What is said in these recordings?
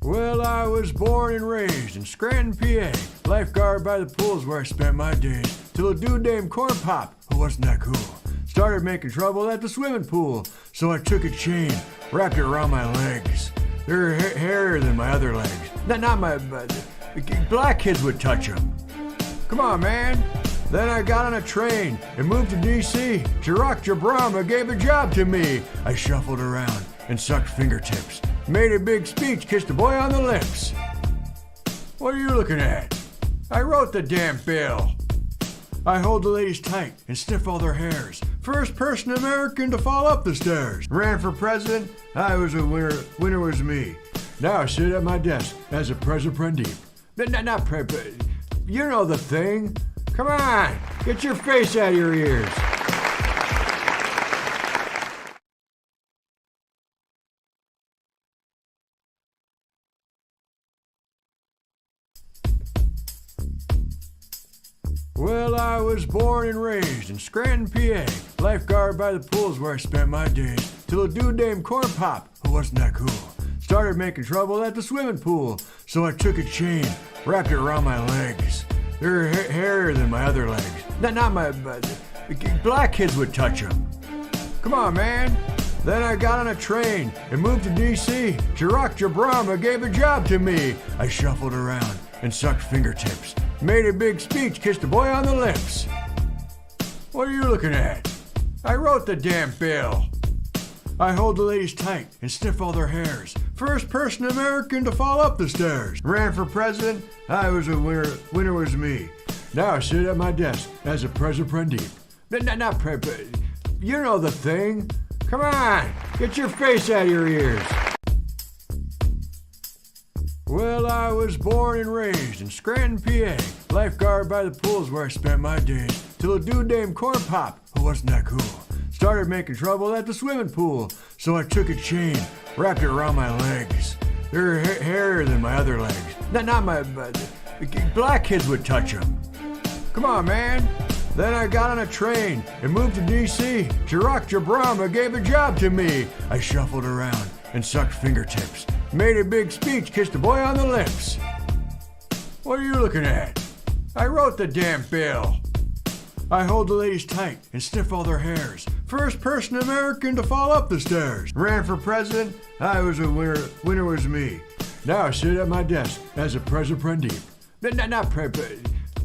Well, I was born and raised in Scranton, PA. Lifeguard by the pool's where I spent my days. Till a dude named Corn Pop, who wasn't that cool, started making trouble at the swimming pool. So I took a chain, wrapped it around my legs. They're hairier than my other legs. Not my... black kids would touch them. Come on, man. Then I got on a train and moved to D.C. Barack Obama gave a job to me. I shuffled around and sucked fingertips. Made a big speech, kissed a boy on the lips. What are you looking at? I wrote the damn bill. I hold the ladies tight and sniff all their hairs. First person American to fall up the stairs. Ran for president, I was a winner, winner was me. Now I sit at my desk as a president. Not you know the thing. Come on, get your face out of your ears. Well, I was born and raised in Scranton, PA. Lifeguard by the pool's where I spent my days. Till a dude named Corn Pop, who wasn't that cool, started making trouble at the swimming pool. So I took a chain, wrapped it around my legs. They're hairier than my other legs. Not my... black kids would touch them. Come on, man. Then I got on a train and moved to D.C. Barack Obama gave a job to me. I shuffled around and sucked fingertips. Made a big speech, kissed a boy on the lips. What are you looking at? I wrote the damn bill. I hold the ladies tight and sniff all their hairs. First person American to fall up the stairs. Ran for president, I was a winner, winner was me. Now I sit at my desk as a president. Not you know the thing. Come on, get your face out of your ears. Well, I was born and raised in Scranton, PA. Lifeguard by the pool's where I spent my days. Till a dude named Corn Pop, who wasn't that cool, started making trouble at the swimming pool. So I took a chain, wrapped it around my legs. They're hairier than my other legs. Not my... black kids would touch them. Come on, man. Then I got on a train and moved to D.C. Barack Obama gave a job to me. I shuffled around and sucked fingertips. Made a big speech, kissed a boy on the lips. What are you looking at? I wrote the damn bill. I hold the ladies tight and sniff all their hairs. First person American to fall up the stairs. Ran for president, I was a winner, winner was me. Now I sit at my desk as a president. Not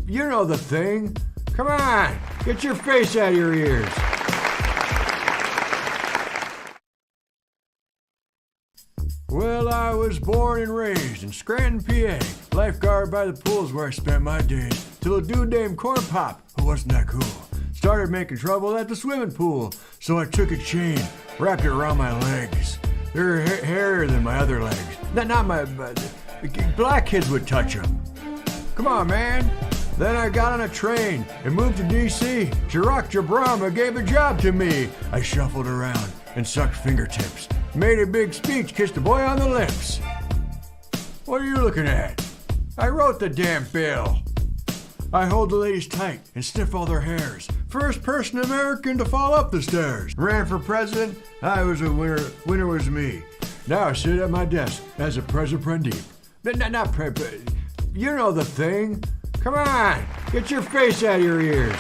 you know the thing. Come on, get your face out of your ears. Well, I was born and raised in Scranton, PA. Lifeguard by the pool's where I spent my days. Till a dude named Corn Pop, who wasn't that cool, started making trouble at the swimming pool. So I took a chain, wrapped it around my legs. They're hairier than my other legs. Not my... black kids would touch them. Come on, man. Then I got on a train and moved to D.C. Barack Obama gave a job to me. I shuffled around and sucked fingertips. Made a big speech, kissed a boy on the lips. What are you looking at? I wrote the damn bill. I hold the ladies tight and sniff all their hairs. First person American to fall up the stairs. Ran for president, I was a winner, winner was me. Now I sit at my desk as a president. Not you know the thing. Come on, get your face out of your ears.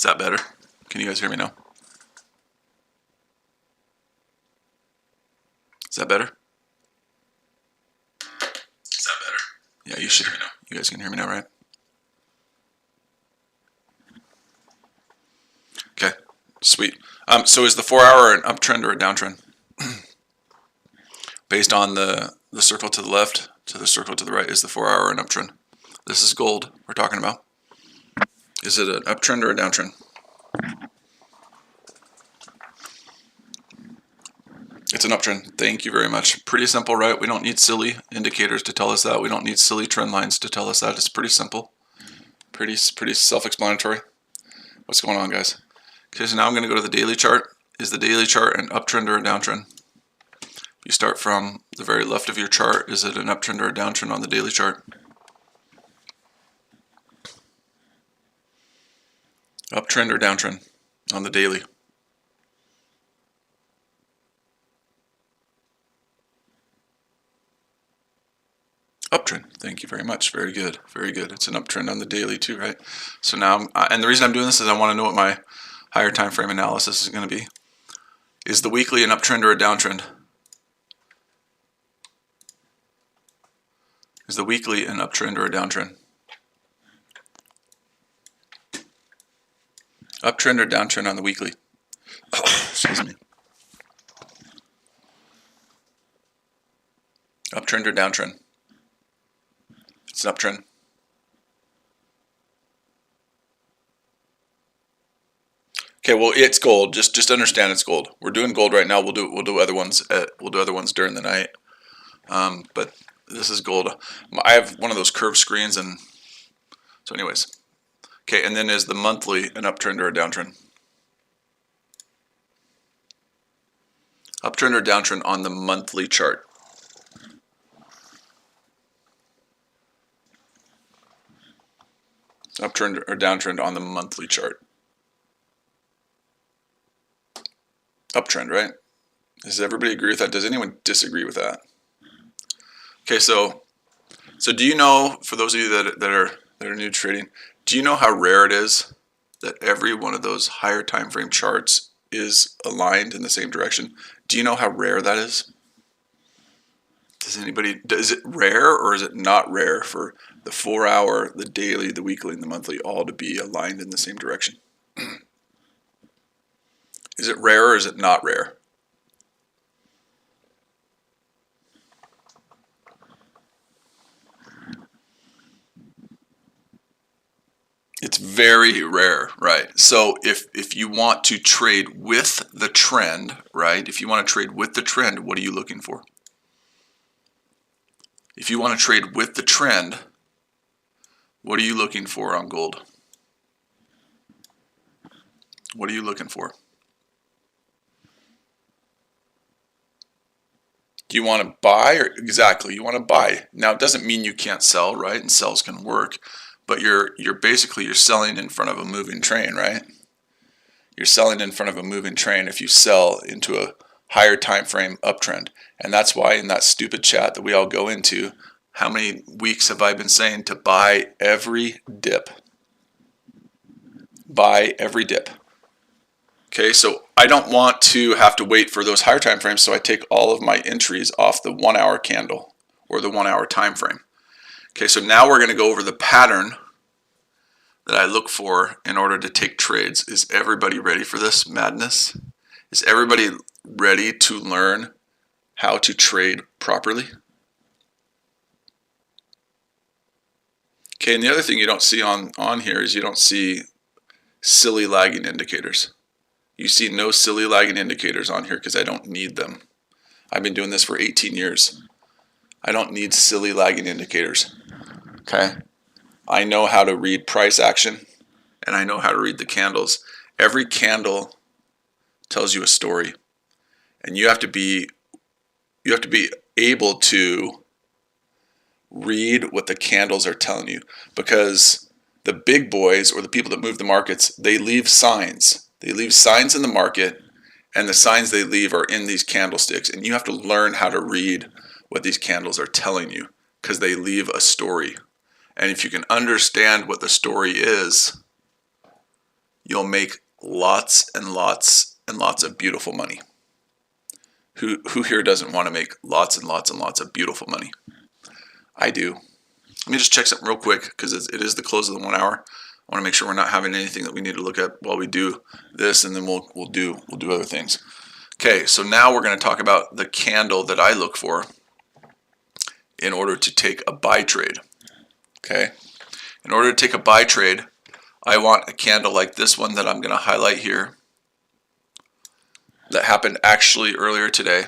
Is that better? Can you guys hear me now? Is that better? Is that better? Yeah, you should hear me now. You guys can hear me now, right? Okay, sweet. So is the 4 hour an uptrend or a downtrend? Based on the circle to the left to the circle to the right, is the 4 hour an uptrend? This is gold we're talking about. Is it an uptrend or a downtrend? It's an uptrend. Thank you very much. Pretty simple, right? We don't need silly indicators to tell us that. We don't need silly trend lines to tell us that. It's pretty simple. Pretty self-explanatory. What's going on, guys? Okay, so now I'm going to go to the daily chart. Is the daily chart an uptrend or a downtrend? You start from the very left of your chart. Is it an uptrend or a downtrend on the daily chart? Uptrend or downtrend on the daily? Uptrend. Thank you very much. Very good. Very good. It's an uptrend on the daily too, right? So now, and the reason I'm doing this is I want to know what my higher time frame analysis is going to be. Is the weekly an uptrend or a downtrend? Is the weekly an uptrend or a downtrend? Uptrend or downtrend on the weekly? Excuse me. Uptrend or downtrend? It's an uptrend. Okay, well, it's gold. Just understand it's gold. We're doing gold right now. We'll do other ones. We'll do other ones during the night. But this is gold. I have one of those curved screens, and so anyways. Okay, and then is the monthly an uptrend or a downtrend? Uptrend or downtrend on the monthly chart? Uptrend or downtrend on the monthly chart? Uptrend, right? Does everybody agree with that? Does anyone disagree with that? Okay, so do you know, for those of you that are new to trading, do you know how rare it is that every one of those higher time frame charts is aligned in the same direction? Do you know how rare that is? Is it rare or is it not rare for the 4 hour, the daily, the weekly, and the monthly all to be aligned in the same direction? Is it rare or is it not rare? It's very rare, right? So if you want to trade with the trend, right? If you want to trade with the trend, what are you looking for? If you want to trade with the trend, what are you looking for on gold? What are you looking for? Do you want to buy or exactly you want to buy? Now it doesn't mean you can't sell, right? And sells can work, but you're selling in front of a moving train, right? You're selling in front of a moving train if you sell into a higher time frame uptrend. And that's why in that stupid chat that we all go into, how many weeks have I been saying to buy every dip? Buy every dip. Okay, so I don't want to have to wait for those higher time frames, so I take all of my entries off the 1 hour candle or the 1 hour time frame. Okay, so now we're going to go over the pattern that I look for in order to take trades. Is everybody ready for this madness? Is everybody ready to learn how to trade properly? Okay, and the other thing you don't see on here is you don't see silly lagging indicators. You see no silly lagging indicators on here because I don't need them. I've been doing this for 18 years. I don't need silly lagging indicators. Okay? I know how to read price action and I know how to read the candles. Every candle tells you a story. And you have to be able to read what the candles are telling you, because the big boys or the people that move the markets, they leave signs. They leave signs in the market, and the signs they leave are in these candlesticks. And you have to learn how to read what these candles are telling you, because they leave a story. And if you can understand what the story is, you'll make lots and lots and lots of beautiful money. Who here doesn't want to make lots and lots and lots of beautiful money? I do. Let me just check something real quick because it is the close of the 1 hour. I want to make sure we're not having anything that we need to look at while we do this, and then we'll do other things. Okay, so now we're going to talk about the candle that I look for in order to take a buy trade. Okay, in order to take a buy trade, I want a candle like this one that I'm going to highlight here that happened actually earlier today.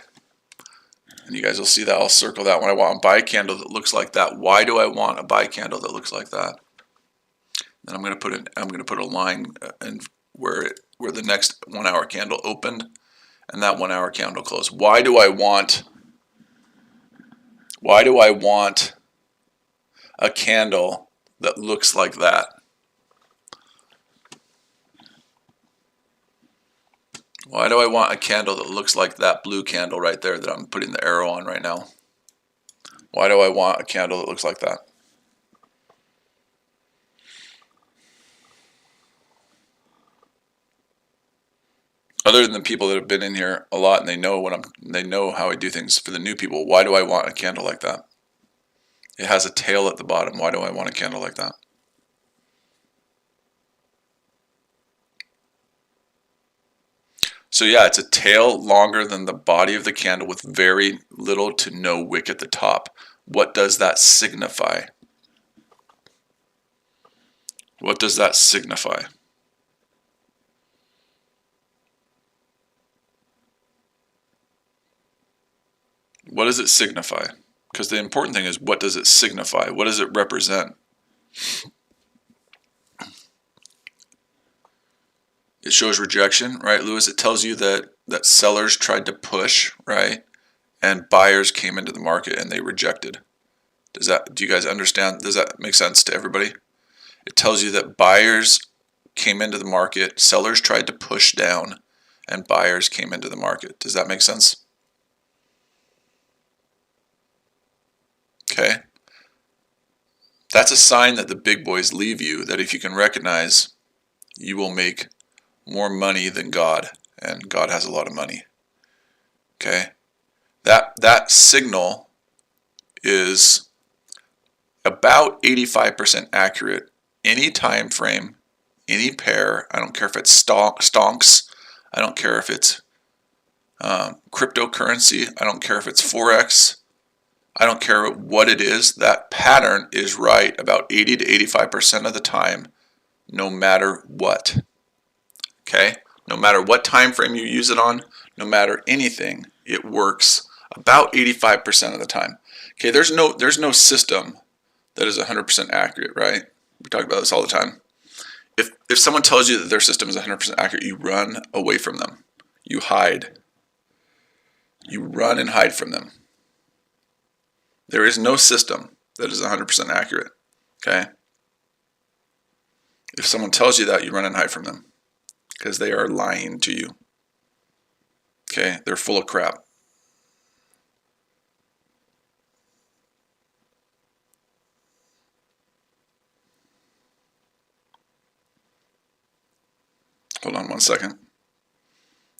And you guys will see that. I'll circle that one. I want a buy candle that looks like that. Why do I want a buy candle that looks like that? Then I'm going to put a line in where the next 1 hour candle opened and that 1 hour candle closed. Why do I want a candle that looks like that? Why do I want a candle that looks like that blue candle right there that I'm putting the arrow on right now? Why do I want a candle that looks like that? Other than the people that have been in here a lot and they know how I do things. For the new people, why do I want a candle like that? It has a tail at the bottom. Why do I want a candle like that? So yeah, it's a tail longer than the body of the candle with very little to no wick at the top. What does that signify? What does that signify? What does it signify? Because the important thing is, what does it signify? What does it represent? It shows rejection, right, Lewis? It tells you that sellers tried to push, right? And buyers came into the market and they rejected. Do you guys understand? Does that make sense to everybody? It tells you that buyers came into the market, sellers tried to push down, and buyers came into the market. Does that make sense? Okay. That's a sign that the big boys leave you, that if you can recognize, you will make more money than God, and God has a lot of money. Okay? That signal is about 85% accurate. Any time frame, any pair, I don't care if it's stonks, I don't care if it's cryptocurrency, I don't care if it's Forex, I don't care what it is, that pattern is right about 80 to 85% of the time, no matter what. Okay? No matter what time frame you use it on, no matter anything, it works about 85% of the time. Okay, there's no system that is 100% accurate, right? We talk about this all the time. If someone tells you that their system is 100% accurate, you run away from them. You hide. You run and hide from them. There is no system that is 100% accurate, okay? If someone tells you that, you run and hide from them because they are lying to you, okay? They're full of crap. Hold on one second.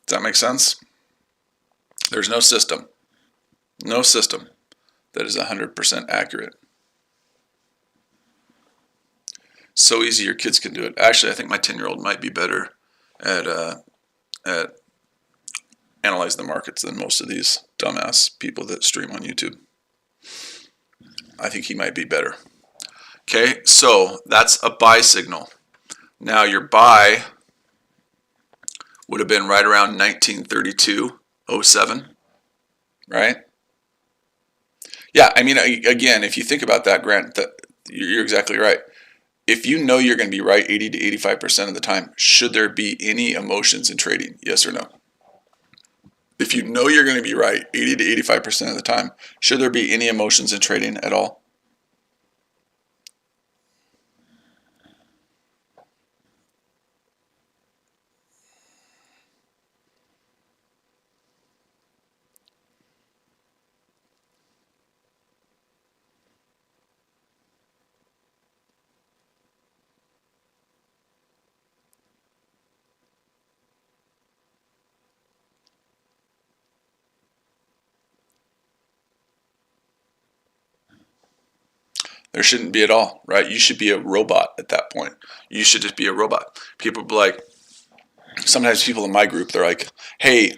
Does that make sense? There's no system that is 100% accurate. So easy your kids can do it. Actually, I think my 10-year-old might be better at analyzing the markets than most of these dumbass people that stream on YouTube. I think he might be better. Okay, so that's a buy signal. Now your buy would have been right around 1932-07, right? Yeah, I mean, again, if you think about that, Grant, you're exactly right. If you know you're going to be right 80 to 85% of the time, should there be any emotions in trading? Yes or no? If you know you're going to be right 80 to 85% of the time, should there be any emotions in trading at all? There shouldn't be at all, right? You should be a robot at that point. You should just be a robot. People be like, sometimes people in my group, they're like, hey,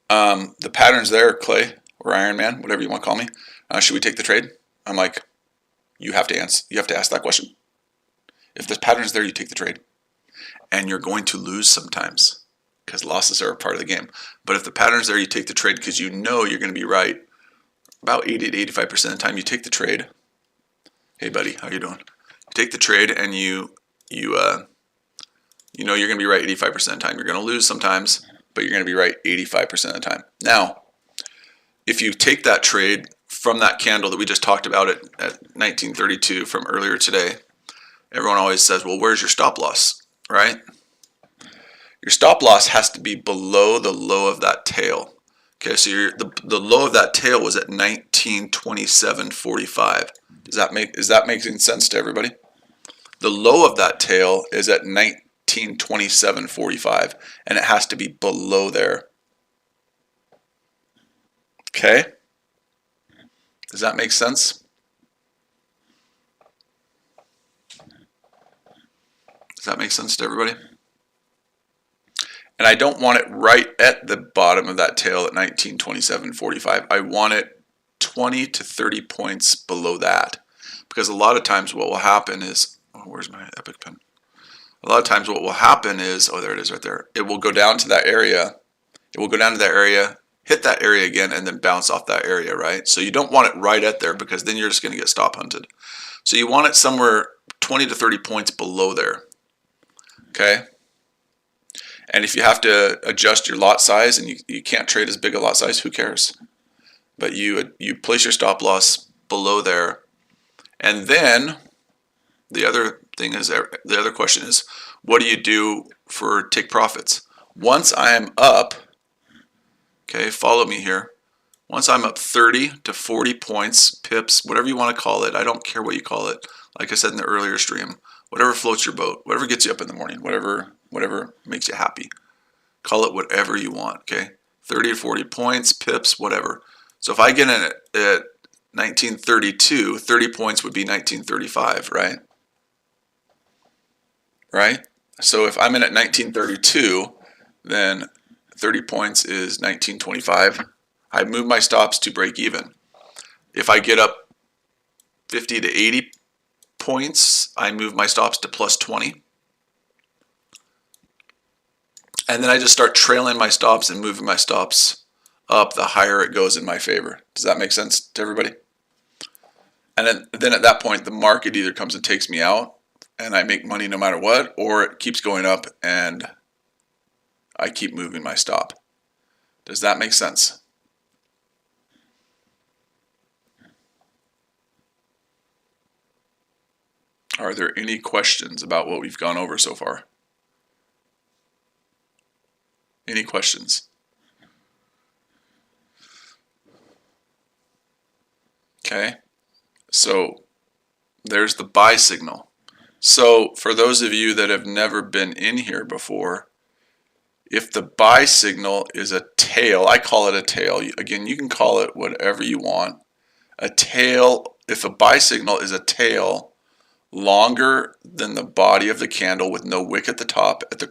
the pattern's there, Clay, or Iron Man, whatever you want to call me. Should we take the trade? I'm like, you have to answer. You have to ask that question. If the pattern's there, you take the trade. And you're going to lose sometimes because losses are a part of the game. But if the pattern's there, you take the trade because you know you're going to be right. About 80 to 85% of the time, you take the trade. Hey, buddy, how you doing? You take the trade and you know you're going to be right 85% of the time. You're going to lose sometimes, but you're going to be right 85% of the time. Now, if you take that trade from that candle that we just talked about at 1932 from earlier today, everyone always says, well, where's your stop loss, right? Your stop loss has to be below the low of that tail. Okay, so the low of that tail was at 1927.45. Is that making sense to everybody? The low of that tail is at 1927.45, and it has to be below there. Okay? Does that make sense? Does that make sense to everybody? And I don't want it right at the bottom of that tail at 1927.45. I want it 20 to 30 points below that. Because a lot of times what will happen is, oh, where's my Epic pen? A lot of times what will happen is, oh, there it is right there. It will go down to that area. It will go down to that area, hit that area again, and then bounce off that area, right? So you don't want it right at there because then you're just going to get stop hunted. So you want it somewhere 20 to 30 points below there. Okay? And if you have to adjust your lot size and you can't trade as big a lot size, who cares? But you place your stop loss below there. And then the other question is, what do you do for take profits? Once I am up, okay, follow me here. Once I'm up 30 to 40 points, pips, whatever you want to call it, I don't care what you call it. Like I said in the earlier stream, whatever floats your boat, whatever gets you up in the morning, whatever makes you happy. Call it whatever you want, okay? 30 to 40 points, pips, whatever. So if I get in at 1932, 30 points would be 1935, right? Right? So if I'm in at 1932, then 30 points is 1925. I move my stops to break even. If I get up 50 to 80 points, I move my stops to plus 20. And then I just start trailing my stops and moving my stops up the higher it goes in my favor. Does that make sense to everybody? And then at that point, the market either comes and takes me out and I make money no matter what, or it keeps going up and I keep moving my stop. Does that make sense? Are there any questions about what we've gone over so far? Any questions? Okay, so there's the buy signal. So for those of you that have never been in here before, if the buy signal is a tail, I call it a tail. Again, you can call it whatever you want. A tail, if a buy signal is a tail longer than the body of the candle with no wick at the top at the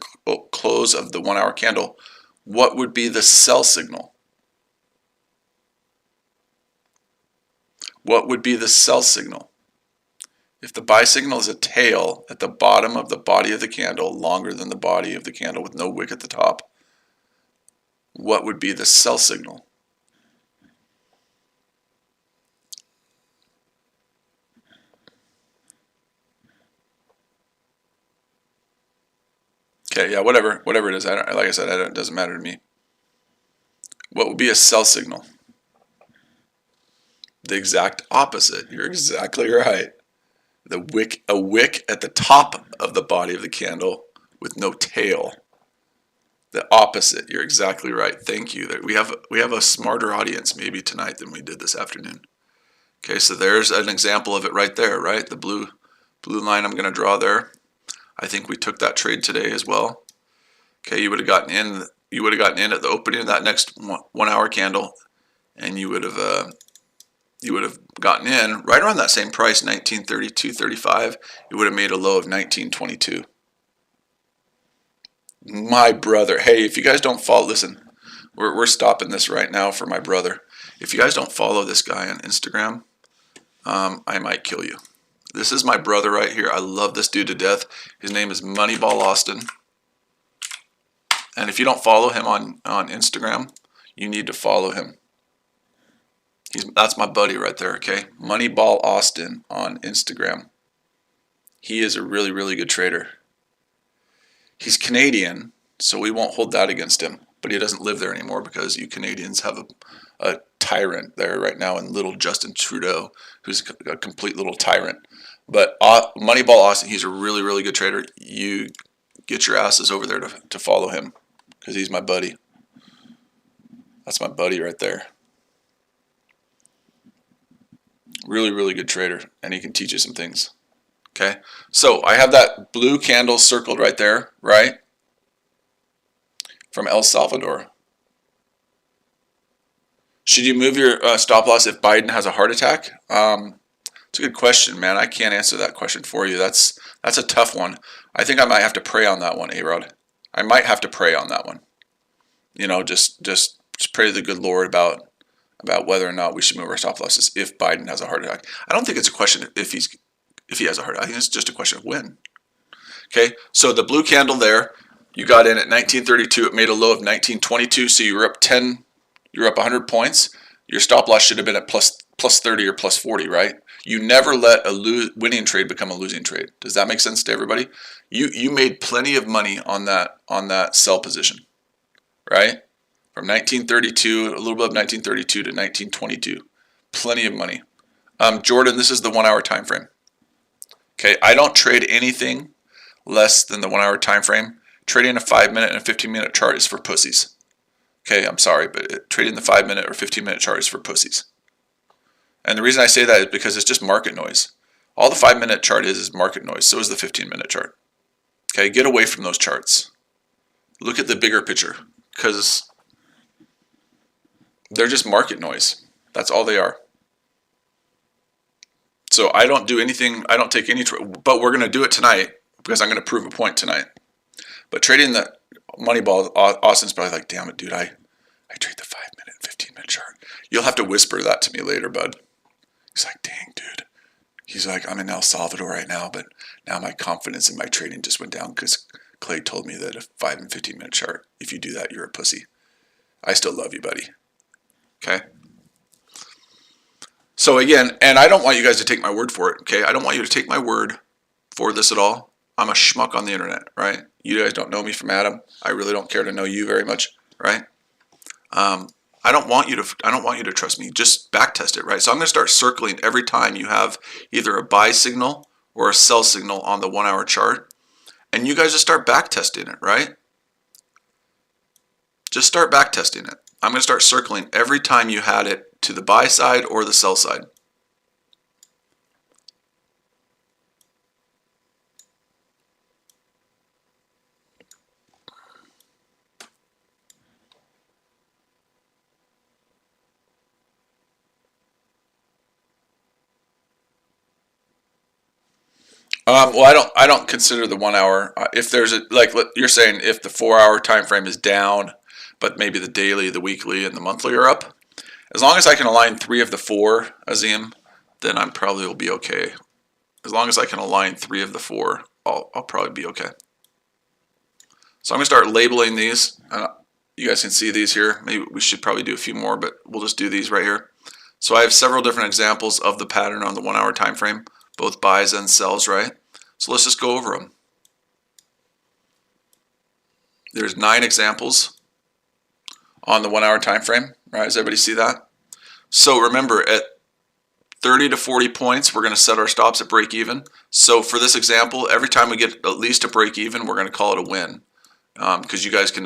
close of the 1 hour candle, what would be the sell signal? What would be the sell signal? If the buy signal is a tail at the bottom of the body of the candle, longer than the body of the candle with no wick at the top, what would be the sell signal? Okay, yeah, whatever it is. Like I said, it doesn't matter to me. What would be a sell signal? The exact opposite. You're exactly right. A wick at the top of the body of the candle with no tail. The opposite. You're exactly right. Thank you. We have a smarter audience maybe tonight than we did this afternoon. Okay, so there's an example of it right there, right? The blue line I'm going to draw there. I think we took that trade today as well. Okay, you would have gotten in. You would have gotten in at the opening of that next 1 hour candle, and you would have you would have gotten in right around that same price, 1932.35. You would have made a low of 1922. My brother, hey, if you guys don't follow, listen, we're stopping this right now for my brother. If you guys don't follow this guy on Instagram, I might kill you. This is my brother right here. I love this dude to death. His name is Moneyball Austin. And if you don't follow him on Instagram, you need to follow him. That's my buddy right there, okay? Moneyball Austin on Instagram. He is a really, really good trader. He's Canadian, so we won't hold that against him. But he doesn't live there anymore because you Canadians have a tyrant there right now in little Justin Trudeau, who's a complete little tyrant. But Moneyball Austin, he's a really, really good trader. You get your asses over there to follow him because he's my buddy. That's my buddy right there. Really, really good trader, and he can teach you some things. Okay, so I have that blue candle circled right there, right? From El Salvador. Should you move your stop loss if Biden has a heart attack? It's a good question, man. I can't answer that question for you. That's a tough one. I think I might have to pray on that one, A-Rod. I might have to pray on that one. You know, just pray to the good Lord about whether or not we should move our stop losses if Biden has a heart attack. I don't think it's a question if he has a heart attack. I think it's just a question of when. Okay, so the blue candle there, you got in at 1932. It made a low of 1922, so you were up 10. You were up 100 points. Your stop loss should have been at plus 30 or plus 40, right? You never let a winning trade become a losing trade. Does that make sense to everybody? You made plenty of money on that sell position, right? From 1932, a little bit of 1932 to 1922, plenty of money. Jordan, this is the 1 hour time frame. Okay, I don't trade anything less than the 1 hour time frame. Trading a 5-minute and a 15-minute chart is for pussies. Okay, I'm sorry, but trading the 5-minute or 15-minute chart is for pussies. And the reason I say that is because it's just market noise. All the 5-minute chart is market noise. So is the 15-minute chart. Okay, get away from those charts. Look at the bigger picture because they're just market noise. That's all they are. So I don't do anything. I don't take any trade, but we're going to do it tonight because I'm going to prove a point tonight. But trading the Moneyball, Austin's probably like, damn it, dude, I trade the 5-minute, 15-minute chart. You'll have to whisper that to me later, bud. He's like, dang, dude. He's like, I'm in El Salvador right now, but now my confidence in my trading just went down because Clay told me that a 5 and 15-minute chart, if you do that, you're a pussy. I still love you, buddy. Okay? So again, and I don't want you guys to take my word for it, okay? I don't want you to take my word for this at all. I'm a schmuck on the internet, right? You guys don't know me from Adam. I really don't care to know you very much, right? I don't want you to trust me. Just back test it, right? So I'm going to start circling every time you have either a buy signal or a sell signal on the 1 hour chart. And you guys just start back testing it, right? Just start back testing it. I'm going to start circling every time you had it to the buy side or the sell side. Well, I don't consider the 1 hour. If there's you're saying, if the 4 hour time frame is down, but maybe the daily, the weekly, and the monthly are up, as long as I can align 3 of the 4, Azim, then I probably will be okay. As long as I can align 3 of the 4, I'll probably be okay. So I'm gonna start labeling these. You guys can see these here. Maybe we should probably do a few more, but we'll just do these right here. So I have several different examples of the pattern on the 1 hour time frame, both buys and sells, right? So let's just go over them. There's 9 examples on the 1 hour time frame, right? Does everybody see that? So remember, at 30 to 40 points, we're going to set our stops at break even. So for this example, every time we get at least a break even, we're going to call it a win, because you guys can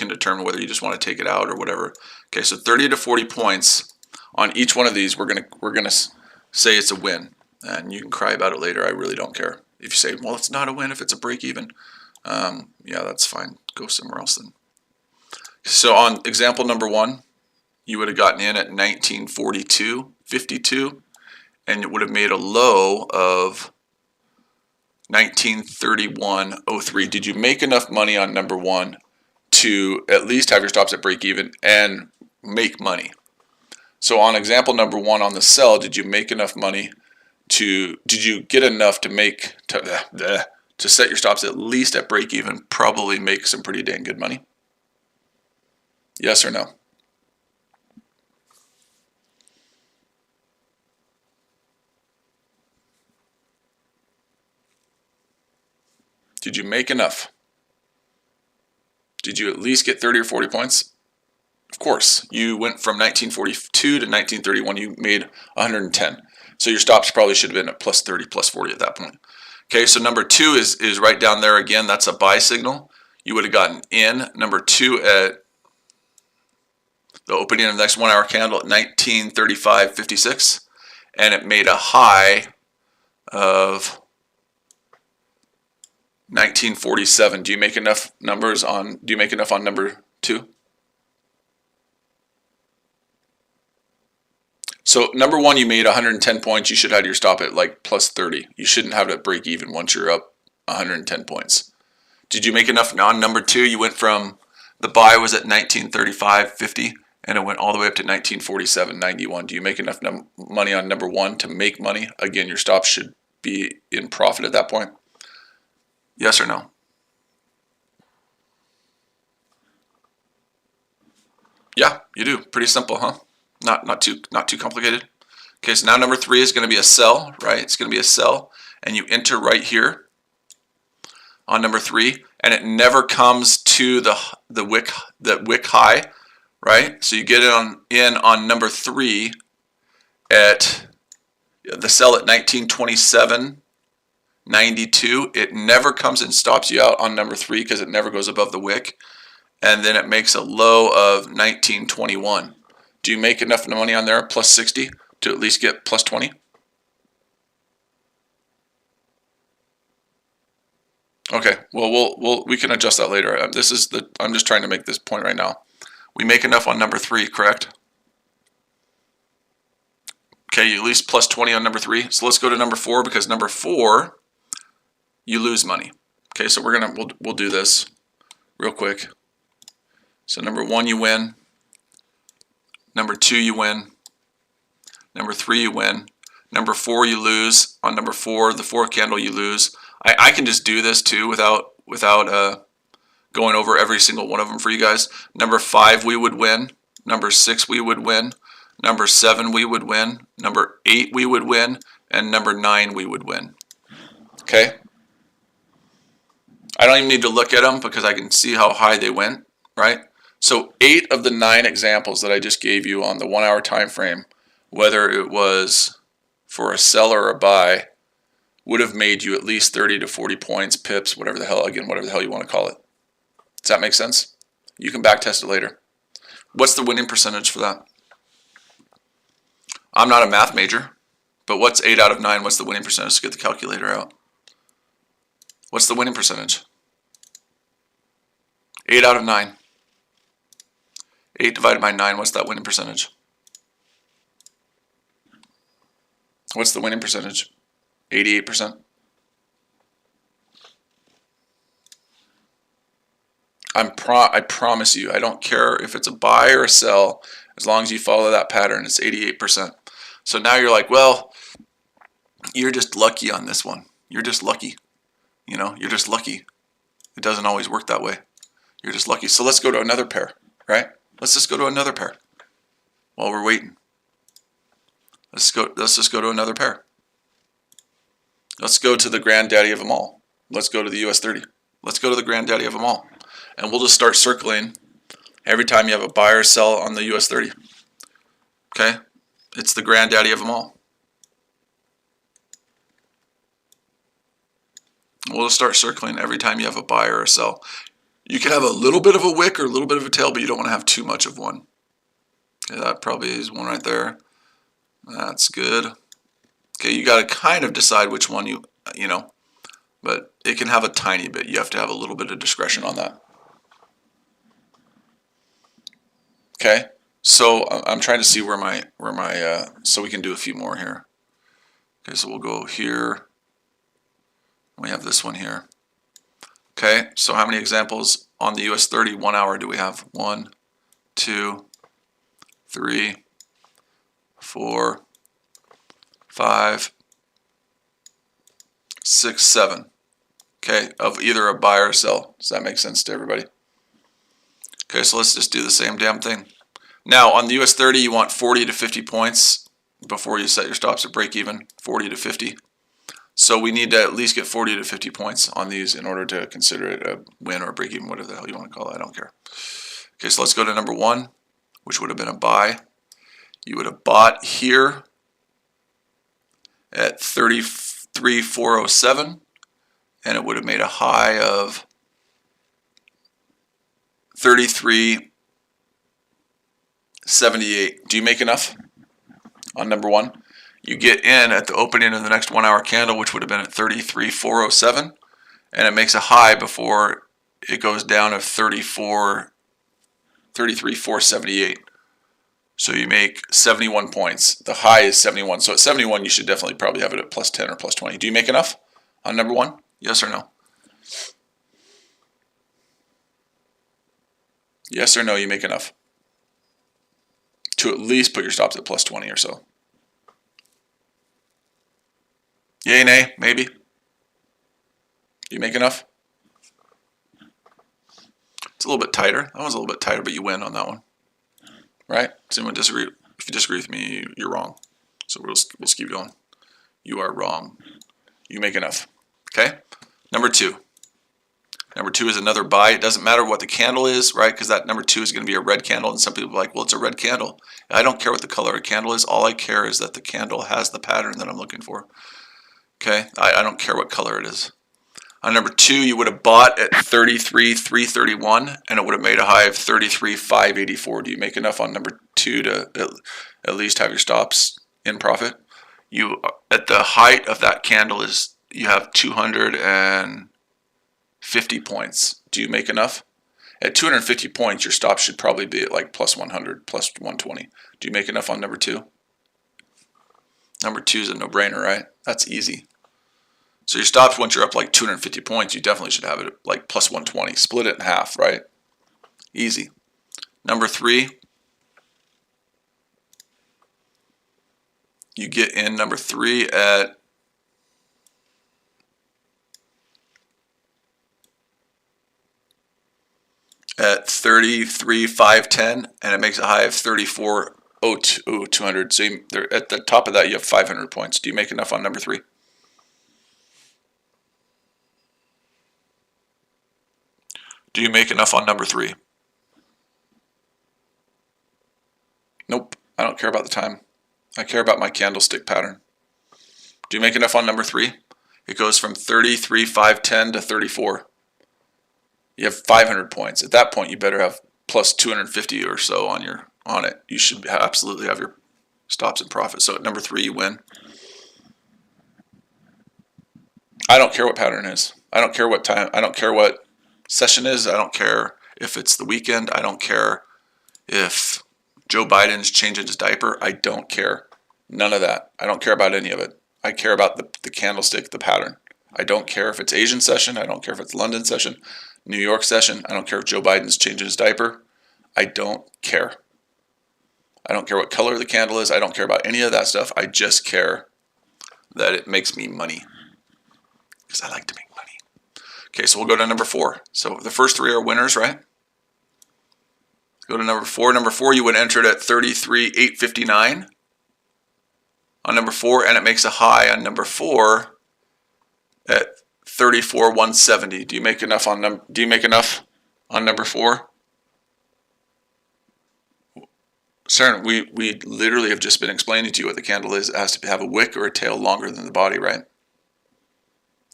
determine whether you just want to take it out or whatever. Okay, so 30 to 40 points on each one of these, we're gonna say it's a win, and you can cry about it later. I really don't care. If you say, well, it's not a win if it's a break even, yeah, that's fine. Go somewhere else then. So on example number 1, you would have gotten in at 1942. 1952, and it would have made a low of 1931.03. Did you make enough money on number one to at least have your stops at break even and make money? So on example number one on the sell, did you make enough money did you get enough to make, to set your stops at least at break even, probably make some pretty dang good money? Yes or no? Did you make enough? Did you at least get 30 or 40 points? Of course. You went from 1942 to 1931, you made 110. So your stops probably should have been at plus 30, plus 40 at that point. Okay, so number two is right down there again. That's a buy signal. You would have gotten in number two at the opening of the next 1 hour candle at 1935.56, and it made a high of 1947. Do you make enough numbers on, do you make enough on number two? So number one, you made 110 points. You should have had your stop at like plus 30. You shouldn't have to break even once you're up 110 points. Did you make enough on number two? You went from, the buy was at 1935.50 and it went all the way up to 1947.91. Do you make enough money on number one to make money? Again, your stop should be in profit at that point. Yes or no? Yeah, you do. Pretty simple, huh? Not too complicated. Okay, so now number three is going to be a sell, right? It's going to be a sell, and you enter right here on number three, and it never comes to the wick high, right? So you get in on number three at the sell at 1927.92. It never comes and stops you out on number three because it never goes above the wick, and then it makes a low of 1921. Do you make enough money on there, plus 60, to at least get plus 20? Okay, well, we can adjust that later. I'm just trying to make this point right now. We make enough on number three, correct? Okay, you at least plus 20 on number three. So let's go to number four, because number four, you lose money. Okay, so we'll do this real quick. So number one, you win. Number two, you win. Number three, you win. Number four, you lose. On number four, the fourth candle, you lose. I can just do this too without going over every single one of them for you guys. Number five, we would win. Number six, we would win. Number seven, we would win. Number eight, we would win. And number nine, we would win. Okay? I don't even need to look at them because I can see how high they went, right? So 8 of the 9 examples that I just gave you on the 1 hour time frame, whether it was for a sell or a buy, would have made you at least 30 to 40 points, pips, whatever the hell you want to call it. Does that make sense? You can back test it later. What's the winning percentage for that? I'm not a math major, but what's 8 out of 9? What's the winning percentage? To get the calculator out. What's the winning percentage? 8 out of 9. 8 divided by 9, what's that winning percentage? What's the winning percentage? 88%. I promise you, I don't care if it's a buy or a sell, as long as you follow that pattern, it's 88%. So now you're like, well, you're just lucky on this one. You're just lucky. You know, you're just lucky. It doesn't always work that way. You're just lucky. So let's go to another pair, right? Let's just go to another pair while we're waiting. Let's just go to another pair. Let's go to the granddaddy of them all. Let's go to the US 30. Let's go to the granddaddy of them all. And we'll just start circling every time you have a buy or sell on the US 30. Okay? It's the granddaddy of them all. We'll just start circling every time you have a buy or a sell. You can have a little bit of a wick or a little bit of a tail, but you don't want to have too much of one. Okay, that probably is one right there. That's good. Okay, you got to kind of decide which one you know, but it can have a tiny bit. You have to have a little bit of discretion on that. Okay, So I'm trying to see where my so we can do a few more here. Okay, so we'll go here. We have this one here. Okay, so how many examples on the US 30 1 hour do we have? 1, 2, 3, 4, 5, 6, 7. Okay, of either a buy or a sell. Does that make sense to everybody? Okay, so let's just do the same damn thing. Now, on the US 30, you want 40 to 50 points before you set your stops at break even, 40 to 50. So we need to at least get 40 to 50 points on these in order to consider it a win or a break even, whatever the hell you want to call it, I don't care. Okay, so let's go to number 1, which would have been a buy. You would have bought here at 33,407, and it would have made a high of 33.78. Do you make enough on number 1? You get in at the opening of the next 1 hour candle, which would have been at 33,407, and it makes a high before it goes down to 33,478. So you make 71 points. The high is 71. So at 71, you should definitely probably have it at plus 10 or plus 20. Do you make enough on number 1? Yes or no? Yes or no, you make enough to at least put your stops at plus 20 or so. Yay, nay, maybe. Do you make enough? It's a little bit tighter. That one's a little bit tighter, but you win on that one. Right? Does anyone disagree? If you disagree with me, you're wrong. So we'll keep going. You are wrong. You make enough. Okay? Number 2. Number 2 is another buy. It doesn't matter what the candle is, right? Because that number 2 is going to be a red candle. And some people are like, well, it's a red candle. I don't care what the color of a candle is. All I care is that the candle has the pattern that I'm looking for. Okay? I don't care what color it is. On number 2, you would have bought at 33,331, and it would have made a high of 33,584. Do you make enough on number 2 to at least have your stops in profit? You at the height of that candle is you have 250 points. Do you make enough? At 250 points, your stop should probably be at like plus 100, plus 120. Do you make enough on number 2? Number 2 is a no-brainer, right? That's easy. So your stops, once you're up like 250 points, you definitely should have it at like plus 120. Split it in half, right? Easy. Number 3, you get in number 3 at at 33,510, and it makes a high of 34,200. So at the top of that, you have 500 points. Do you make enough on number 3? Do you make enough on number 3? Nope. I don't care about the time. I care about my candlestick pattern. Do you make enough on number 3? It goes from 33,510 to 34. You have 500 points. At that point, you better have plus 250 or so on it. You should absolutely have your stops in profit. So at number 3, you win. I don't care what pattern is. I don't care what time. I don't care what session is. I don't care if it's the weekend. I don't care if Joe Biden's changing his diaper. I don't care. None of that. I don't care about any of it. I care about the candlestick, the pattern. I don't care if it's Asian session. I don't care if it's London session, New York session. I don't care if Joe Biden's changing his diaper. I don't care. I don't care what color the candle is. I don't care about any of that stuff. I just care that it makes me money because I like to make money. Okay, so we'll go to number 4. So the first 3 are winners, right? Let's go to number 4. Number 4, you would enter it at 33,859 on number 4, and it makes a high on number 4 at 34,170. Do you make enough on number 4? Sir, we literally have just been explaining to you what the candle is. It has to have a wick or a tail longer than the body, right?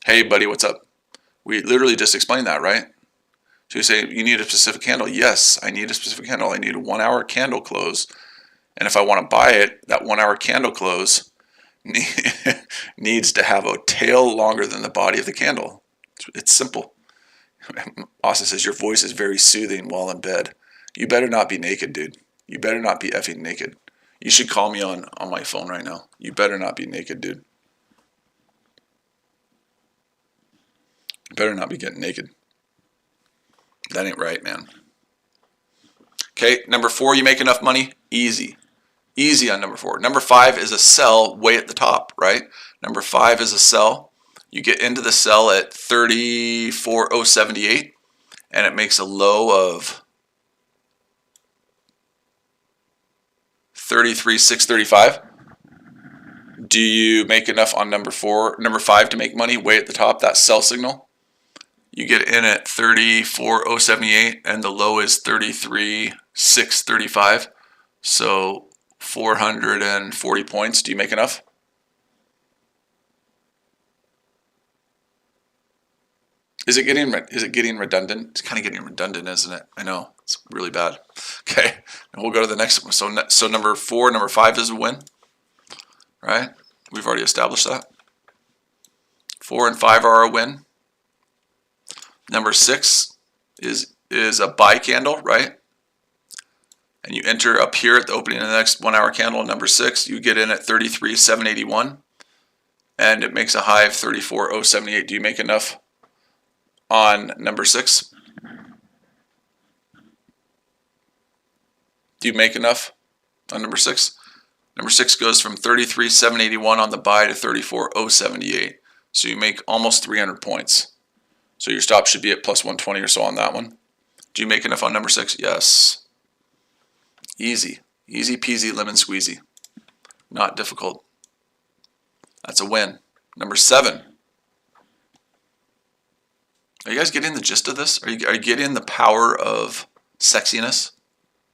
Hey, buddy, what's up? We literally just explained that, right? So you say, you need a specific candle. Yes, I need a specific candle. I need a 1 hour candle close. And if I want to buy it, that 1 hour candle close needs to have a tail longer than the body of the candle. It's simple. Austin says, your voice is very soothing while in bed. You better not be naked, dude. You better not be effing naked. You should call me on my phone right now. You better not be naked, dude. You better not be getting naked. That ain't right, man. Okay, number 4, you make enough money? Easy. Easy on number 4. Number 5 is a sell way at the top, right? Number 5 is a sell. You get into the sell at 34.078, and it makes a low of 33.635. Do you make enough on number 5 to make money way at the top, that sell signal? You get in at 34.078 and the low is 33.635. So 440 points. Do you make enough? Is it getting redundant? It's kind of getting redundant, isn't it? I know. It's really bad. Okay. And we'll go to the next one. So number 4, number 5 is a win. Right? We've already established that. 4 and 5 are a win. Number 6 is a buy candle, right? And you enter up here at the opening of the next 1 hour candle, number 6, you get in at 33.781, and it makes a high of 34.078. Do you make enough on number 6? Do you make enough on number 6? Number 6 goes from 33.781 on the buy to 34.078. So you make almost 300 points. So your stop should be at plus 120 or so on that one. Do you make enough on number 6? Yes. Easy. Easy peasy lemon squeezy. Not difficult. That's a win. Number 7. Are you guys getting the gist of this? Are you getting the power of sexiness?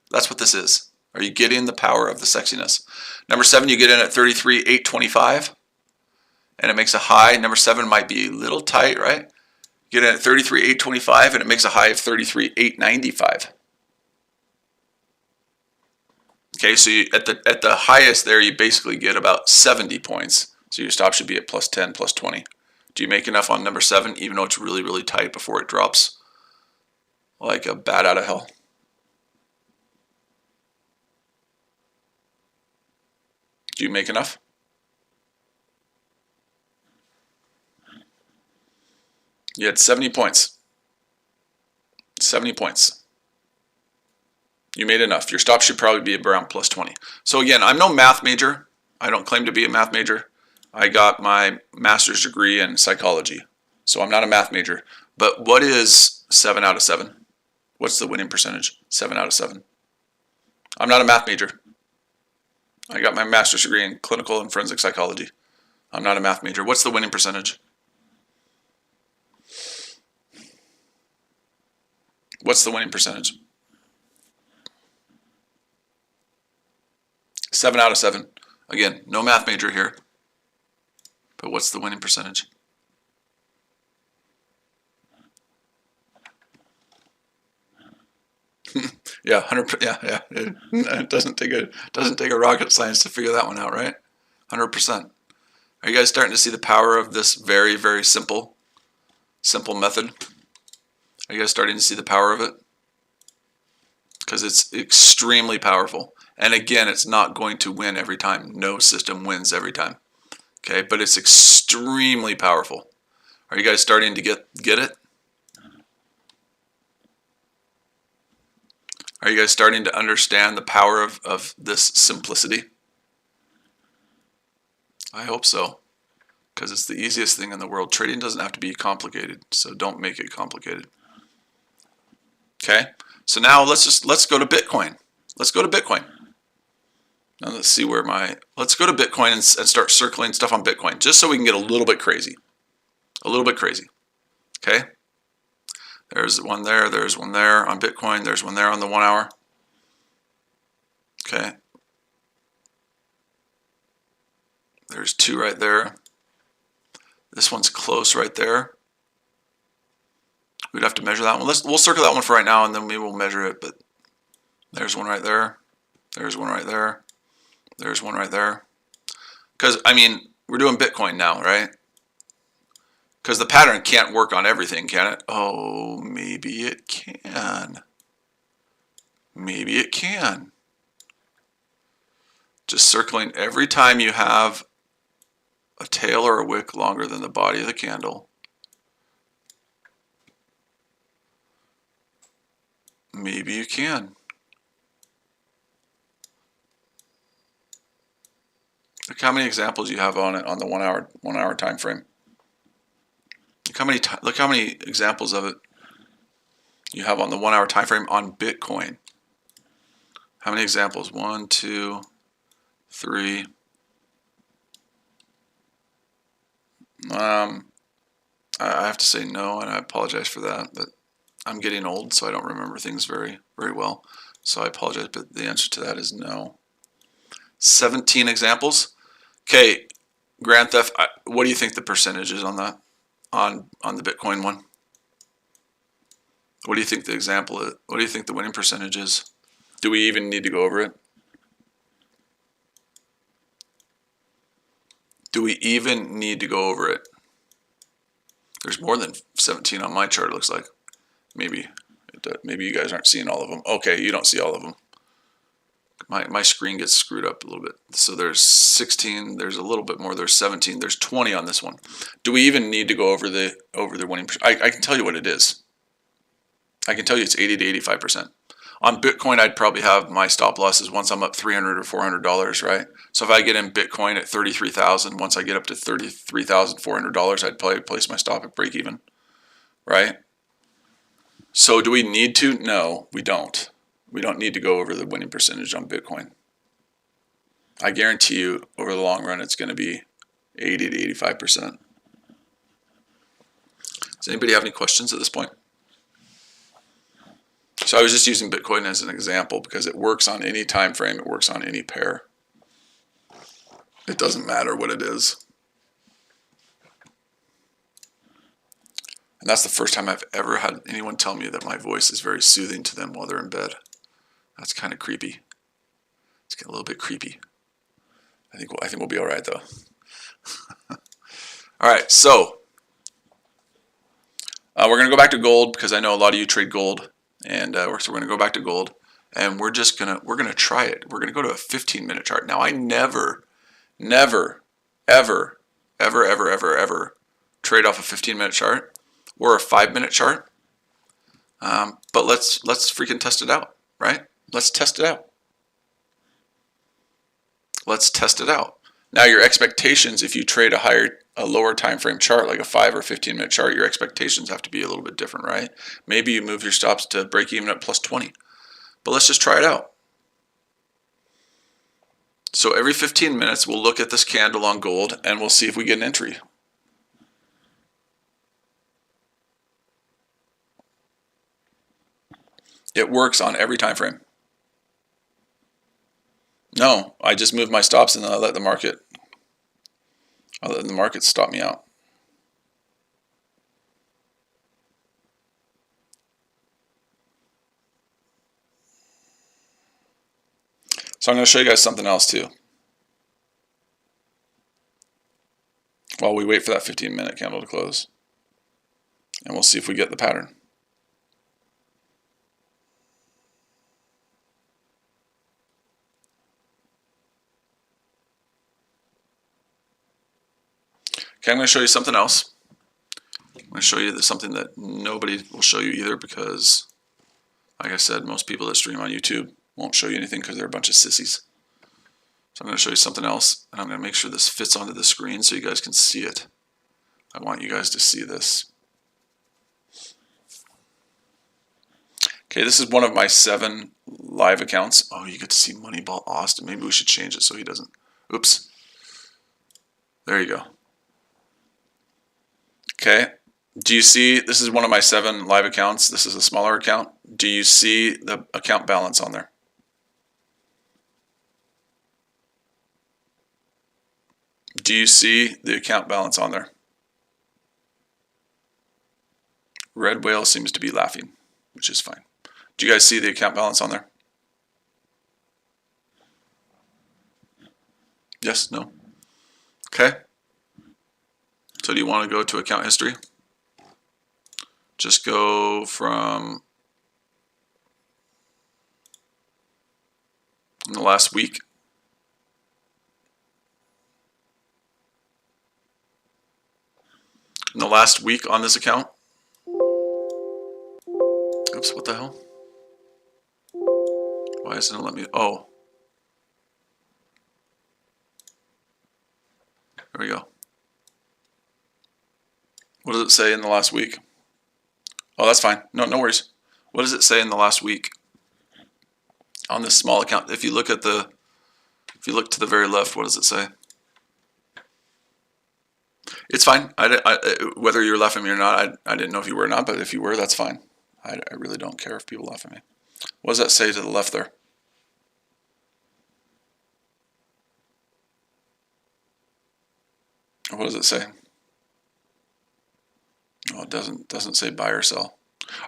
That's what this is. Are you getting the power of the sexiness? Number 7, you get in at 33.825, and it makes a high. Number 7 might be a little tight, right? You get in at 33.825, and it makes a high of 33.895. Okay, so at the highest there, you basically get about 70 points. So your stop should be at plus 10, plus 20. Do you make enough on number 7, even though it's really, really tight before it drops like a bat out of hell? Do you make enough? You had 70 points. 70 points. You made enough. Your stop should probably be around plus 20. So again, I'm no math major. I don't claim to be a math major. I got my master's degree in psychology. So I'm not a math major. But what is 7 out of 7? What's the winning percentage? 7 out of 7. I'm not a math major. I got my master's degree in clinical and forensic psychology. I'm not a math major. What's the winning percentage? What's the winning percentage? 7 out of 7. Again, no math major here. But what's the winning percentage? Yeah, 100%. Yeah. It doesn't take a rocket science to figure that one out, right? 100%. Are you guys starting to see the power of this very, very simple method? Are you guys starting to see the power of it? Because it's extremely powerful. And again, it's not going to win every time. No system wins every time. Okay, but it's extremely powerful. Are you guys starting to get it? Are you guys starting to understand the power of this simplicity? I hope so, because it's the easiest thing in the world. Trading doesn't have to be complicated, so don't make it complicated. Okay, so now let's go to Bitcoin. Let's go to Bitcoin. Now let's see where let's go to Bitcoin and start circling stuff on Bitcoin, just so we can get a little bit crazy. A little bit crazy. Okay? There's one there on Bitcoin, there's one there on the 1 hour. Okay. There's 2 right there. This one's close right there. We'd have to measure that one. We'll circle that one for right now, and then maybe we'll measure it, but there's one right there. There's one right there. There's one right there. Because, I mean, we're doing Bitcoin now, right? Because the pattern can't work on everything, can it? Oh, maybe it can. Maybe it can. Just circling every time you have a tail or a wick longer than the body of the candle. Maybe you can. Look how many examples you have on it on the 1 hour time frame. Look how many examples of it you have on the 1 hour time frame on Bitcoin. How many examples? 1, 2, 3. I have to say no, and I apologize for that, but I'm getting old, so I don't remember things very, very well. So I apologize, but the answer to that is no. 17 examples. Okay, Grand Theft, what do you think the percentage is on that? On the Bitcoin one? What do you think the example is? What do you think the winning percentage is? Do we even need to go over it? Do we even need to go over it? There's more than 17 on my chart, it looks like. Maybe you guys aren't seeing all of them. Okay, you don't see all of them. My screen gets screwed up a little bit. So there's 16, there's a little bit more, there's 17, there's 20 on this one. Do we even need to go over the winning percentage? I can tell you what it is. I can tell you it's 80 to 85%. On Bitcoin, I'd probably have my stop losses once I'm up $300 or $400, right? So if I get in Bitcoin at 33,000, once I get up to $33,400, I'd probably place my stop at break even, right? So do we need to? No, we don't. We don't need to go over the winning percentage on Bitcoin. I guarantee you over the long run, it's going to be 80 to 85%. Does anybody have any questions at this point? So I was just using Bitcoin as an example because it works on any time frame. It works on any pair. It doesn't matter what it is. And that's the first time I've ever had anyone tell me that my voice is very soothing to them while they're in bed. That's kind of creepy. It's getting a little bit creepy. I think we'll be all right though. All right, so we're gonna go back to gold because I know a lot of you trade gold, and so we're gonna go back to gold, and we're gonna try it. We're gonna go to a 15-minute chart. Now I never, ever trade off a 15-minute chart or a 5-minute chart. But let's freaking test it out, right? Let's test it out. Let's test it out. Now your expectations, if you trade a lower time frame chart, like a 5 or 15-minute chart, your expectations have to be a little bit different, right? Maybe you move your stops to break even at plus 20. But let's just try it out. So every 15 minutes, we'll look at this candle on gold and we'll see if we get an entry. It works on every time frame. No, I just moved my stops and then I let the market stop me out. So I'm going to show you guys something else too. While we wait for that 15-minute candle to close. And we'll see if we get the pattern. Okay, I'm going to show you something else. I'm going to show you something that nobody will show you either because, like I said, most people that stream on YouTube won't show you anything because they're a bunch of sissies. So I'm going to show you something else, and I'm going to make sure this fits onto the screen so you guys can see it. I want you guys to see this. Okay, this is one of my 7 live accounts. Oh, you get to see Moneyball Austin. Maybe we should change it so he doesn't. Oops. There you go. Okay, do you see, this is one of my 7 live accounts. This is a smaller account. Do you see the account balance on there? Do you see the account balance on there? Red Whale seems to be laughing, which is fine. Do you guys see the account balance on there? Yes, no? Okay. So do you want to go to account history? Just go from in the last week. in the last week on this account. Oops, what the hell? Why isn't it let me? Oh. There we go. What does it say in the last week? Oh, that's fine. No worries. What does it say in the last week on this small account? If you look to the very left, what does it say? It's fine. Whether you're laughing at me or not, I didn't know if you were or not, but if you were, that's fine. I really don't care if people laugh at me. What does that say to the left there? What does it say? Oh, it doesn't say buy or sell.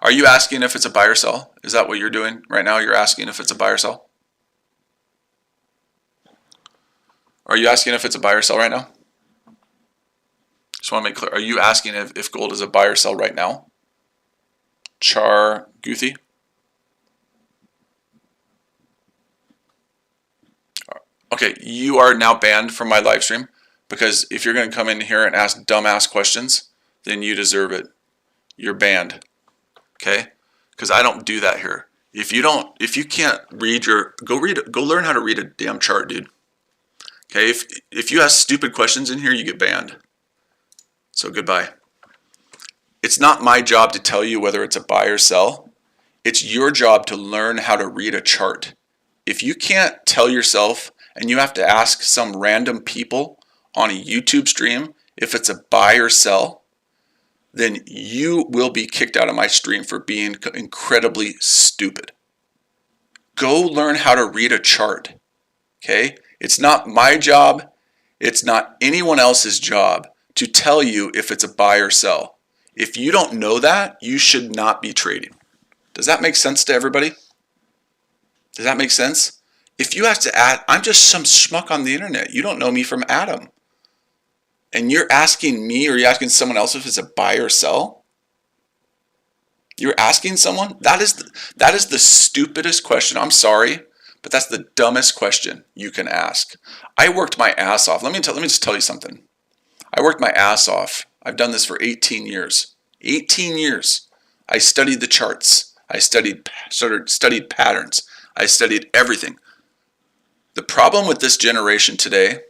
Are you asking if it's a buy or sell? Is that what you're doing right now? You're asking if it's a buy or sell? Are you asking if it's a buy or sell right now? Just want to make clear. Are you asking if gold is a buy or sell right now? Char Guthi? Okay, you are now banned from my live stream, because if you're going to come in here and ask dumbass questions, then you deserve it. You're banned. Okay? Because I don't do that here. If you can't read go learn how to read a damn chart, dude. Okay? If you ask stupid questions in here, you get banned. So goodbye. It's not my job to tell you whether it's a buy or sell. It's your job to learn how to read a chart. If you can't tell yourself, and you have to ask some random people on a YouTube stream if it's a buy or sell, then you will be kicked out of my stream for being incredibly stupid. Go learn how to read a chart. Okay? It's not my job. It's not anyone else's job to tell you if it's a buy or sell. If you don't know that, you should not be trading. Does that make sense to everybody? Does that make sense? If you have to add, I'm just some schmuck on the internet. You don't know me from Adam. And you're asking me, or you're asking someone else if it's a buy or sell? You're asking someone? That is the stupidest question. I'm sorry, but that's the dumbest question you can ask. I worked my ass off. Let me just tell you something. I worked my ass off. I've done this for 18 years. 18 years. I studied the charts. I studied patterns. I studied everything. The problem with this generation today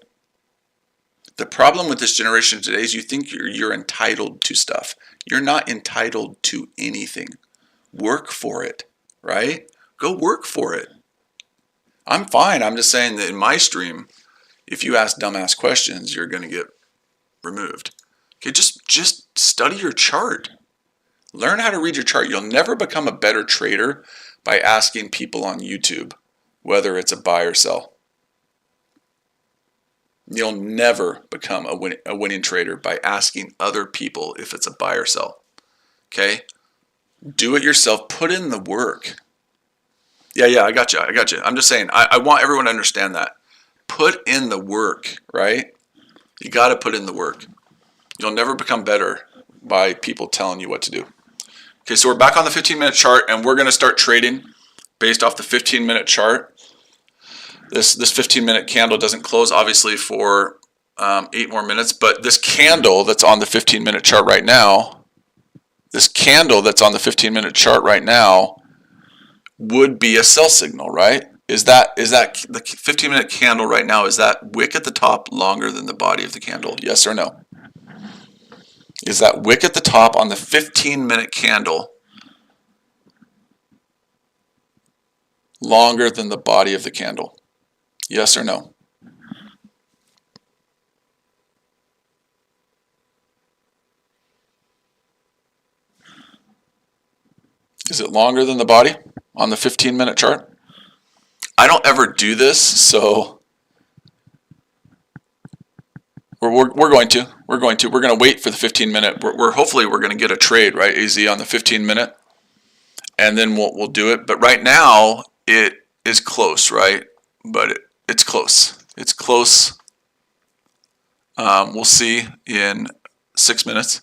is you think you're entitled to stuff. You're not entitled to anything. Work for it, right? Go work for it. I'm fine. I'm just saying that in my stream, if you ask dumbass questions, you're going to get removed. Okay, just study your chart. Learn how to read your chart. You'll never become a better trader by asking people on YouTube whether it's a buy or sell. You'll never become a winning trader by asking other people if it's a buy or sell. Okay? Do it yourself. Put in the work. Yeah, I got you. I'm just saying, I want everyone to understand that. Put in the work, right? You got to put in the work. You'll never become better by people telling you what to do. Okay, so we're back on the 15-minute chart, and we're going to start trading based off the 15-minute chart. This 15-minute candle doesn't close, obviously, for 8 more minutes, but this candle that's on the 15-minute chart right now, would be a sell signal, right? Is that the 15-minute candle right now, is that wick at the top longer than the body of the candle? Yes or no? Is that wick at the top on the 15-minute candle longer than the body of the candle? Yes or no? Is it longer than the body on the 15-minute chart? I don't ever do this, so we're going to. We're going to wait for the 15-minute. Hopefully we're going to get a trade, right, AZ, on the 15-minute, and then we'll do it. But right now it is close, right? But it's close. It's close. We'll see in 6 minutes.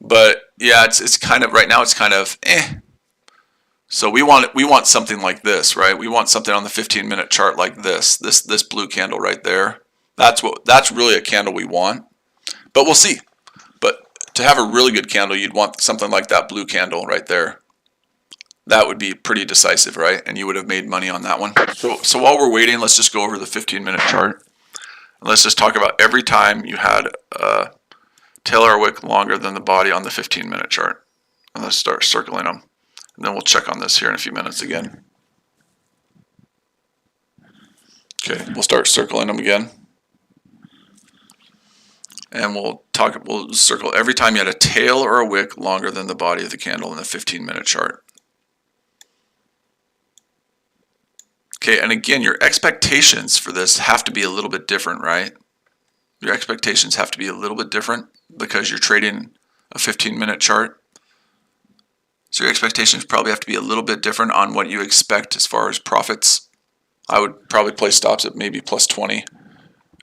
But yeah, it's kind of right now. It's kind of eh. So we want something like this, right? We want something on the 15-minute chart like this blue candle right there. That's really a candle we want. But we'll see. But To have a really good candle, you'd want something like that blue candle right there. That would be pretty decisive, right? And you would have made money on that one. So while we're waiting, let's just go over the 15-minute chart. Let's just talk about every time you had a tail or a wick longer than the body on the 15-minute chart. And let's start circling them. And then we'll check on this here in a few minutes again. Okay, we'll start circling them again. And we'll circle every time you had a tail or a wick longer than the body of the candle in the 15-minute chart. Okay, and again, your expectations for this have to be a little bit different, right? Your expectations have to be a little bit different because you're trading a 15-minute chart. So your expectations probably have to be a little bit different on what you expect as far as profits. I would probably place stops at maybe plus 20.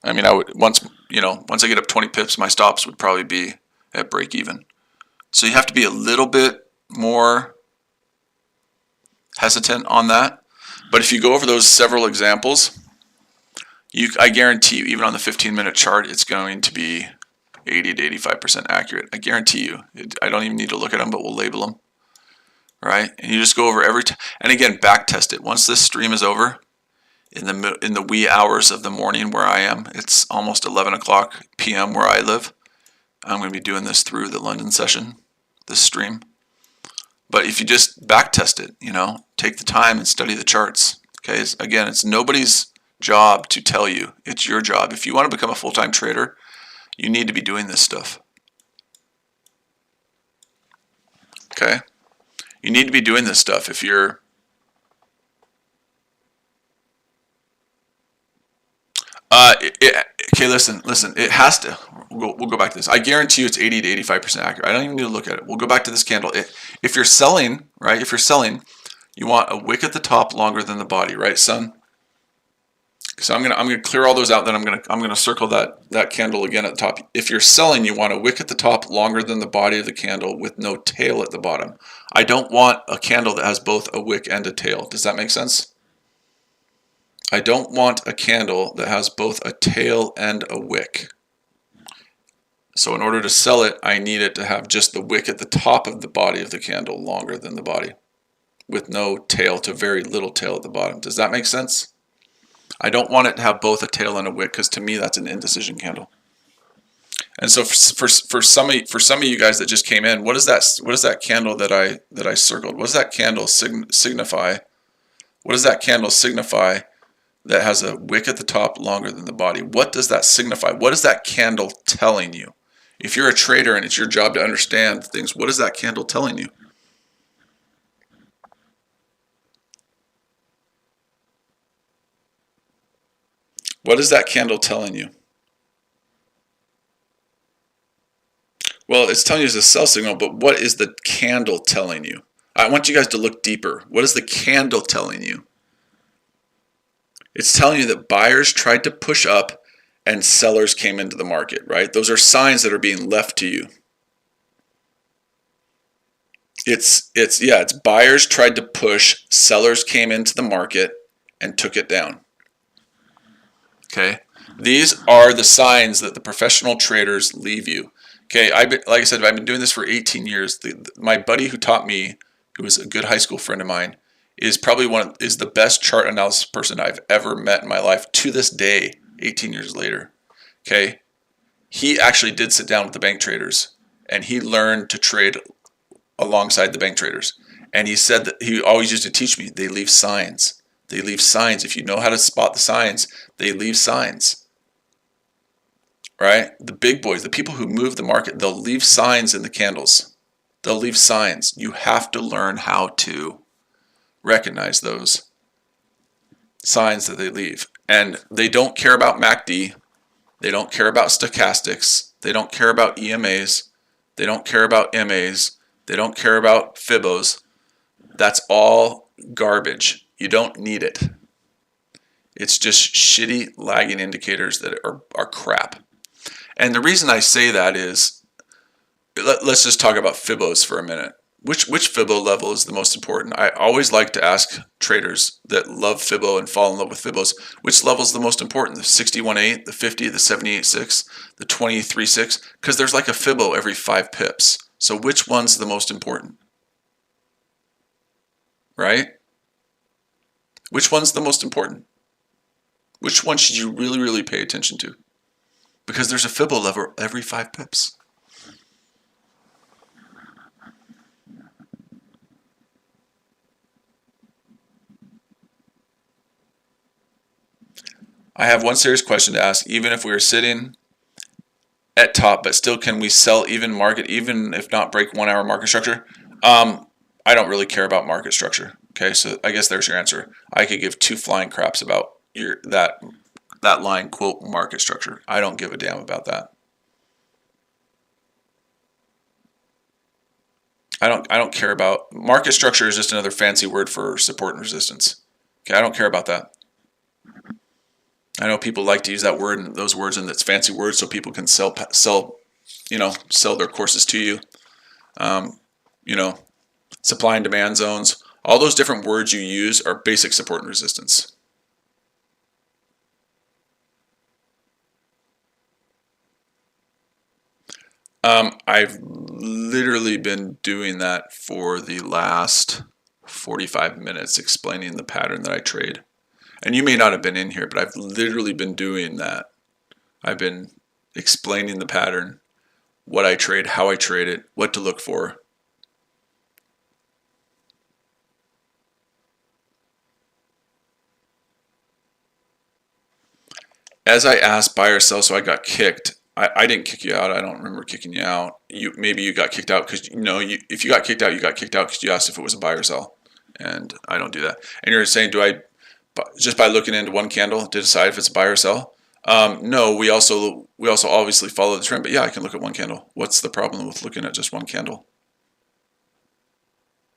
I mean, I would once I get up 20 pips, my stops would probably be at break even. So you have to be a little bit more hesitant on that. But if you go over those several examples, I guarantee you, even on the 15-minute chart, it's going to be 80 to 85% accurate. I guarantee you. I don't even need to look at them, but we'll label them. Right? And you just go over every time. And again, back test it. Once this stream is over, in the wee hours of the morning where I am, it's almost 11 o'clock p.m. where I live. I'm going to be doing this through the London session, this stream. But if you just back test it, take the time and study the charts. Okay, again, it's nobody's job to tell you. It's your job. If you want to become a full-time trader, you need to be doing this stuff. Okay? You need to be doing this stuff if you're okay, listen, it has to. We'll go back to this. I guarantee you it's 80 to 85% accurate. I don't even need to look at it. We'll go back to this candle. If you're selling, right, you want a wick at the top longer than the body, right, son? So I'm gonna clear all those out, then I'm gonna circle that candle again at the top. If you're selling, you want a wick at the top longer than the body of the candle with no tail at the bottom. I don't want a candle that has both a wick and a tail. Does that make sense? I don't want a candle that has both a tail and a wick. So in order to sell it, I need it to have just the wick at the top of the body of the candle longer than the body, with no tail to very little tail at the bottom. Does that make sense? I don't want it to have both a tail and a wick, because to me that's an indecision candle. And so for some of you guys that just came in, what is that candle that I circled? What does that candle signify? What does that candle signify that has a wick at the top longer than the body? What does that signify? What is that candle telling you? If you're a trader and it's your job to understand things, what is that candle telling you? What is that candle telling you? Well, it's telling you it's a sell signal, but what is the candle telling you? I want you guys to look deeper. What is the candle telling you? It's telling you that buyers tried to push up and sellers came into the market, right? Those are signs that are being left to you. It's buyers tried to push, sellers came into the market and took it down. Okay? These are the signs that the professional traders leave you. Okay, like I said, I've been doing this for 18 years. My buddy who taught me, who was a good high school friend of mine, is probably is the best chart analysis person I've ever met in my life to this day, 18 years later. Okay, he actually did sit down with the bank traders, and he learned to trade alongside the bank traders. And he said that he always used to teach me, they leave signs. They leave signs. If you know how to spot the signs, they leave signs. Right? The big boys, the people who move the market, they'll leave signs in the candles. They'll leave signs. You have to learn how to recognize those signs that they leave. And they don't care about MACD. They don't care about stochastics. They don't care about EMAs. They don't care about MAs. They don't care about Fibos. That's all garbage. You don't need it. It's just shitty lagging indicators that are crap. And the reason I say that is, let's just talk about Fibos for a minute. Which Fibbo level is the most important? I always like to ask traders that love Fibbo and fall in love with Fibbos, which level is the most important? The 61.8, the 50, the 78.6, the 23.6? Because there's like a Fibbo every 5 pips. So which one's the most important? Right? Which one's the most important? Which one should you really, really pay attention to? Because there's a Fibbo level every 5 pips. I have one serious question to ask. Even if we are sitting at top, but still can we sell even market, even if not break 1 hour market structure? I don't really care about market structure. Okay, so I guess there's your answer. I could give 2 flying craps about that line, quote, market structure. I don't give a damn about that. I don't care about market structure. Is just another fancy word for support and resistance. Okay, I don't care about that. I know people like to use that word and those words and it's fancy words so people can sell their courses to you. Supply and demand zones. All those different words you use are basic support and resistance. I've literally been doing that for the last 45 minutes, explaining the pattern that I trade. And you may not have been in here, but I've literally been doing that. I've been explaining the pattern, what I trade, how I trade it, what to look for. As I asked buy or sell, so I got kicked. I didn't kick you out. I don't remember kicking you out. Maybe you got kicked out because if you got kicked out, you got kicked out because you asked if it was a buy or sell, and I don't do that. And you're saying, do I just by looking into one candle to decide if it's a buy or sell? No, we also obviously follow the trend, but yeah, I can look at one candle. What's the problem with looking at just one candle?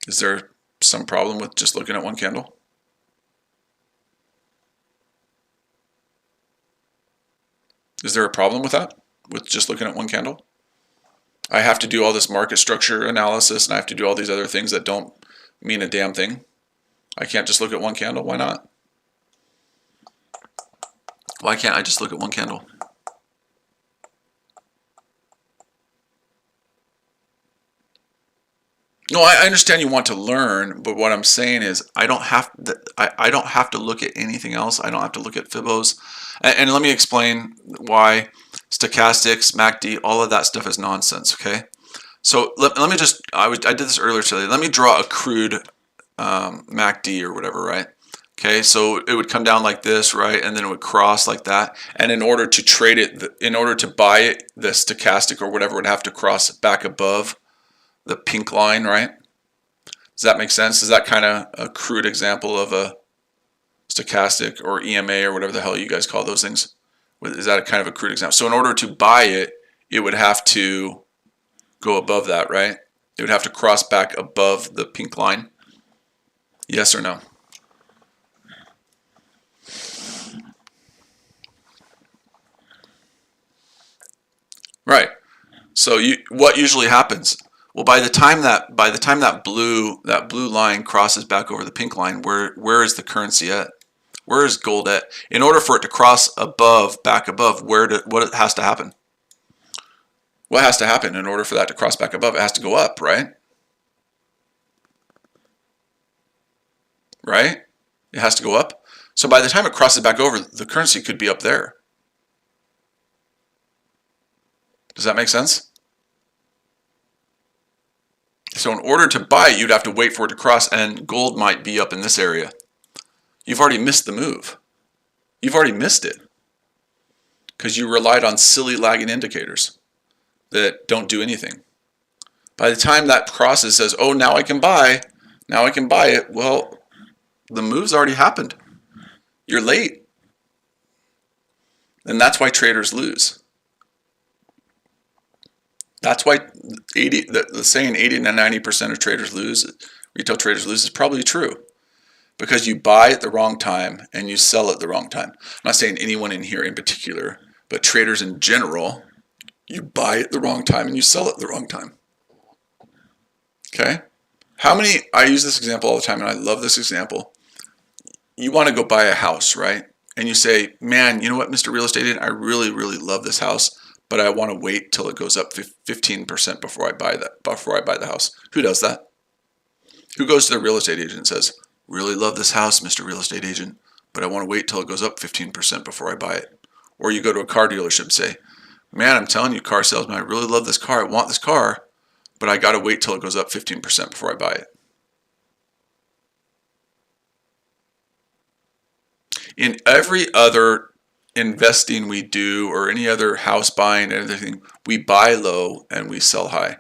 Is there some problem with just looking at one candle? Is there a problem with that? With just looking at one candle? I have to do all this market structure analysis and I have to do all these other things that don't mean a damn thing. I can't just look at one candle. Why not? Why can't I just look at one candle? No, I understand you want to learn, but what I'm saying is I don't have to look at anything else. I don't have to look at Fibbos. And let me explain why stochastics, MACD, all of that stuff is nonsense, okay? So let me just, I did this earlier today. Let me draw a crude MACD or whatever, right? Okay, so it would come down like this, right? And then it would cross like that. And in order to trade it, in order to buy it, the stochastic or whatever would have to cross back above the pink line, right? Does that make sense? Is that kind of a crude example of a stochastic or EMA or whatever the hell you guys call those things? Is that a kind of a crude example? So in order to buy it, it would have to go above that, right? It would have to cross back above the pink line. Yes or no? Right. So what usually happens? Well, by the time that blue line crosses back over the pink line, where is the currency at? Where is gold at? In order for it to cross back above, what has to happen? What has to happen in order for that to cross back above? It has to go up, right? Right? It has to go up. So by the time it crosses back over, the currency could be up there. Does that make sense? So in order to buy, you'd have to wait for it to cross, and gold might be up in this area. You've already missed the move. You've already missed it because you relied on silly lagging indicators that don't do anything. By the time that crosses, says, oh, now I can buy it. Well, the move's already happened. You're late. And that's why traders lose. That's why the saying 80 to 90% of traders lose, retail traders lose, is probably true. Because you buy at the wrong time and you sell at the wrong time. I'm not saying anyone in here in particular, but traders in general, you buy at the wrong time and you sell at the wrong time. Okay? I use this example all the time and I love this example. You want to go buy a house, right? And you say, man, you know what, Mr. Real Estate Agent, I really, really love this house, but I want to wait till it goes up 15% before I buy the house. Who does that? Who goes to their real estate agent and says, really love this house, Mr. Real Estate Agent, but I want to wait till it goes up 15% before I buy it? Or you go to a car dealership and say, man, I'm telling you, car salesman, I really love this car. I want this car, but I got to wait till it goes up 15% before I buy it. In every other investing we do or any other house buying and everything, we buy low and we sell high.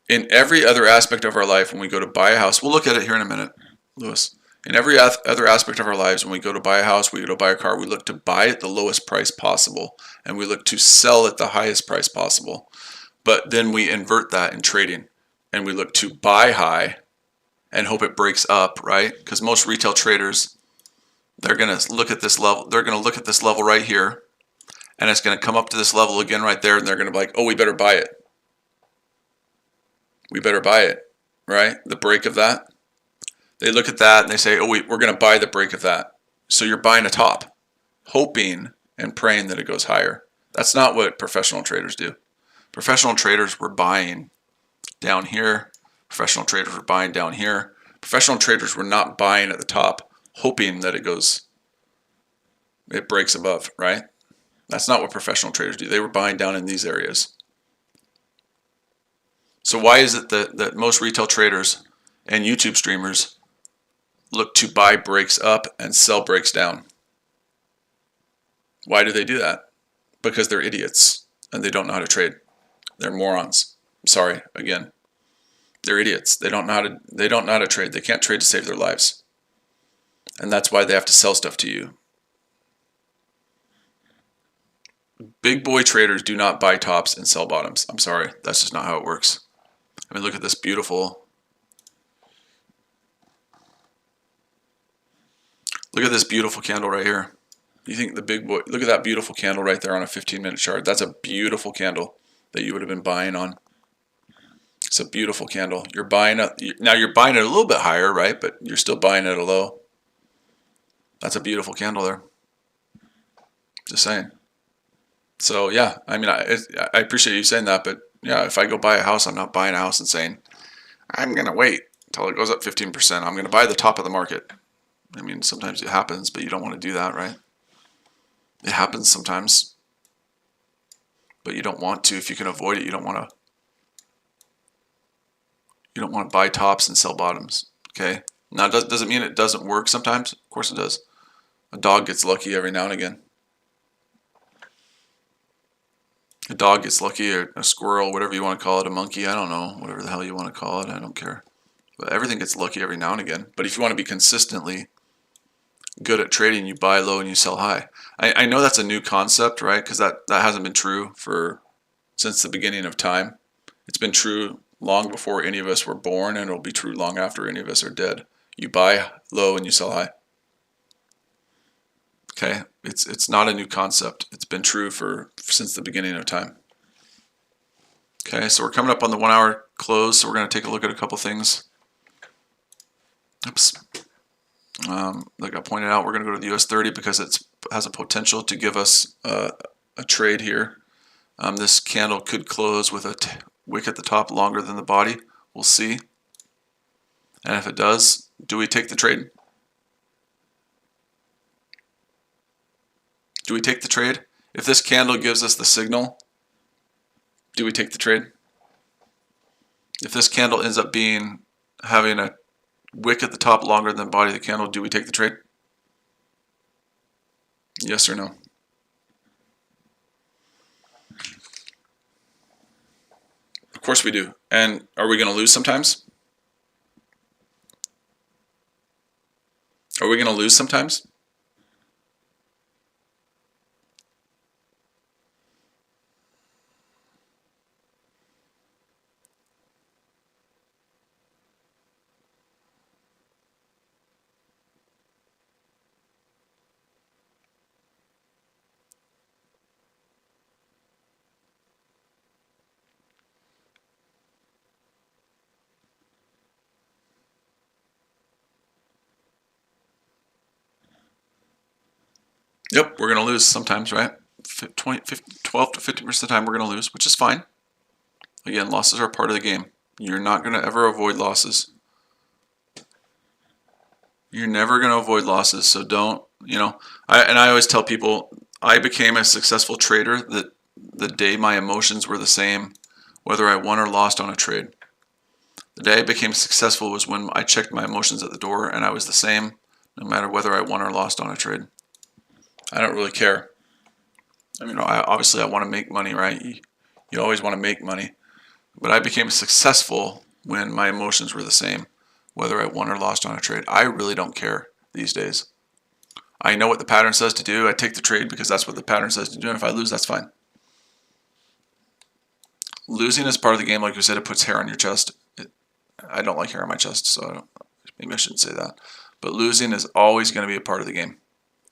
In every other aspect of our life, when we go to buy a house, we'll look at it here in a minute, Lewis. In every other aspect of our lives, when we go to buy a house, we go to buy a car, we look to buy at the lowest price possible, and we look to sell at the highest price possible. But then we invert that in trading, and we look to buy high and hope it breaks up, right? Because most retail traders, they're going to look at this level. They're going to look at this level right here, and it's going to come up to this level again right there, and they're going to be like, oh, we better buy it. We better buy it, right? The break of that. They look at that and they say, oh, we're going to buy the break of that. So you're buying a top, hoping and praying that it goes higher. That's not what professional traders do. Professional traders were buying down here. Professional traders were buying down here. Professional traders were not buying at the top, hoping that it breaks above, right? That's not what professional traders do. They were buying down in these areas. So why is it that most retail traders and YouTube streamers look to buy breaks up and sell breaks down? Why do they do that? Because they're idiots and they don't know how to trade. They're morons. I'm sorry, again. They're idiots. They don't know how to trade. They can't trade to save their lives. And that's why they have to sell stuff to you. Big boy traders do not buy tops and sell bottoms. I'm sorry. That's just not how it works. I mean, look at this beautiful candle right here. You think the big boy, look at that beautiful candle right there on a 15-minute chart. That's a beautiful candle that you would have been buying on. It's a beautiful candle. You're buying it, now you're buying it a little bit higher, right? But you're still buying it at a low. That's a beautiful candle there. Just saying. So yeah, I mean, I appreciate you saying that, but yeah, if I go buy a house, I'm not buying a house and saying, I'm going to wait until it goes up 15%. I'm going to buy the top of the market. I mean, sometimes it happens, but you don't want to do that, right? It happens sometimes, but you don't want to. If you can avoid it, you don't want to buy tops and sell bottoms, okay? Now, does it mean it doesn't work sometimes? Of course it does. A dog gets lucky every now and again. A dog gets lucky, or a squirrel, whatever you want to call it, a monkey, I don't know, whatever the hell you want to call it, I don't care. But everything gets lucky every now and again. But if you want to be consistently good at trading, you buy low and you sell high. I know that's a new concept, right? Because that hasn't been true since the beginning of time. It's been true long before any of us were born, and it'll be true long after any of us are dead. You buy low and you sell high. Okay, it's not a new concept. It's been true since the beginning of time. Okay, so we're coming up on the 1 hour close, so we're going to take a look at a couple things. Oops. Like I pointed out, we're going to go to the US 30 because it has a potential to give us a trade here. This candle could close with a wick at the top longer than the body. We'll see. And if it does, do we take the trade? Do we take the trade? If this candle gives us the signal, do we take the trade? If this candle ends up having a wick at the top longer than the body of the candle, do we take the trade? Yes or no? Of course we do. And are we going to lose sometimes? Are we going to lose sometimes? Yep, we're going to lose sometimes, right? 12 to 50% of the time we're going to lose, which is fine. Again, losses are part of the game. You're not going to ever avoid losses. You're never going to avoid losses, so don't, I always tell people, I became a successful trader the day my emotions were the same, whether I won or lost on a trade. The day I became successful was when I checked my emotions at the door and I was the same, no matter whether I won or lost on a trade. I don't really care. I mean, obviously I want to make money, right? You always want to make money. But I became successful when my emotions were the same, whether I won or lost on a trade. I really don't care these days. I know what the pattern says to do. I take the trade because that's what the pattern says to do. And if I lose, that's fine. Losing is part of the game. Like you said, it puts hair on your chest. I don't like hair on my chest, so maybe I shouldn't say that. But losing is always going to be a part of the game.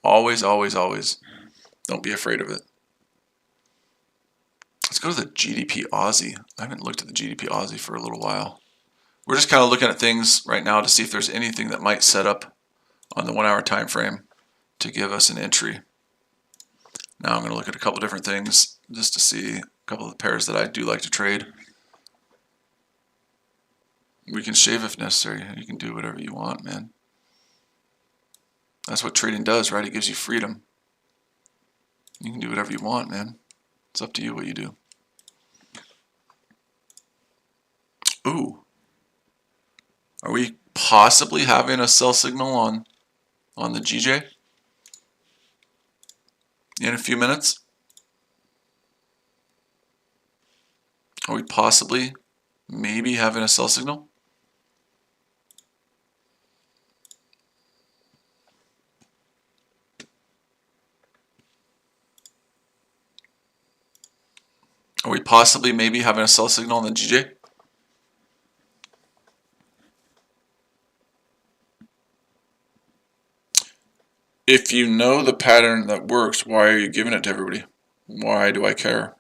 Always, always, always. Don't be afraid of it. Let's go to the GDP Aussie. I haven't looked at the GDP Aussie for a little while. We're just kind of looking at things right now to see if there's anything that might set up on the 1 hour time frame to give us an entry. Now I'm going to look at a couple different things just to see a couple of the pairs that I do like to trade. We can shave if necessary. You can do whatever you want, man. That's what trading does, right? It gives you freedom. You can do whatever you want, man. It's up to you what you do. Ooh. Are we possibly having a sell signal on the GJ in a few minutes? Are we possibly maybe having a sell signal? Are we possibly maybe having a sell signal on the GJ? If you know the pattern that works, why are you giving it to everybody? Why do I care?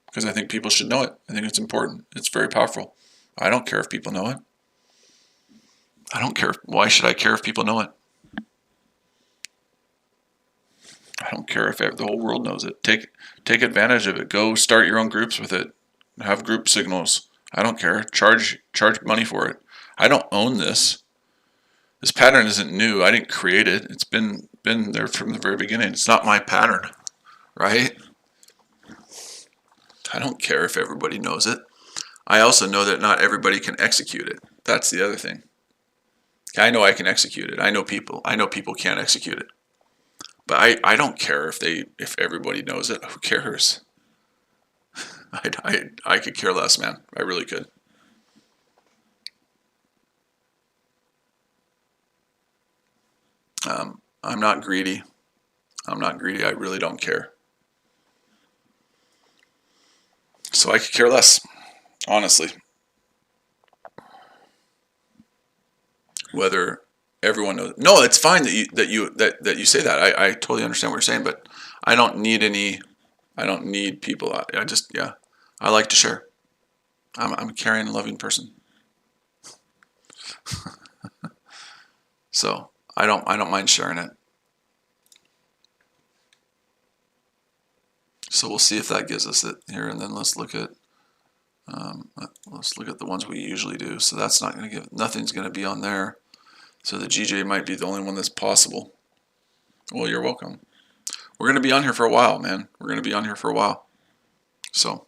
Because I think people should know it. I think it's important. It's very powerful. I don't care if people know it. I don't care. Why should I care if people know it? I don't care if the whole world knows it. Take advantage of it. Go start your own groups with it. Have group signals. I don't care. Charge money for it. I don't own this. This pattern isn't new. I didn't create it. It's been there from the very beginning. It's not my pattern, right? I don't care if everybody knows it. I also know that not everybody can execute it. That's the other thing. I know I can execute it. I know people can't execute it. But I don't care if everybody knows it. Who cares? I could care less, man. I really could. I'm not greedy. I'm not greedy. I really don't care. So I could care less, honestly. Whether everyone knows. No, it's fine that you say that. I totally understand what you're saying, but I don't need people. I like to share. I'm a caring and loving person. So I don't mind sharing it. So we'll see if that gives us it here, and then let's look at the ones we usually do. So that's not going to give. Nothing's going to be on there. So the GJ might be the only one that's possible. Well, you're welcome. We're going to be on here for a while, man. We're going to be on here for a while. So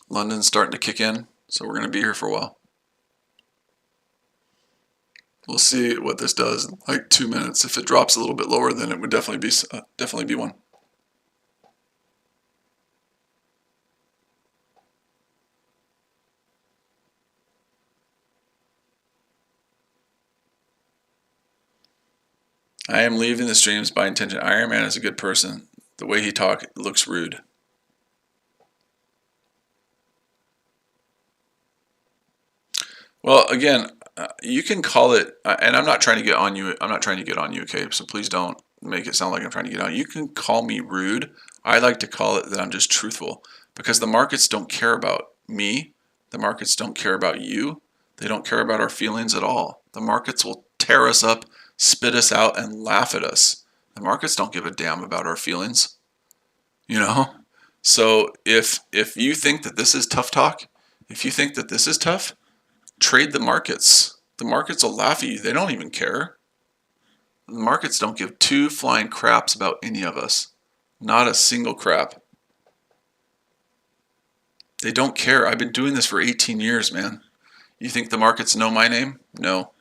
London's starting to kick in, so we're going to be here for a while. We'll see what this does in like 2 minutes. If it drops a little bit lower, then it would definitely be one. I am leaving the streams by intention. Iron Man is a good person. The way he talks looks rude. Well, again, you can call it, and I'm not trying to get on you. I'm not trying to get on you, okay? So please don't make it sound like I'm trying to get on you. You can call me rude. I like to call it that I'm just truthful, because the markets don't care about me. The markets don't care about you. They don't care about our feelings at all. The markets will tear us up, spit us out, and laugh at us. The markets don't give a damn about our feelings, you know? So if you think that this is tough talk, if you think that this is tough, trade the markets. The markets will laugh at you. They don't even care. The markets don't give two flying craps about any of us. Not a single crap. They don't care. I've been doing this for 18 years, man. You think the markets know my name? No.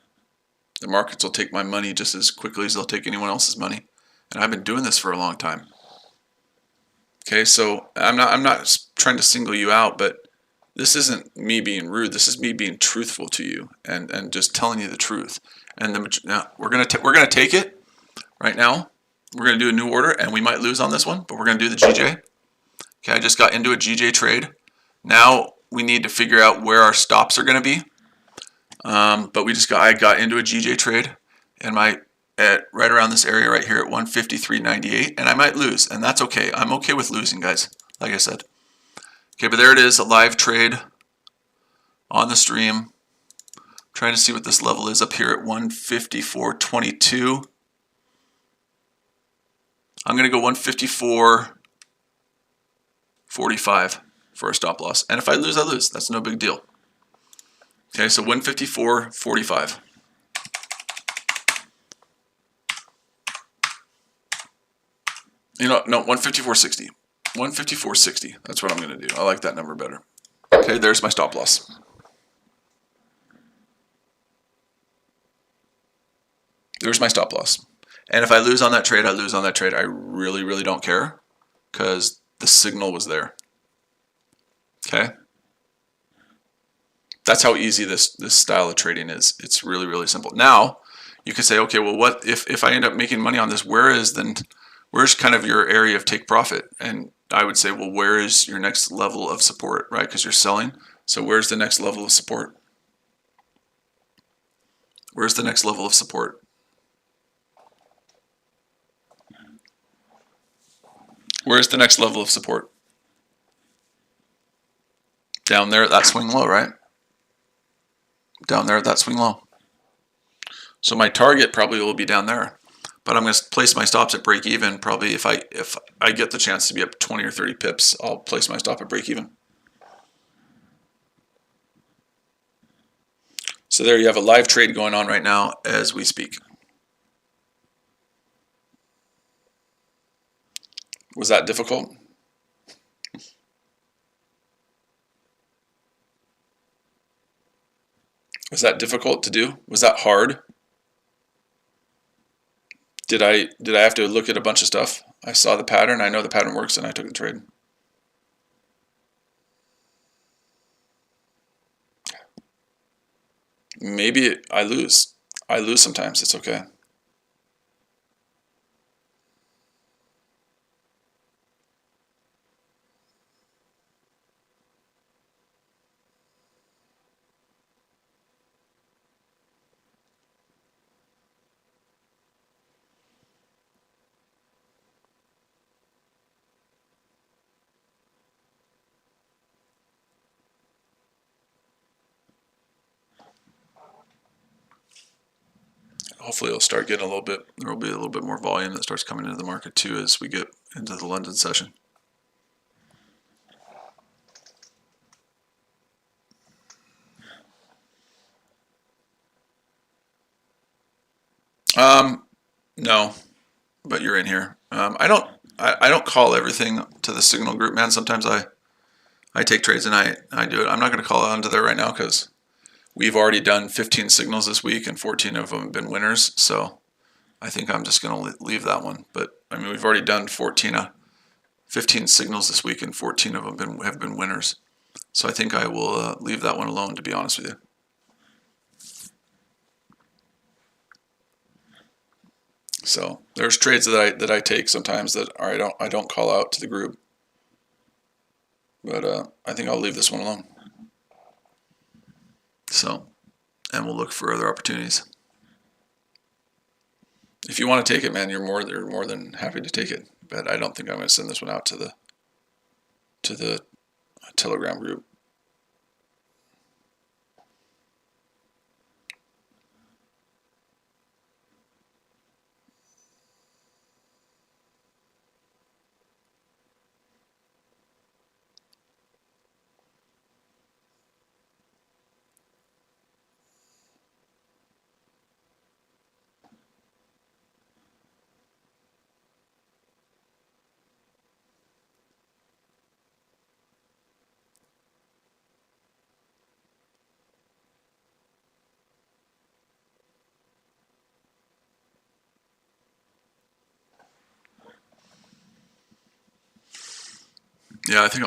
The markets will take my money just as quickly as they'll take anyone else's money. And I've been doing this for a long time. Okay, so I'm not trying to single you out, but this isn't me being rude. This is me being truthful to you and just telling you the truth. And now we're gonna take it right now. We're gonna do a new order, and we might lose on this one, but we're gonna do the GJ. Okay, I just got into a GJ trade. Now we need to figure out where our stops are gonna be. But I got into a GJ trade, and at right around this area right here at 153.98, and I might lose, and that's okay. I'm okay with losing, guys. Like I said. Okay, but there it is, a live trade on the stream. Trying to see what this level is up here at 154.22. I'm going to go 154.45 for a stop loss. And if I lose, I lose. That's no big deal. Okay, so 154.45. No, 154.60. 154.60. That's what I'm going to do. I like that number better. Okay, there's my stop loss. There's my stop loss. And if I lose on that trade, I lose on that trade. I really, really don't care because the signal was there. Okay? That's how easy this style of trading is. It's really, really simple. Now, you could say, okay, well, what if I end up making money on this? Where's kind of your area of take profit? And I would say, well, where is your next level of support, right? Because you're selling. So where's the next level of support? Where's the next level of support? Where's the next level of support? Down there at that swing low, right? Down there at that swing low. So my target probably will be down there. But I'm going to place my stops at break even. Probably if I get the chance to be up 20 or 30 pips, I'll place my stop at break even. So there you have a live trade going on right now as we speak. Was that difficult? Was that difficult to do? Was that hard? Did I have to look at a bunch of stuff? I saw the pattern, I know the pattern works, and I took the trade. Maybe I lose. I lose sometimes, it's okay. Hopefully it'll start getting a little bit, there will be a little bit more volume that starts coming into the market too as we get into the London session. No, but you're in here. I don't call everything to the signal group, man. Sometimes I take trades and I do it. I'm not going to call it onto there right now because we've already done 15 signals this week and 14 of them have been winners. So I think I'm just going to leave that one. But I mean, we've already done 15 signals this week and 14 of them have been winners. So I think I will leave that one alone, to be honest with you. So there's trades that I take sometimes that I don't call out to the group. But I think I'll leave this one alone. So, and we'll look for other opportunities. If you want to take it, man, you're more than happy to take it. But I don't think I'm going to send this one out to the Telegram group. Yeah, I think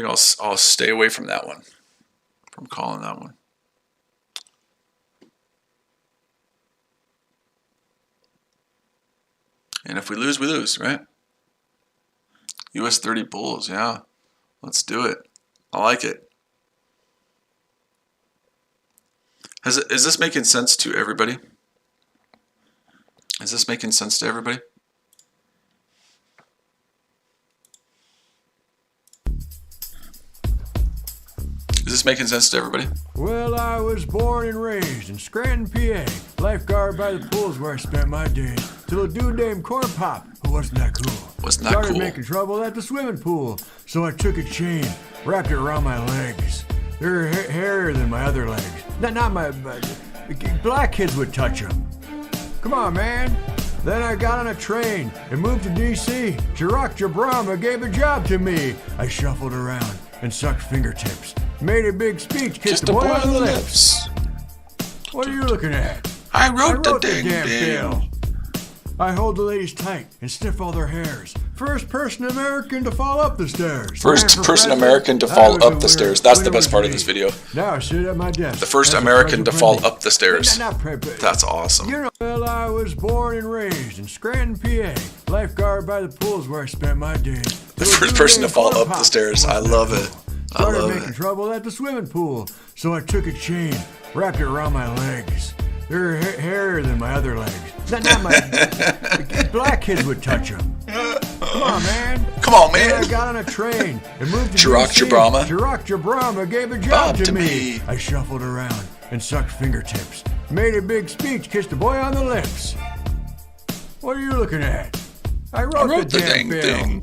I'll stay away from that one. From calling that one. And if we lose, we lose, right? US 30 bulls, yeah. Let's do it. I like it. Is this making sense to everybody? Is this making sense to everybody? Is this making sense to everybody? Well, I was born and raised in Scranton, PA. Lifeguard by the pools where I spent my days. Till a dude named Corn Pop, who wasn't that cool, started making trouble at the swimming pool. So I took a chain, wrapped it around my legs. They're hairier than my other legs. Not my... black kids would touch them. Come on, man. Then I got on a train and moved to D.C. Barack Obama gave a job to me. I shuffled around and sucked fingertips. Made a big speech, kissed the boy on the lips. What are you looking at? I wrote the damn bill. I hold the ladies tight and sniff all their hairs. First person American to fall up the stairs. First person American to fall up the stairs. That's the best part of this video. Now I sit at my desk. The first American to fall up the stairs. That's awesome. You know, well, I was born and raised in Scranton, PA. Lifeguard by the pools where I spent my days. The first person to fall up the stairs. I love it. Started making trouble at the swimming pool. So I took a chain, wrapped it around my legs. They're hairier than my other legs. Not my... black kids would touch them. Come on, man. Come on, man. Then I got on a train and moved to Barack Obama. Barack Obama gave a job to me. I shuffled around and sucked fingertips. Made a big speech, kissed the boy on the lips. What are you looking at? I wrote the damn bill.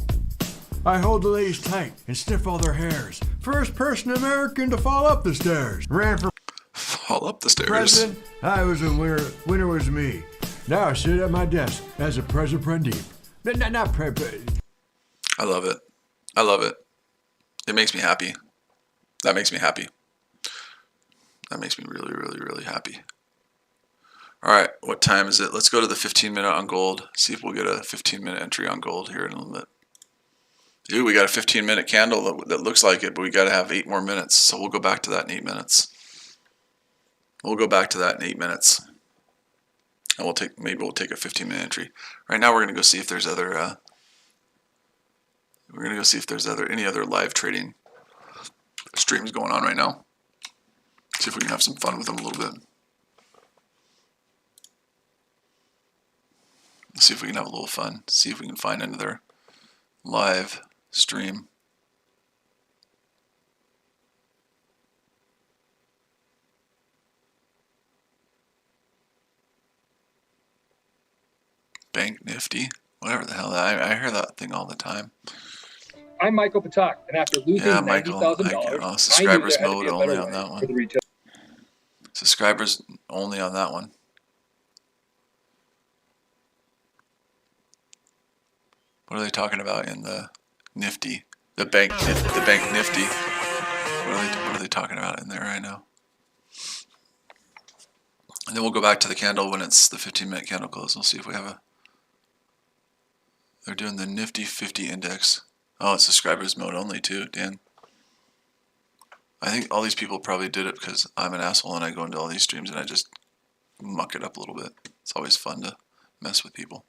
I hold the ladies tight and sniff all their hairs. First person American to fall up the stairs. Ran for fall up the stairs. president. I was a winner. Winner was me. Now I sit at my desk as a president. Not president. I love it. I love it. It makes me happy. That makes me happy. That makes me really, really, really happy. All right, what time is it? Let's go to the 15-minute on gold. See if we'll get a 15-minute entry on gold here in a little bit. Dude, we got a 15-minute candle that looks like it, but we got to have 8 more minutes. So we'll go back to that in 8 minutes. We'll go back to that in 8 minutes. And maybe we'll take a 15-minute entry. Right now we're going to go see if there's other any other live trading streams going on right now. See if we can have some fun with them a little bit. Let's see if we can have a little fun. See if we can find another live stream. Bank Nifty, whatever the hell that. I hear that thing all the time. I'm Michael Patak, and after losing $90,000, subscribers mode only on that one. Subscribers only on that one. What are they talking about in the Nifty? The bank Nifty. What are they talking about in there right now? And then we'll go back to the candle when it's the 15-minute candle close. We'll see if we have a... They're doing the Nifty 50 index. Oh, it's subscribers mode only too, Dan. I think all these people probably did it because I'm an asshole and I go into all these streams and I just muck it up a little bit. It's always fun to mess with people.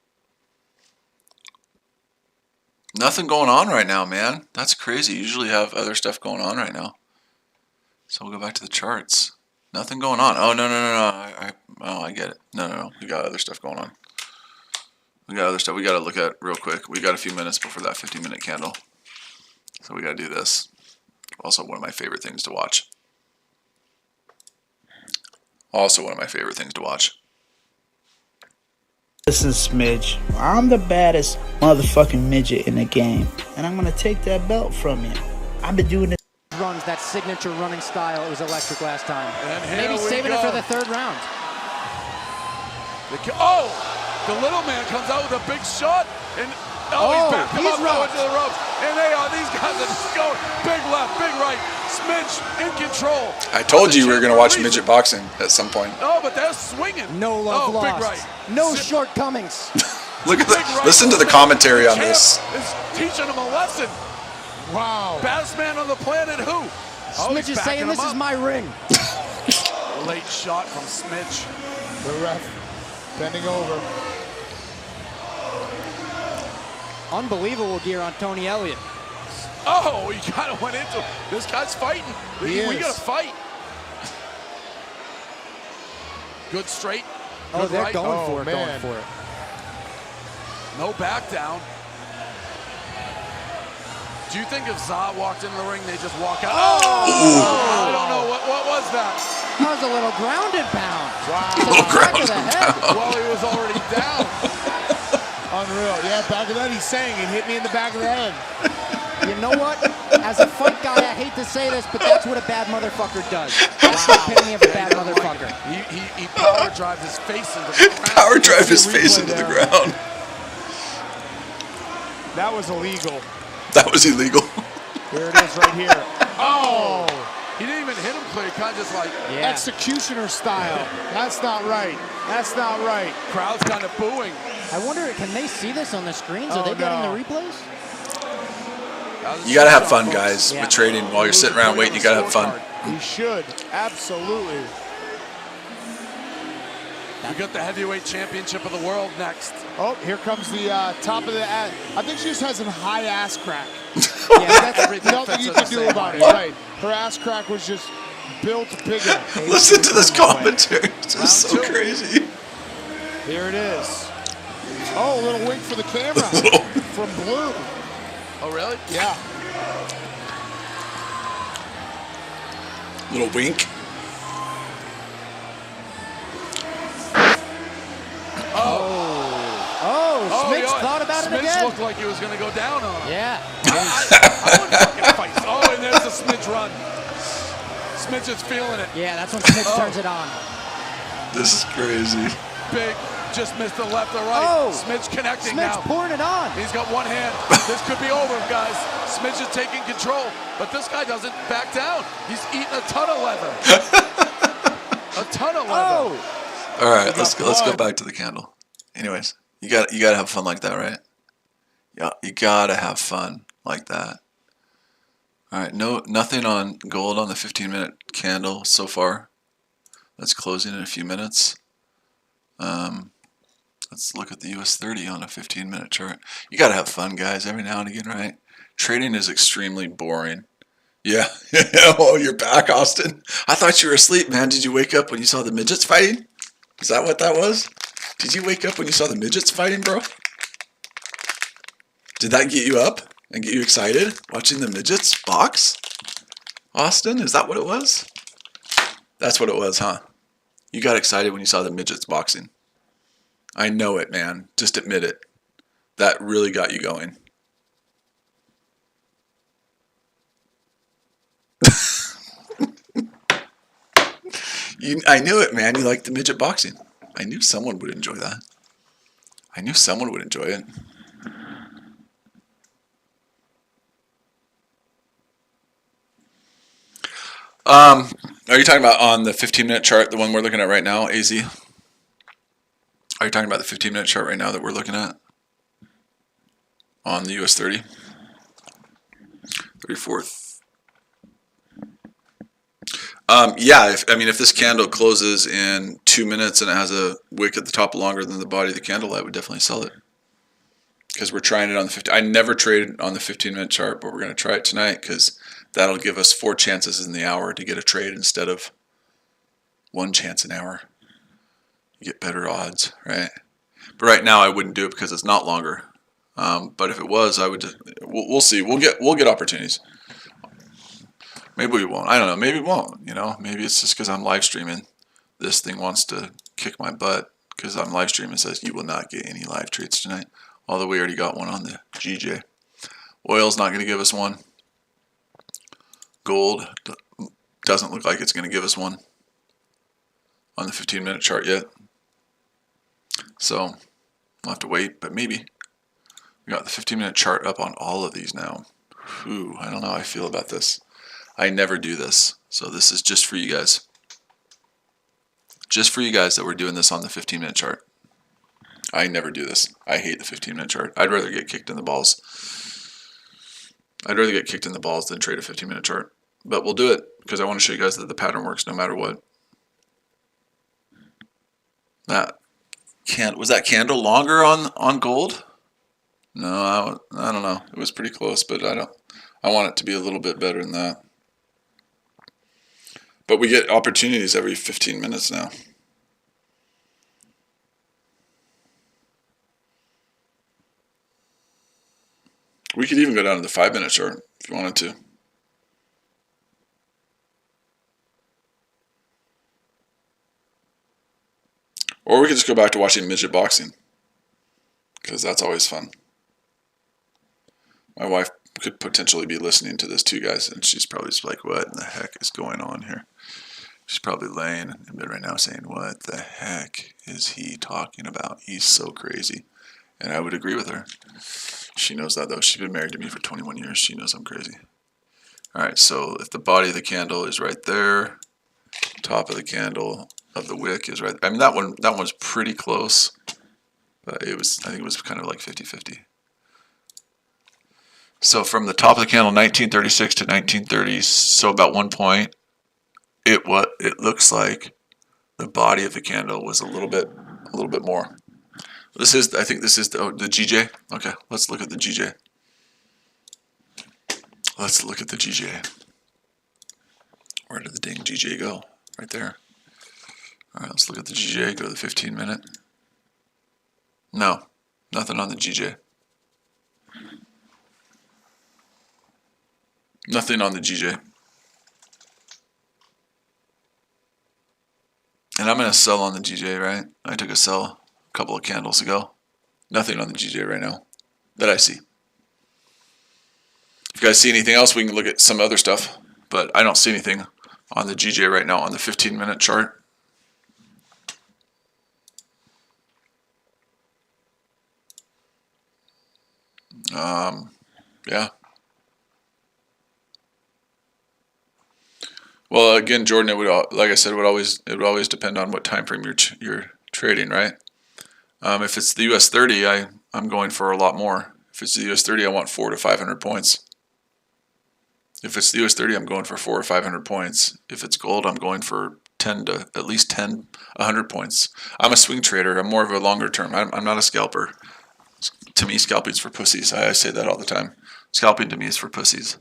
Nothing going on right now, man. That's crazy. You usually have other stuff going on right now. So we'll go back to the charts. Nothing going on. Oh, no. I get it. No. We got other stuff going on. We got other stuff we got to look at real quick. We got a few minutes before that 15-minute candle. So we got to do this. Also one of my favorite things to watch. This is Smidge. I'm the baddest motherfucking midget in the game. And I'm going to take that belt from you. I've been doing this. Runs that signature running style. It was electric last time. Maybe saving it for the third round. The little man comes out with a big shot, and he's backed him up going to the ropes. And these guys are just going big left, big right. Smidge in control. I told you we were going to watch midget boxing at some point. Oh, but they're swinging. No love lost. Big right. No shortcomings. Look at listen to the commentary on this. Is teaching him a lesson. Wow. Baddest man on the planet, who? Smidge is saying this is my ring. Late shot from Smidge. The ref bending over. Unbelievable gear on Tony Elliott. Oh, he kind of went into it. This guy's fighting. We got to fight. Good straight. Oh, they're right. going for it, man. going for it. No back down. Do you think if Za walked into the ring, they just walk out? Oh! I don't know. What was that? That was a little grounded pound. Wow. Little grounded Well, he was already down. Unreal. Yeah, back of that, he's saying it hit me in the back of the head. You know what? As a fight guy, I hate to say this, but that's what a bad motherfucker does. That's the epitome of a bad motherfucker. He power drives his face into the ground. Power drive his face into the ground. That was illegal. That was illegal. Here it is right here. Oh! He didn't even hit him clear. He kind of just like Executioner style. That's not right. That's not right. crowd's kind of booing. I wonder, can they see this on the screens? Are they getting the replays? You gotta have fun, guys, with trading. While you're sitting around waiting, you gotta have fun. He should. Absolutely. We got the heavyweight championship of the world next. Oh, here comes the top of the ass. I think she just has a high ass crack. Yeah, That's nothing you can do about it, right? Her ass crack was just built bigger. Listen to this commentary. This is so crazy. Here it is. Oh, a little wink for the camera from Blue. Oh, really? Yeah. Little wink. Smidge thought about it again. Smidge looked like he was going to go down on him. Yeah. I would fucking fight. Oh, and there's a Smidge run. Smidge is feeling it. Yeah, that's when Smidge turns it on. This is crazy. Big, just missed the left or right. Oh. Smidge connecting Smidge now. pouring it on. He's got one hand. This could be over, guys. Smidge is taking control, but this guy doesn't back down. He's eating a ton of leather. A ton of leather. Oh. All right, let's go back to the candle. Anyways, you gotta have fun like that, right? Yeah, you gotta have fun like that. All right, nothing on gold on the 15-minute candle so far. That's closing in a few minutes. Let's look at the US 30 on a 15-minute chart. You gotta have fun, guys, every now and again, right? Trading is extremely boring. Yeah. Oh, you're back, Austin. I thought you were asleep, man. Did you wake up when you saw the midgets fighting? Is that what that was? Did you wake up when you saw the midgets fighting, bro? Did that get you up and get you excited? Watching the midgets box? Austin, is that what it was? That's what it was, huh? You got excited when you saw the midgets boxing. I know it, man. Just admit it. That really got you going. I knew it, man. You like the midget boxing. I knew someone would enjoy that. I knew someone would enjoy it. Are you talking about on the 15-minute chart, the one we're looking at right now, AZ? Are you talking about the 15-minute chart right now that we're looking at? On the US 30? 34th. Yeah, if this candle closes in 2 minutes and it has a wick at the top longer than the body of the candle, I would definitely sell it. Because we're trying it on the 15. I never traded on the 15-minute chart, but we're going to try it tonight because that'll give us 4 chances in the hour to get a trade instead of 1 chance an hour. You get better odds, right? But right now I wouldn't do it because it's not longer. But if it was, I would just, we'll see. We'll get opportunities. Maybe we won't. I don't know. Maybe it won't. You know, maybe it's just because I'm live streaming. This thing wants to kick my butt because I'm live streaming. It says you will not get any live trades tonight. Although we already got one on the GJ. Oil's not going to give us one. Gold doesn't look like it's going to give us one on the 15-minute chart yet. So we'll have to wait, but maybe. We got the 15-minute chart up on all of these now. Whew, I don't know how I feel about this. I never do this, so this is just for you guys. Just for you guys that we're doing this on the 15-minute chart. I never do this. I hate the 15-minute chart. I'd rather get kicked in the balls. I'd rather get kicked in the balls than trade a 15-minute chart. But we'll do it because I want to show you guys that the pattern works no matter what. Was that candle longer on gold? No, I don't know. It was pretty close, but I want it to be a little bit better than that. But we get opportunities every 15 minutes now. We could even go down to the 5-minute chart if you wanted to. Or we could just go back to watching midget boxing, because that's always fun. My wife could potentially be listening to this too, guys, and she's probably just like, what in the heck is going on here? She's probably laying in bed right now saying, what the heck is he talking about? He's so crazy. And I would agree with her. She knows that, though. She's been married to me for 21 years. She knows I'm crazy. All right, so if the body of the candle is right there, top of the candle of the wick is right. I mean, that one was pretty close. But I think it was kind of like 50-50. So from the top of the candle, 1936 to 1930, so about 1 point, it looks like the body of the candle was a little bit more. I think this is the GJ. Okay, let's look at the GJ. Let's look at the GJ. Where did the dang GJ go? Right there. All right, let's look at the GJ. Go to the 15-minute. No, nothing on the GJ. Nothing on the GJ. And I'm going to sell on the GJ, right? I took a sell a couple of candles ago. Nothing on the GJ right now that I see. If you guys see anything else, we can look at some other stuff. But I don't see anything on the GJ right now on the 15-minute chart. Yeah. Well, again, Jordan, it would, like I said, it would always depend on what time frame you're trading, right? If it's the US 30, I'm going for a lot more. If it's the US 30, I want 400 to 500 points. If it's the US 30, I'm going for 400 or 500 points. If it's gold, I'm going for at least 100 points. I'm a swing trader. I'm more of a longer term. I'm not a scalper. To me, scalping's for pussies. I say that all the time. Scalping to me is for pussies.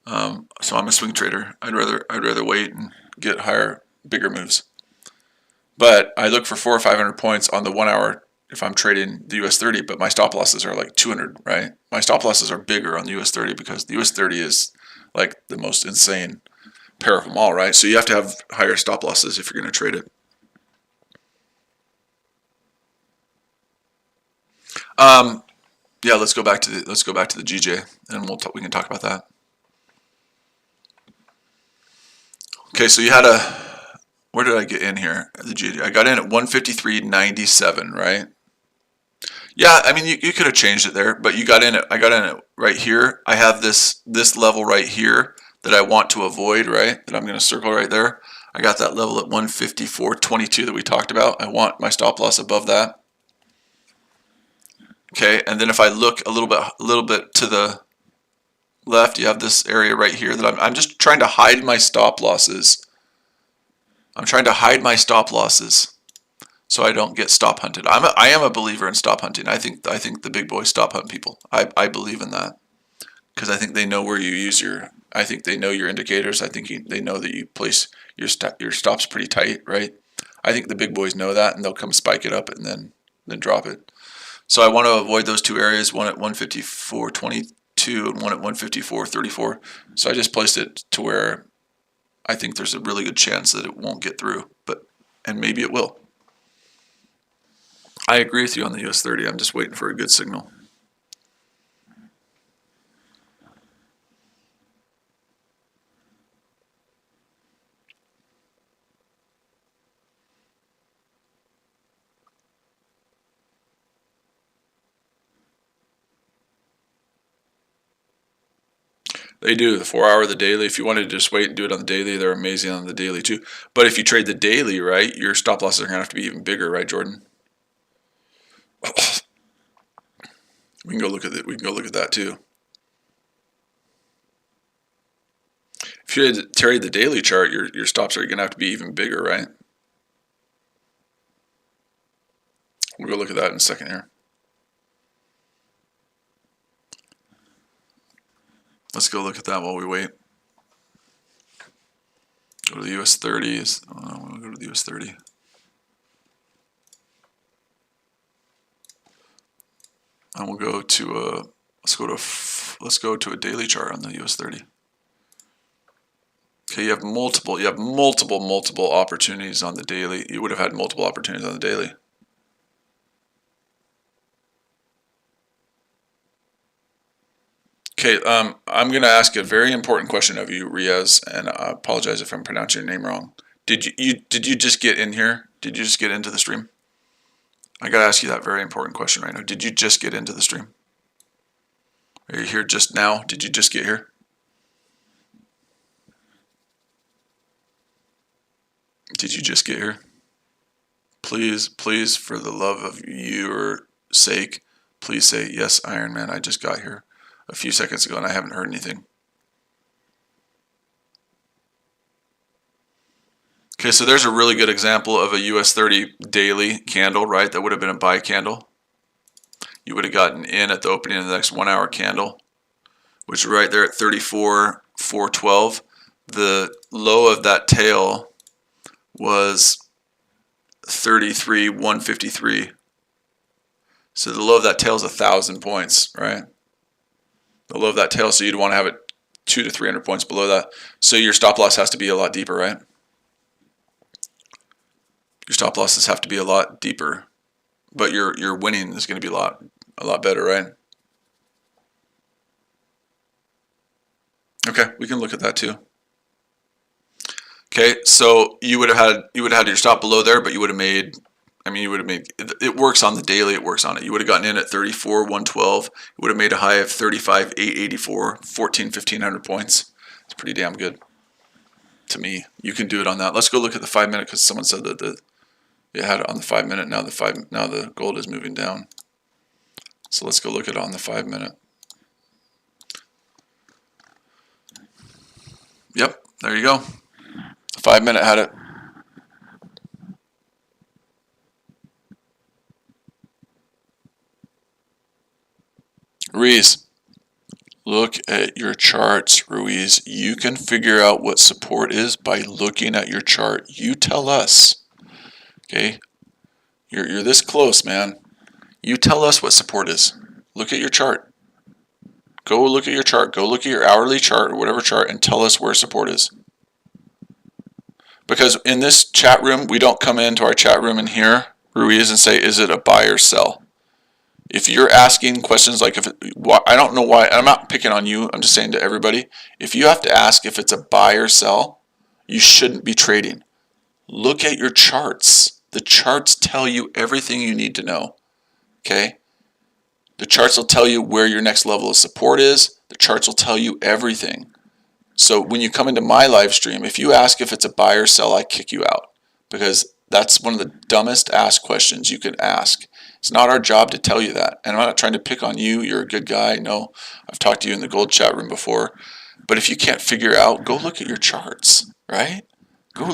So I'm a swing trader. I'd rather wait and get higher, bigger moves. But I look for 400 or 500 points on the 1 hour if I'm trading the US 30, but my stop losses are like 200, right? My stop losses are bigger on the US 30 because the US 30 is like the most insane pair of them all, right? So you have to have higher stop losses if you're going to trade it. Yeah, let's go back to the GJ, and we can talk about that. Okay, so you had where did I get in here? The GJ. I got in at 153.97, right? Yeah, I mean you could have changed it there, but I got in it right here. I have this level right here that I want to avoid, right? That I'm going to circle right there. I got that level at 154.22 that we talked about. I want my stop loss above that. Okay, and then if I look a little bit to the left, you have this area right here that I'm just trying to hide my stop losses. I'm trying to hide my stop losses so I don't get stop hunted. I am a believer in stop hunting. I think the big boys stop hunt people. I believe in that because I think they know where you use I think they know your indicators. I think they know that you place your stops pretty tight, right? I think the big boys know that, and they'll come spike it up and then drop it. So I want to avoid those two areas, one at 154.22 and one at 154.34. So I just placed it to where I think there's a really good chance that it won't get through, and maybe it will. I agree with you on the US 30. I'm just waiting for a good signal. They do, the 4 hour, the daily. If you wanted to just wait and do it on the daily, they're amazing on the daily too. But if you trade the daily, right, your stop losses are going to have to be even bigger, right, Jordan? We can go look at it. We can go look at that too. If you had carried the daily chart, your stops are going to have to be even bigger, right? We'll go look at that in a second here. Let's go look at that while we wait. Go to the US 30s. Oh, we'll go to the US 30. And we'll go to let's go to a daily chart on the US 30. Okay, you have multiple opportunities on the daily. You would have had multiple opportunities on the daily. Okay, I'm going to ask a very important question of you, Riaz, and I apologize if I'm pronouncing your name wrong. Did you just get in here? Did you just get into the stream? I got to ask you that very important question right now. Did you just get into the stream? Are you here just now? Did you just get here? Did you just get here? Please, please, for the love of your sake, please say, yes, Iron Man, I just got here a few seconds ago and I haven't heard anything. Okay, so there's a really good example of a US 30 daily candle, right? That would have been a buy candle. You would have gotten in at the opening of the next 1 hour candle, which is right there at 34,412. The low of that tail was 33,153. So the low of that tail is 1,000 points, right? The low of that tail, so you'd want to have it 200 to 300 points below that. So your stop loss has to be a lot deeper, right? Your stop losses have to be a lot deeper, but your winning is going to be a lot better, right? Okay, we can look at that too. Okay, so you would have had your stop below there, but you would have made. I mean, you would have made. It works on the daily. It works on it. You would have gotten in at 34,112. It would have made a high of 35,884, 1,500 points. It's pretty damn good to me. You can do it on that. Let's go look at the 5 minute because someone said that you had it on the 5 minute. Now the gold is moving down. So let's go look at it on the 5 minute. Yep, there you go. The 5 minute had it. Ruiz, look at your charts, Ruiz. You can figure out what support is by looking at your chart. You tell us. Okay? You're this close, man. You tell us what support is. Look at your chart. Go look at your chart. Go look at your hourly chart or whatever chart and tell us where support is. Because in this chat room, we don't come into our chat room in here, Ruiz, and say, is it a buy or sell? If you're asking questions like, I don't know why, I'm not picking on you, I'm just saying to everybody, if you have to ask if it's a buy or sell, you shouldn't be trading. Look at your charts. The charts tell you everything you need to know, okay? The charts will tell you where your next level of support is. The charts will tell you everything. So when you come into my live stream, if you ask if it's a buy or sell, I kick you out because that's one of the dumbest asked questions you can ask. It's not our job to tell you that. And I'm not trying to pick on you. You're a good guy. No, I've talked to you in the gold chat room before. But if you can't figure out, go look at your charts, right? Go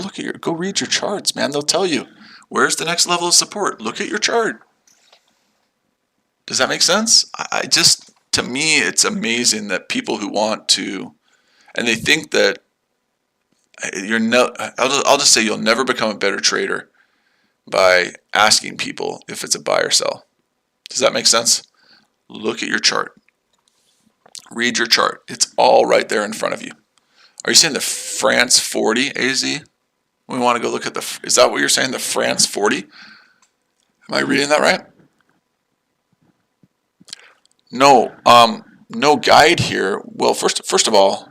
read your charts, man. They'll tell you where's the next level of support. Look at your chart. Does that make sense? To me, it's amazing that people who want to, and they think that I'll just say you'll never become a better trader by asking people if it's a buy or sell. Does that make sense? Look at your chart. Read your chart. It's all right there in front of you. Are you saying the France 40, AZ? We want to go look at is that what you're saying, the France 40? Am I reading that right? No, no guide here. Well, first of all,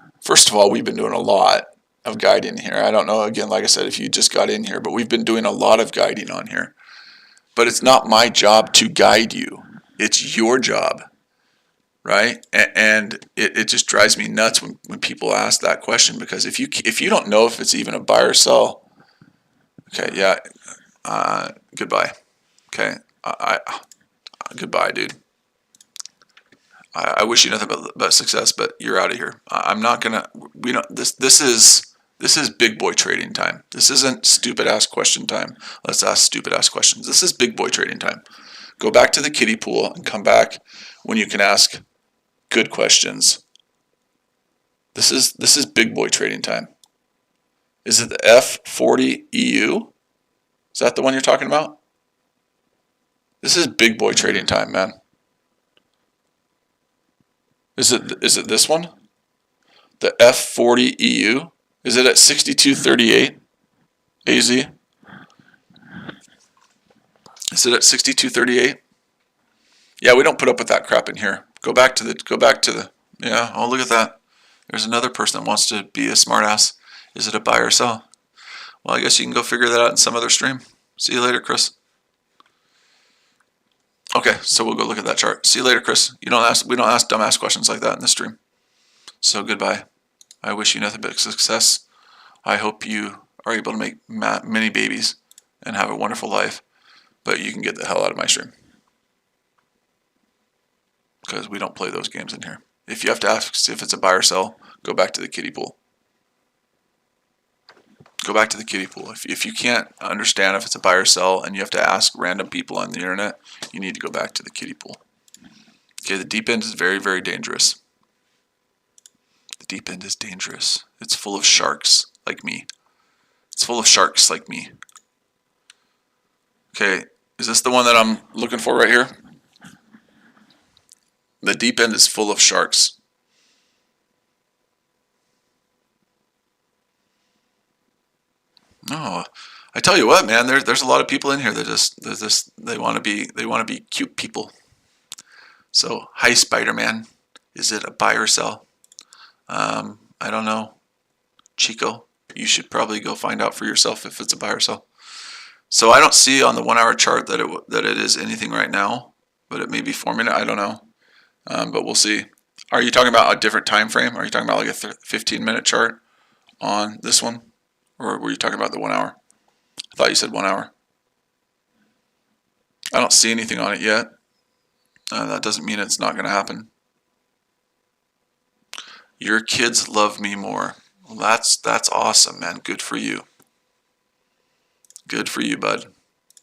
we've been doing a lot of guiding here. I don't know, again, like I said, if you just got in here, but we've been doing a lot of guiding on here. But it's not my job to guide you. It's your job, right? And it just drives me nuts when people ask that question, because if you don't know if it's even a buy or sell, okay, yeah, goodbye. Okay, goodbye, dude. I wish you nothing but success, but you're out of here. I'm not gonna. We don't. This is big boy trading time. This isn't stupid ass question time. Let's ask stupid ass questions. This is big boy trading time. Go back to the kiddie pool and come back when you can ask good questions. This is big boy trading time. Is it the F40 EU? Is that the one you're talking about? This is big boy trading time, man. Is it this one? The F40 EU? Is it at 62.38 AZ? Is it at 62.38? Yeah, we don't put up with that crap in here. Go back to the yeah, oh look at that. There's another person that wants to be a smartass. Is it a buy or sell? Well, I guess you can go figure that out in some other stream. See you later, Chris. Okay, so we'll go look at that chart. See you later, Chris. We don't ask dumbass questions like that in this stream. So goodbye. I wish you nothing but success. I hope you are able to make many babies and have a wonderful life, but you can get the hell out of my stream. Because we don't play those games in here. If you have to ask if it's a buy or sell, go back to the kiddie pool. Go back to the kiddie pool. If you can't understand if it's a buy or sell and you have to ask random people on the internet, you need to go back to the kiddie pool. Okay, the deep end is very, very dangerous. The deep end is dangerous. It's full of sharks like me. It's full of sharks like me. Okay, is this the one that I'm looking for right here? The deep end is full of sharks. No, I tell you what, man. There's a lot of people in here that they want to be cute people. So, hi, Spider-Man. Is it a buy or sell? I don't know, Chico. You should probably go find out for yourself if it's a buy or sell. So I don't see on the 1 hour chart that it is anything right now, but it may be forming it. I don't know, but we'll see. Are you talking about a different time frame? Are you talking about like a 15-minute chart on this one? Or were you talking about the 1 hour? I thought you said 1 hour. I don't see anything on it yet. That doesn't mean it's not going to happen. Your kids love me more. Well, that's awesome, man. Good for you. Good for you, bud.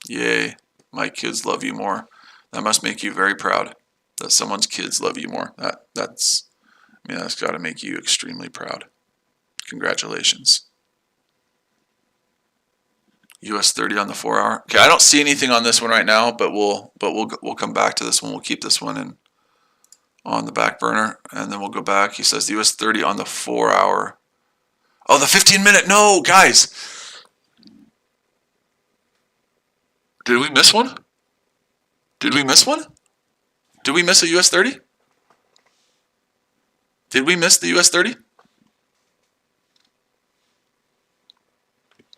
Yay. My kids love you more. That must make you very proud that someone's kids love you more. That's got to make you extremely proud. Congratulations. US 30 on the 4 hour. Okay, I don't see anything on this one right now, but we'll come back to this one. We'll keep this one on the back burner, and then we'll go back. He says the US 30 on the 4 hour. Oh, the 15-minute. No, guys. Did we miss one? Did we miss one? Did we miss a US 30? Did we miss the US 30?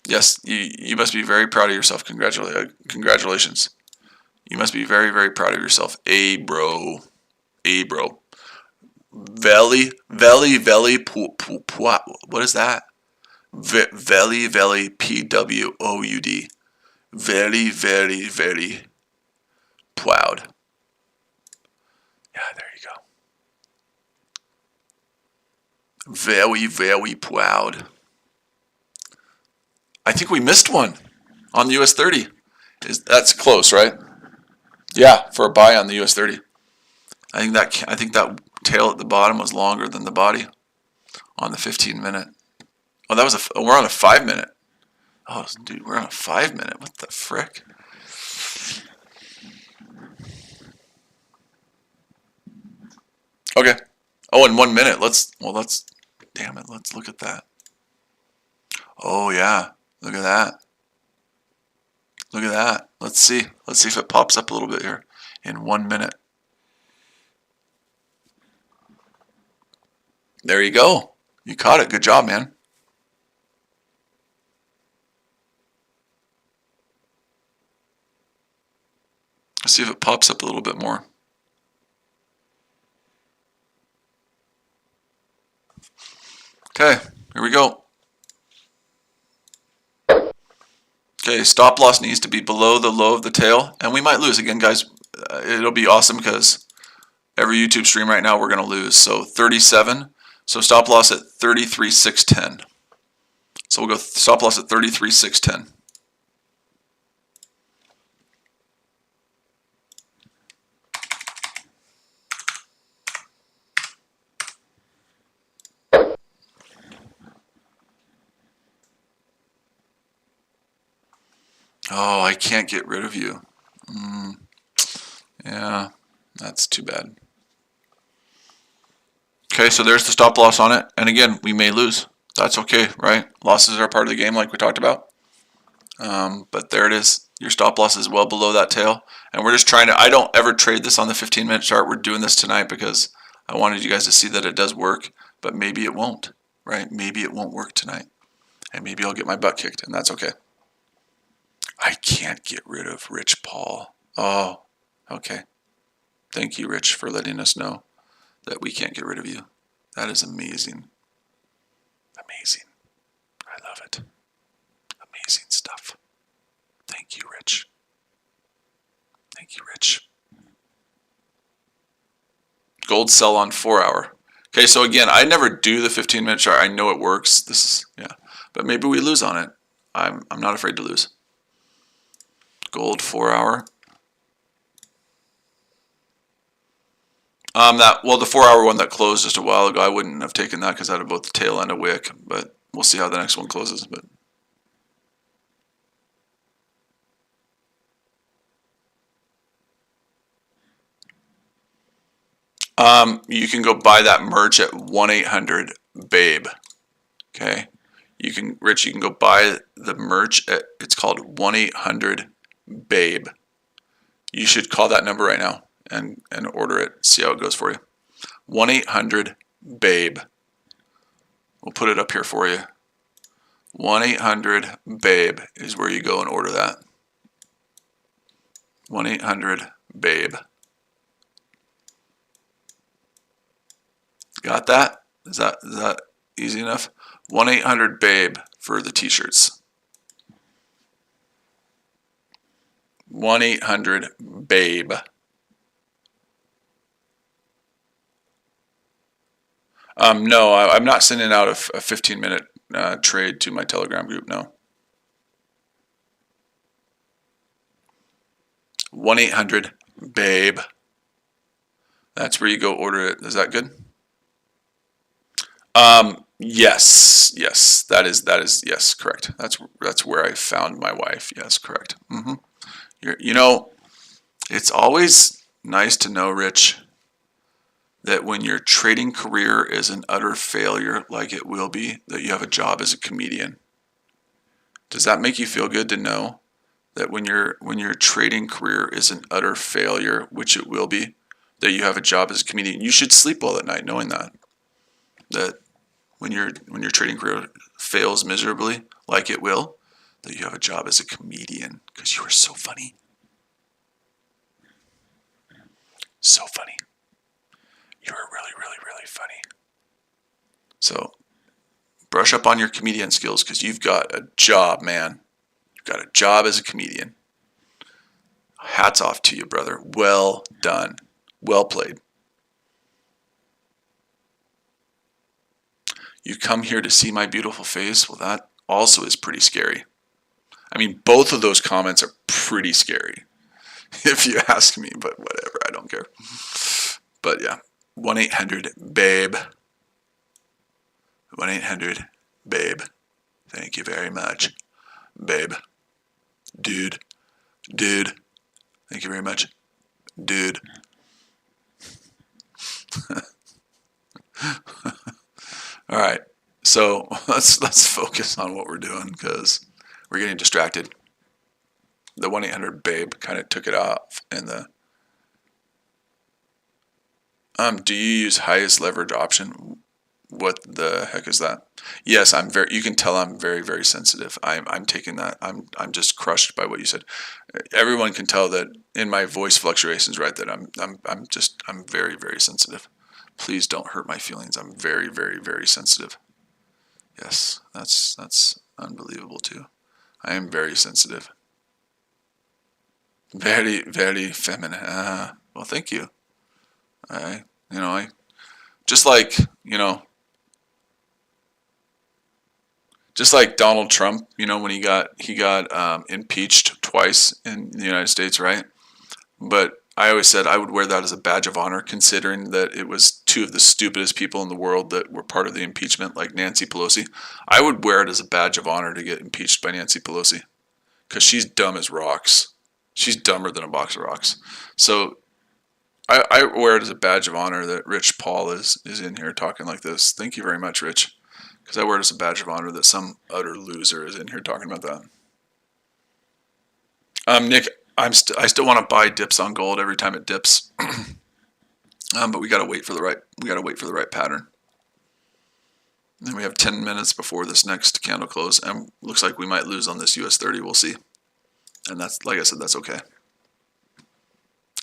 Yes, you must be very proud of yourself. Congratulations. You must be very, very proud of yourself. Bro. Veli, what is that? Veli, PWOUD. Very, very, very proud. Yeah, there you go. Very, very proud. I think we missed one on the US 30. That's close, right? Yeah, for a buy on the US 30. I think that tail at the bottom was longer than the body on the 15-minute. Oh, we're on a 5-minute. Oh, dude, we're on a 5-minute. What the frick? Okay. Oh, in 1 minute. Damn it. Let's look at that. Oh yeah. Look at that. Look at that. Let's see. Let's see if it pops up a little bit here in 1 minute. There you go. You caught it. Good job, man. Let's see if it pops up a little bit more. Okay, here we go. Okay, stop loss needs to be below the low of the tail, and we might lose again, guys. It'll be awesome because every YouTube stream right now, we're going to lose. So 37. So stop loss at 33,610. So we'll go stop loss at 33,610. Oh, I can't get rid of you. Yeah, that's too bad. Okay, so there's the stop loss on it. And again, we may lose. That's okay, right? Losses are part of the game like we talked about. But there it is. Your stop loss is well below that tail. And we're just trying to, I don't ever trade this on the 15-minute chart. We're doing this tonight because I wanted you guys to see that it does work. But maybe it won't, right? Maybe it won't work tonight. And maybe I'll get my butt kicked, and that's okay. I can't get rid of Rich Paul. Oh, okay. Thank you, Rich, for letting us know that we can't get rid of you. That is amazing. Amazing. I love it. Amazing stuff. Thank you, Rich. Thank you, Rich. Gold sell on 4 hour. Okay, so again, I never do the 15-minute chart. I know it works. This is, yeah. But maybe we lose on it. I'm not afraid to lose. Gold 4 hour. The 4 hour one that closed just a while ago, I wouldn't have taken that because I had both the tail and a wick, but we'll see how the next one closes. But you can go buy that merch at 1-800-BABE. Okay, Rich, you can go buy the merch at, it's called 1-800-BABE. You should call that number right now and order it. See how it goes for you. 1-800-BABE. We'll put it up here for you. 1-800-BABE is where you go and order that. 1-800-BABE. Got that? Is that easy enough? 1-800-BABE for the t-shirts. 1-800-BABE. No, I'm not sending out a 15-minute trade to my Telegram group, no. 1-800-BABE. That's where you go order it. Is that good? Yes, that is yes, correct. That's where I found my wife. Yes, correct. You know, it's always nice to know, Rich, that when your trading career is an utter failure, like it will be, that you have a job as a comedian. Does that make you feel good to know that when your trading career is an utter failure, which it will be, that you have a job as a comedian? You should sleep well at night knowing that. That when your trading career fails miserably, like it will, that you have a job as a comedian because you are so funny. So funny. You are really, really, really funny. So brush up on your comedian skills because you've got a job, man. You've got a job as a comedian. Hats off to you, brother. Well done. Well played. You come here to see my beautiful face? Well, that also is pretty scary. I mean, both of those comments are pretty scary, if you ask me, but whatever, I don't care. But yeah, 1-800-BABE. 1-800-BABE. Thank you very much, babe. Dude. Thank you very much, dude. All right, so let's focus on what we're doing because we're getting distracted. The 1-800-BABE kind of took it off, and the do you use highest leverage option? What the heck is that? Yes, you can tell I'm very, very sensitive. I'm taking that. I'm just crushed by what you said. Everyone can tell that in my voice fluctuations, right? That I'm very, very sensitive. Please don't hurt my feelings. I'm very, very, very sensitive. Yes, that's unbelievable too. I am very sensitive. Very, very feminine. Well, thank you. I just like, just like Donald Trump, when he got impeached twice in the United States, right? But I always said I would wear that as a badge of honor, considering that it was two of the stupidest people in the world that were part of the impeachment, like Nancy Pelosi. I would wear it as a badge of honor to get impeached by Nancy Pelosi, because she's dumb as rocks. She's dumber than a box of rocks. So I wear it as a badge of honor that Rich Paul is in here talking like this. Thank you very much, Rich. Because I wear it as a badge of honor that some utter loser is in here talking about that. Nick, I still want to buy dips on gold every time it dips, but we gotta wait for the right pattern. And we have 10 minutes before this next candle close, and looks like we might lose on this US 30. We'll see, and that's, like I said, that's okay.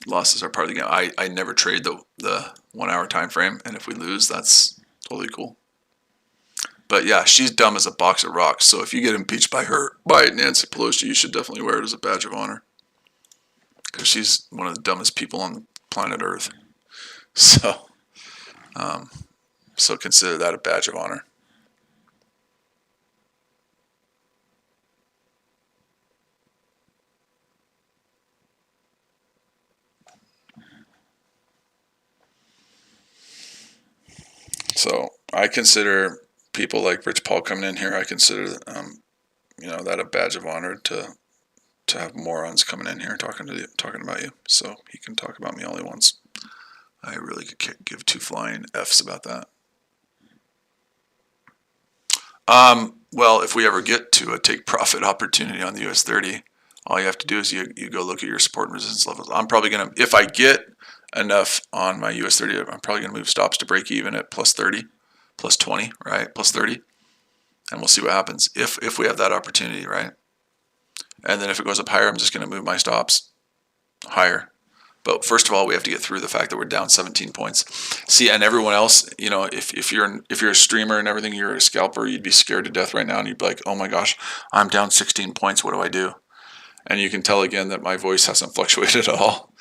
Losses are part of the game. I never trade the 1 hour time frame, and if we lose, that's totally cool. But yeah, she's dumb as a box of rocks. So if you get impeached by Nancy Pelosi, you should definitely wear it as a badge of honor, because she's one of the dumbest people on planet Earth. So, so consider that a badge of honor. So I consider people like Rich Paul coming in here, I consider that a badge of honor to have morons coming in here talking about you. So he can talk about me all he wants. I really could give two flying F's about that. Well, if we ever get to a take profit opportunity on the US 30, all you have to do is you go look at your support and resistance levels. I'm probably going to, if I get enough on my US 30, I'm probably going to move stops to break even at plus 30, plus 20, right? Plus 30. And we'll see what happens if we have that opportunity, right? And then if it goes up higher, I'm just going to move my stops higher. But first of all, we have to get through the fact that we're down 17 points. See, and everyone else, if you're a streamer and everything, you're a scalper, you'd be scared to death right now, and you'd be like, oh my gosh, I'm down 16 points. What do I do? And you can tell again that my voice hasn't fluctuated at all.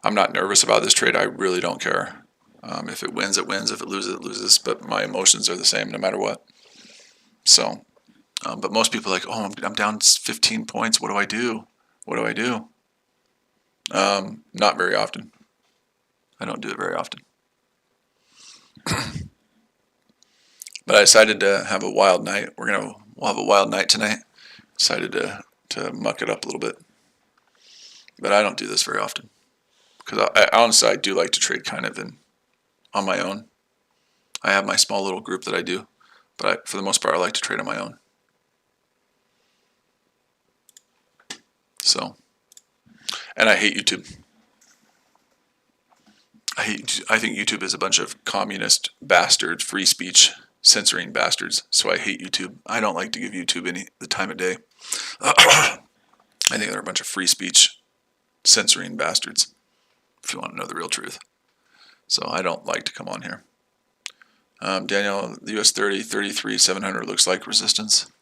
I'm not nervous about this trade. I really don't care. If it wins, it wins. If it loses, it loses. But my emotions are the same no matter what. So, but most people are like, oh, I'm down 15 points. What do I do? What do I do? Not very often. I don't do it very often. But I decided to have a wild night. We'll have a wild night tonight. Decided to muck it up a little bit. But I don't do this very often. Because I honestly, I do like to trade kind of on my own. I have my small little group that I do. But for the most part, I like to trade on my own. So, and I hate YouTube. I think YouTube is a bunch of communist bastards, free speech censoring bastards. So I hate YouTube. I don't like to give YouTube the time of day. I think they're a bunch of free speech censoring bastards, if you want to know the real truth. So I don't like to come on here. Daniel, the US 30, 33, 700 looks like resistance.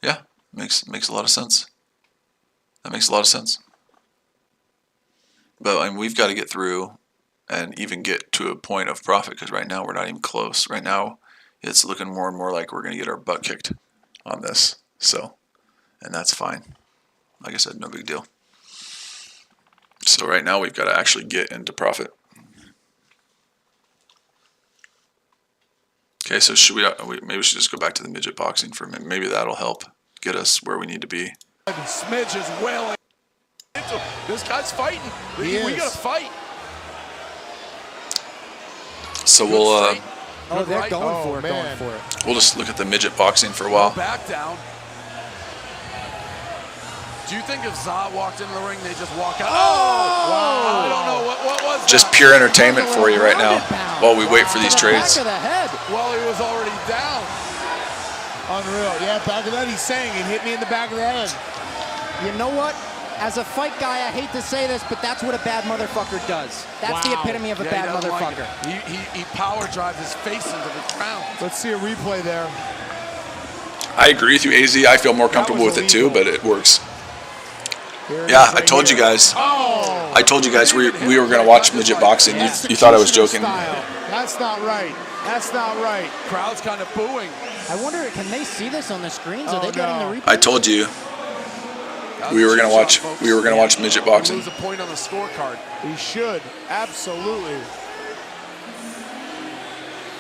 Yeah, makes a lot of sense. That makes a lot of sense. But we've got to get through and even get to a point of profit, because right now we're not even close. Right now it's looking more and more like we're going to get our butt kicked on this. So, and that's fine. Like I said, no big deal. So right now we've got to actually get into profit. Okay, so maybe we should just go back to the midget boxing for a minute. Maybe that'll help get us where we need to be. Smidge is wailing. This guy's fighting. We got to fight. So we'll they're going for it. We'll just look at the midget boxing for a while. Back down. Do you think if Za walked into the ring, they just walk out? Oh! Wow. I don't know. What was that? Just pure entertainment for you right now while we wait for these trades. Back of the head. Well, he was already down. Unreal. Yeah, back of the head. He's saying it hit me in the back of the head. You know what? As a fight guy, I hate to say this, but that's what a bad motherfucker does. That's the epitome of a bad motherfucker. Like he power drives his face into the ground. Let's see a replay there. I agree with you, AZ. I feel more comfortable with it too, but it works. Yeah, I told you guys. I told you guys we were going to watch midget boxing. You thought I was joking. That's not right. That's not right. Crowd's kind of booing. I wonder, can they see this on the screens? Are they getting the replay? I told you we were going to watch. We were going to watch midget boxing. Lose a point on the scorecard. He should. Absolutely.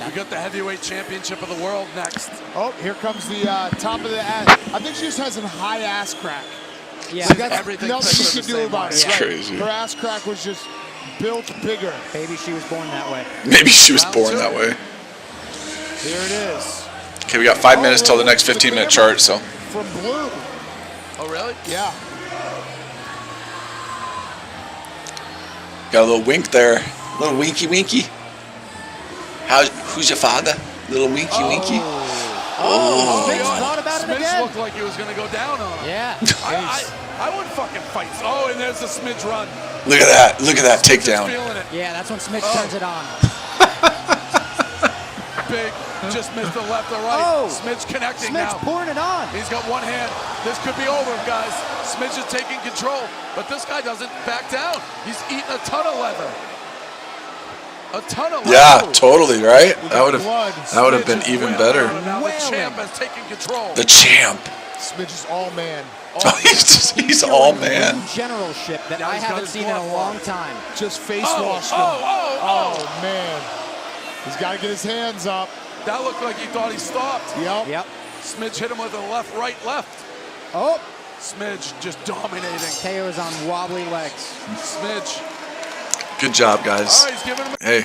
We got the heavyweight championship of the world next. Oh, here comes the top of the ass. I think she just has a high ass crack. Yeah, So that's everything nothing you can do about it. That's crazy. Her ass crack was just built bigger. Maybe she was born that way. Maybe she was born that way. Here it is. Okay, we got 5 minutes till the next 15-minute chart. So From blue. Oh, really? Yeah. got a little wink there, a little winky winky. Who's your father? Little winky winky. Oh, Smith thought about it Smith again. looked like he was going to go down on him. Yeah. I would fucking fight. Oh, and there's the Smidge run. Look at that! Look at that Just takedown. feeling it. Yeah, that's when Smith turns it on. Big, just missed the left or right. Oh. Smidge connecting Smith's now. pouring it on. He's got one hand. This could be over, guys. Smidge is taking control, but this guy doesn't back down. He's eating a ton of leather. A ton of leather. Yeah, totally right. That would have been even better. Now the champ has taken control. The champ. Smidge is all man. He's all man. New generalship that Yeah, I he's got haven't his seen in a glove long on. time. Just face Oh, washed him. oh, man. He's got to get his hands up. That looked like he thought he stopped. Yep. Smidge hit him with a left, right, left. Oh, Smidge just dominating. Teo is on wobbly legs. Smidge. Good job, guys. All right, he's giving him. Hey,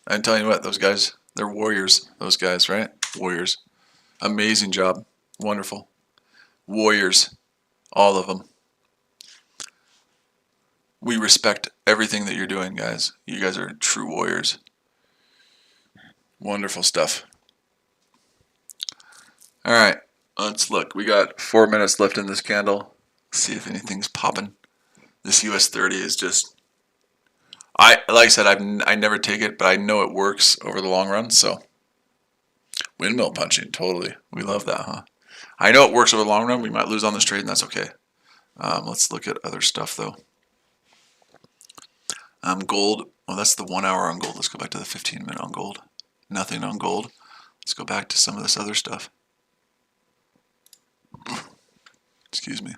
I'm telling you what, those guys, they're warriors. Those guys, right? Warriors. Amazing job. Wonderful. Warriors. All of them. We respect everything that you're doing, guys. You guys are true warriors. Wonderful stuff. All right, let's look. We got 4 minutes left in this candle. Let's see if anything's popping. This US 30 is just, like I said, I never take it, but I know it works over the long run. So windmill punching, totally. We love that, huh? I know it works over the long run. We might lose on this trade, and that's okay. Let's look at other stuff though. Gold. Well, that's the 1 hour on gold. Let's go back to the 15-minute on gold. Nothing on gold. Let's go back to some of this other stuff. Excuse me.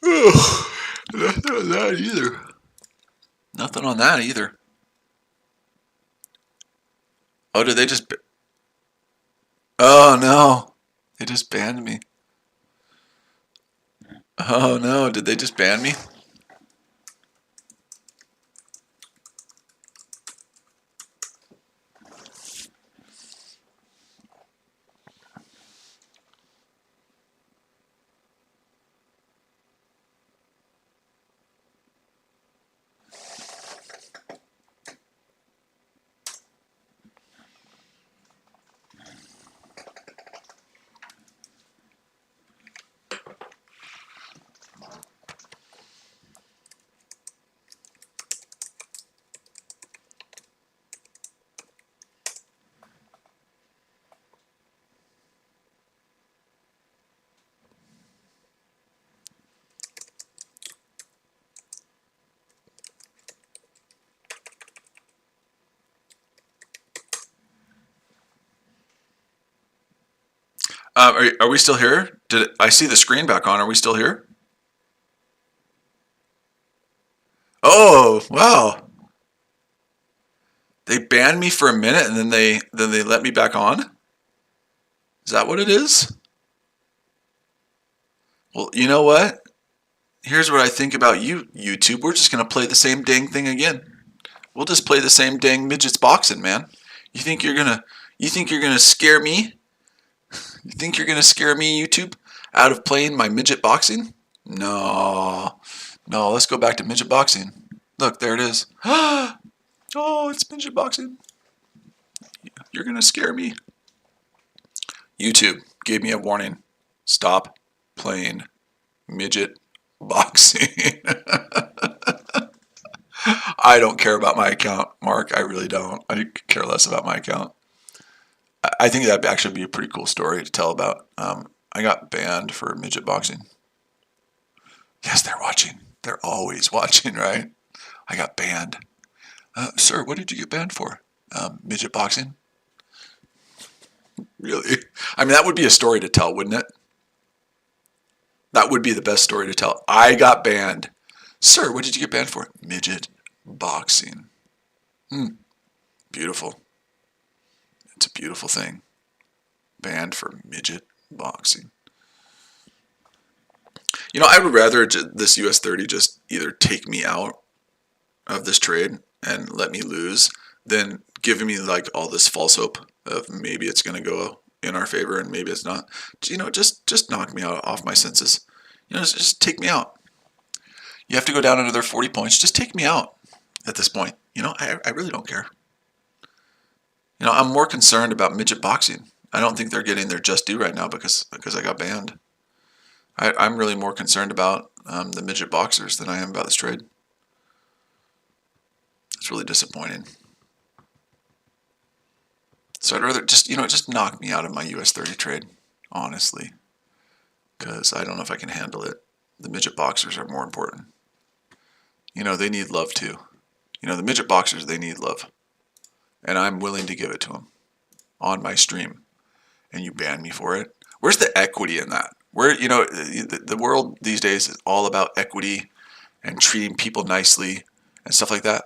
Oh, nothing on that either. Nothing on that either. Oh, did they just... Oh, no. They just banned me. Oh, no. Did they just ban me? Are we still here? I see the screen back on? Are we still here? Oh, wow. They banned me for a minute and then they let me back on? Is that what it is? Well, you know what? Here's what I think about you, YouTube. We're just going to play the same dang thing again. We'll just play the same dang midgets boxing, man. You think you're going to scare me? You think you're going to scare me, YouTube, out of playing my midget boxing? No. No, let's go back to midget boxing. Look, there it is. Oh, it's midget boxing. You're going to scare me. YouTube gave me a warning. Stop playing midget boxing. I don't care about my account, Mark. I really don't. I care less about my account. I think that'd actually be a pretty cool story to tell about I got banned for midget boxing. Yes, they're watching. They're always watching, right? I got banned. Sir, what did you get banned for? Midget boxing? Really? I mean, that would be a story to tell, wouldn't it? That would be the best story to tell. I got banned. Sir, what did you get banned for? Midget boxing. Beautiful. It's a beautiful thing. Banned for midget boxing. You know, I would rather this US 30 just either take me out of this trade and let me lose than giving me like all this false hope of maybe it's going to go in our favor and maybe it's not. You know, just knock me out off my senses. You know, just take me out. You have to go down another 40 points. Just take me out at this point. You know, I really don't care. You know, I'm more concerned about midget boxing. I don't think they're getting their just due right now because I got banned. I'm really more concerned about the midget boxers than I am about this trade. It's really disappointing. So I'd rather just knock me out of my US 30 trade, honestly, because I don't know if I can handle it. The midget boxers are more important. You know, they need love too. You know, the midget boxers, they need love. And I'm willing to give it to them on my stream. And you ban me for it? Where's the equity in that? Where, you know, the world these days is all about equity and treating people nicely and stuff like that.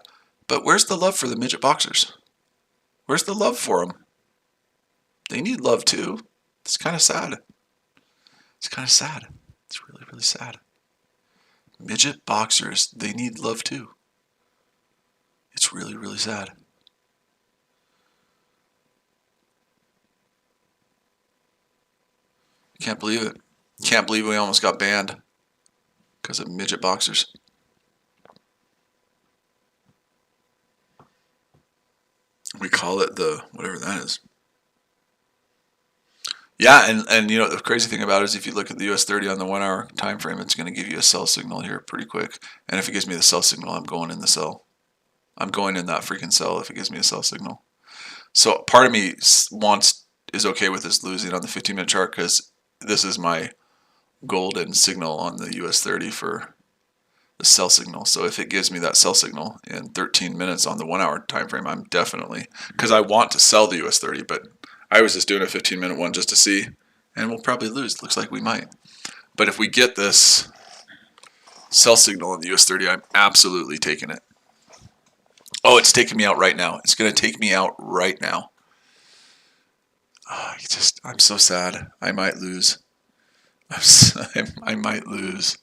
But where's the love for the midget boxers? Where's the love for them? They need love too. It's kind of sad. It's kind of sad. It's really, really sad. Midget boxers, they need love too. It's really, really sad. Can't believe it. Can't believe we almost got banned because of midget boxers. We call it the whatever that is. Yeah, and you know the crazy thing about it is if you look at the US 30 on the 1 hour time frame, it's going to give you a sell signal here pretty quick. And if it gives me the sell signal, I'm going in the sell. I'm going in that freaking sell if it gives me a sell signal. So part of me is okay with this losing on the 15-minute chart because this is my golden signal on the US 30 for the sell signal. So if it gives me that sell signal in 13 minutes on the 1 hour time frame, I'm definitely, because I want to sell the US 30, but I was just doing a 15-minute one just to see, and we'll probably lose. Looks like we might. But if we get this sell signal in the US 30, I'm absolutely taking it. Oh, it's taking me out right now. It's going to take me out right now. Oh, I'm so sad. I might lose. I might lose.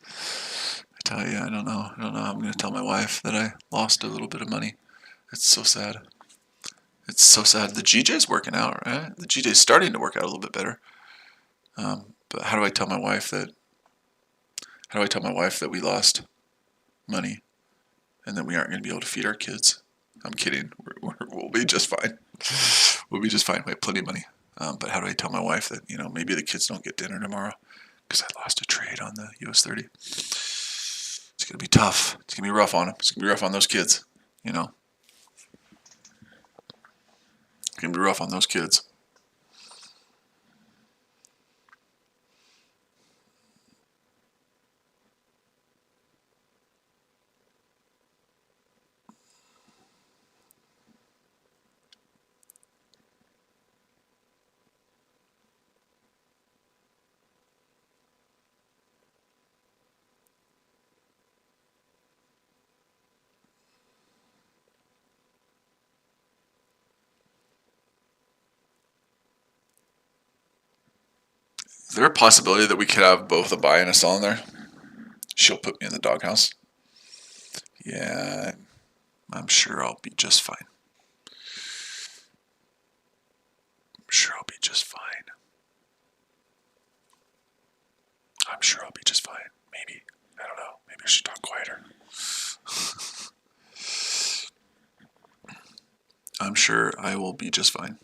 I tell you, I don't know. I'm going to tell my wife that I lost a little bit of money. It's so sad. It's so sad. The GJ's working out, right? The GJ's starting to work out a little bit better. But how do I tell my wife that? How do I tell my wife that we lost money and that we aren't going to be able to feed our kids? I'm kidding. We'll be just fine. We'll be just fine. We have plenty of money. But how do I tell my wife that, you know, maybe the kids don't get dinner tomorrow because I lost a trade on the US 30? It's going to be tough. It's going to be rough on them. It's going to be rough on those kids, you know. It's going to be rough on those kids. Is there a possibility that we could have both a buy and a sell in there? She'll put me in the doghouse. Yeah, I'm sure I'll be just fine. I'm sure I'll be just fine. I'm sure I'll be just fine. Maybe. I don't know. Maybe I should talk quieter. I'm sure I will be just fine.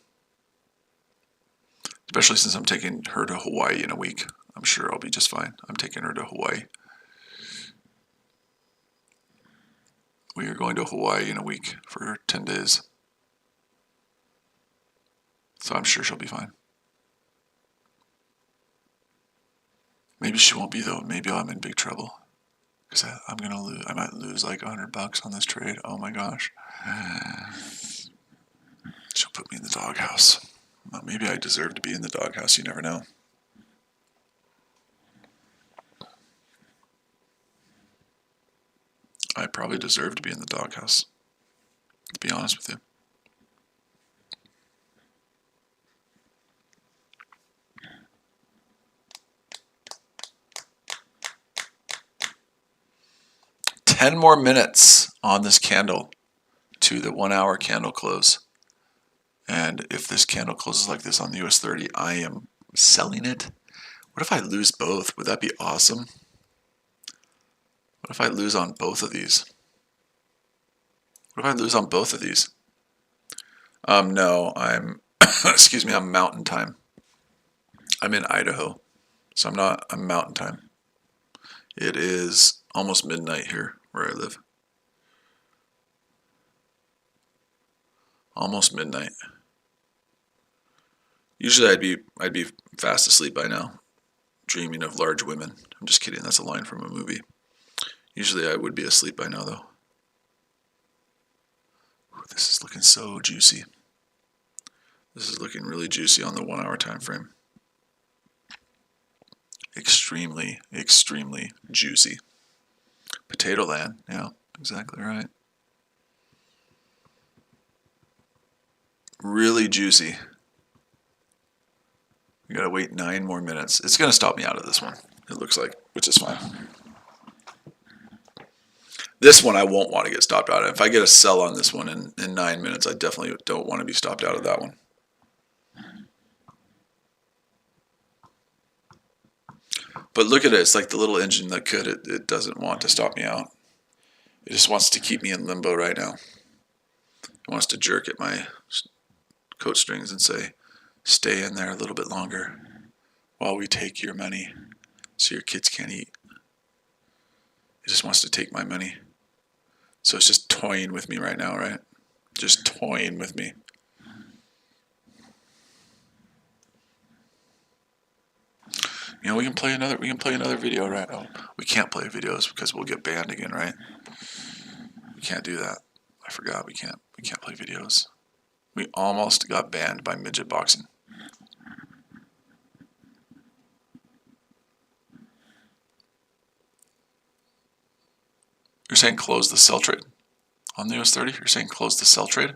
Especially since I'm taking her to Hawaii in a week. I'm sure I'll be just fine. I'm taking her to Hawaii. We are going to Hawaii in a week for 10 days. So I'm sure she'll be fine. Maybe she won't be though. Maybe I'm in big trouble. Because I'm gonna lose. I might lose like $100 on this trade. Oh my gosh. She'll put me in the doghouse. Well, maybe I deserve to be in the doghouse. You never know. I probably deserve to be in the doghouse, to be honest with you. Ten more minutes on this candle to the 1 hour candle close. And if this candle closes like this on the US 30, I am selling it. What if I lose both? Would that be awesome? What if I lose on both of these? What if I lose on both of these? No, I'm, excuse me, I'm mountain time. I'm in Idaho, so I'm mountain time. It is almost midnight here where I live. Almost midnight. Usually I'd be fast asleep by now, dreaming of large women. I'm just kidding, that's a line from a movie. Usually I would be asleep by now though. Ooh, this is looking so juicy. This is looking really juicy on the 1 hour time frame. Extremely, extremely juicy. Potato land, yeah, exactly right. Really juicy. We gotta wait 9 more minutes. It's gonna stop me out of this one, it looks like, which is fine. This one I won't want to get stopped out of. If I get a sell on this one in 9 minutes, I definitely don't want to be stopped out of that one. But look at it, it's like the little engine that could. It doesn't want to stop me out. It just wants to keep me in limbo right now. It wants to jerk at my coat strings and say, stay in there a little bit longer while we take your money so your kids can't eat. It just wants to take my money. So it's just toying with me right now, right? Just toying with me. You know, we can play another video, right? Oh, we can't play videos because we'll get banned again, right? We can't do that. I forgot we can't play videos. We almost got banned by midget boxing. You're saying close the sell trade on the US 30? You're saying close the sell trade?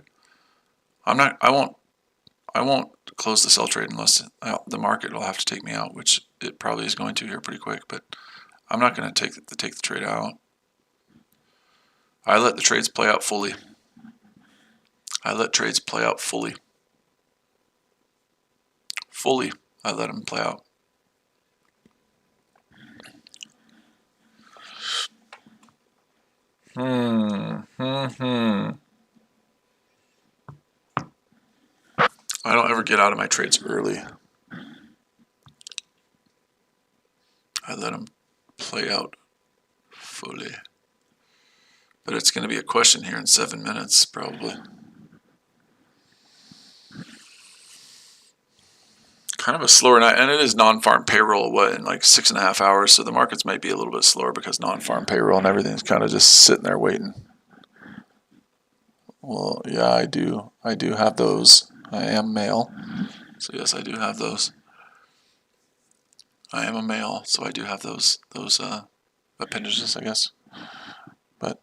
I won't close the sell trade unless the market will have to take me out, which it probably is going to here pretty quick, but I'm not going to take the trade out. I let the trades play out fully. I let trades play out fully. Fully, I let them play out. I don't ever get out of my trades early. I let them play out fully. But it's going to be a question here in 7 minutes, probably. Kind of a slower night, and it is non-farm payroll, in like 6.5 hours, so the markets might be a little bit slower because non-farm payroll and everything's kind of just sitting there waiting. Well, yeah, I do have those. I am male, so yes, I do have those. I am a male, so I do have those appendages, I guess. But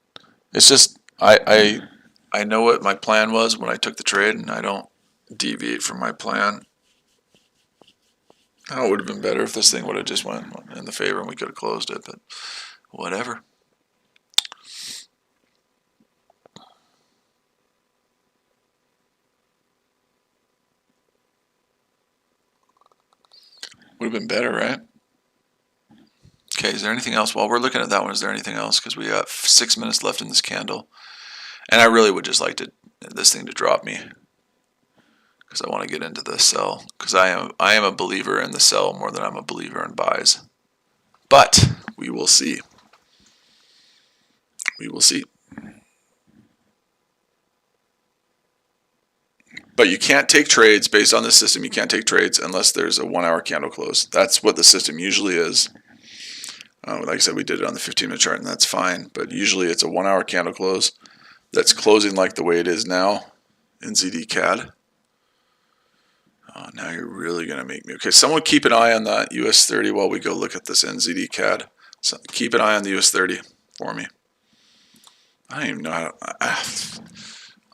it's just I know what my plan was when I took the trade, and I don't deviate from my plan. Oh, it would have been better if this thing would have just went in the favor and we could have closed it, but whatever. Would have been better, right? Okay, is there anything else? While we're looking at that one, is there anything else? Because we got 6 minutes left in this candle. And I really would just like this thing to drop me. Because I want to get into the sell. Because I am a believer in the sell more than I'm a believer in buys. But we will see. We will see. But you can't take trades based on the system. You can't take trades unless there's a 1 hour candle close. That's what the system usually is. Like I said, we did it on the 15-minute chart, and that's fine. But usually it's a 1 hour candle close that's closing like the way it is now in ZD CAD. Oh, now you're really going to make me. Okay, someone keep an eye on that US 30 while we go look at this NZD CAD. So keep an eye on the US 30 for me. I don't even know how to,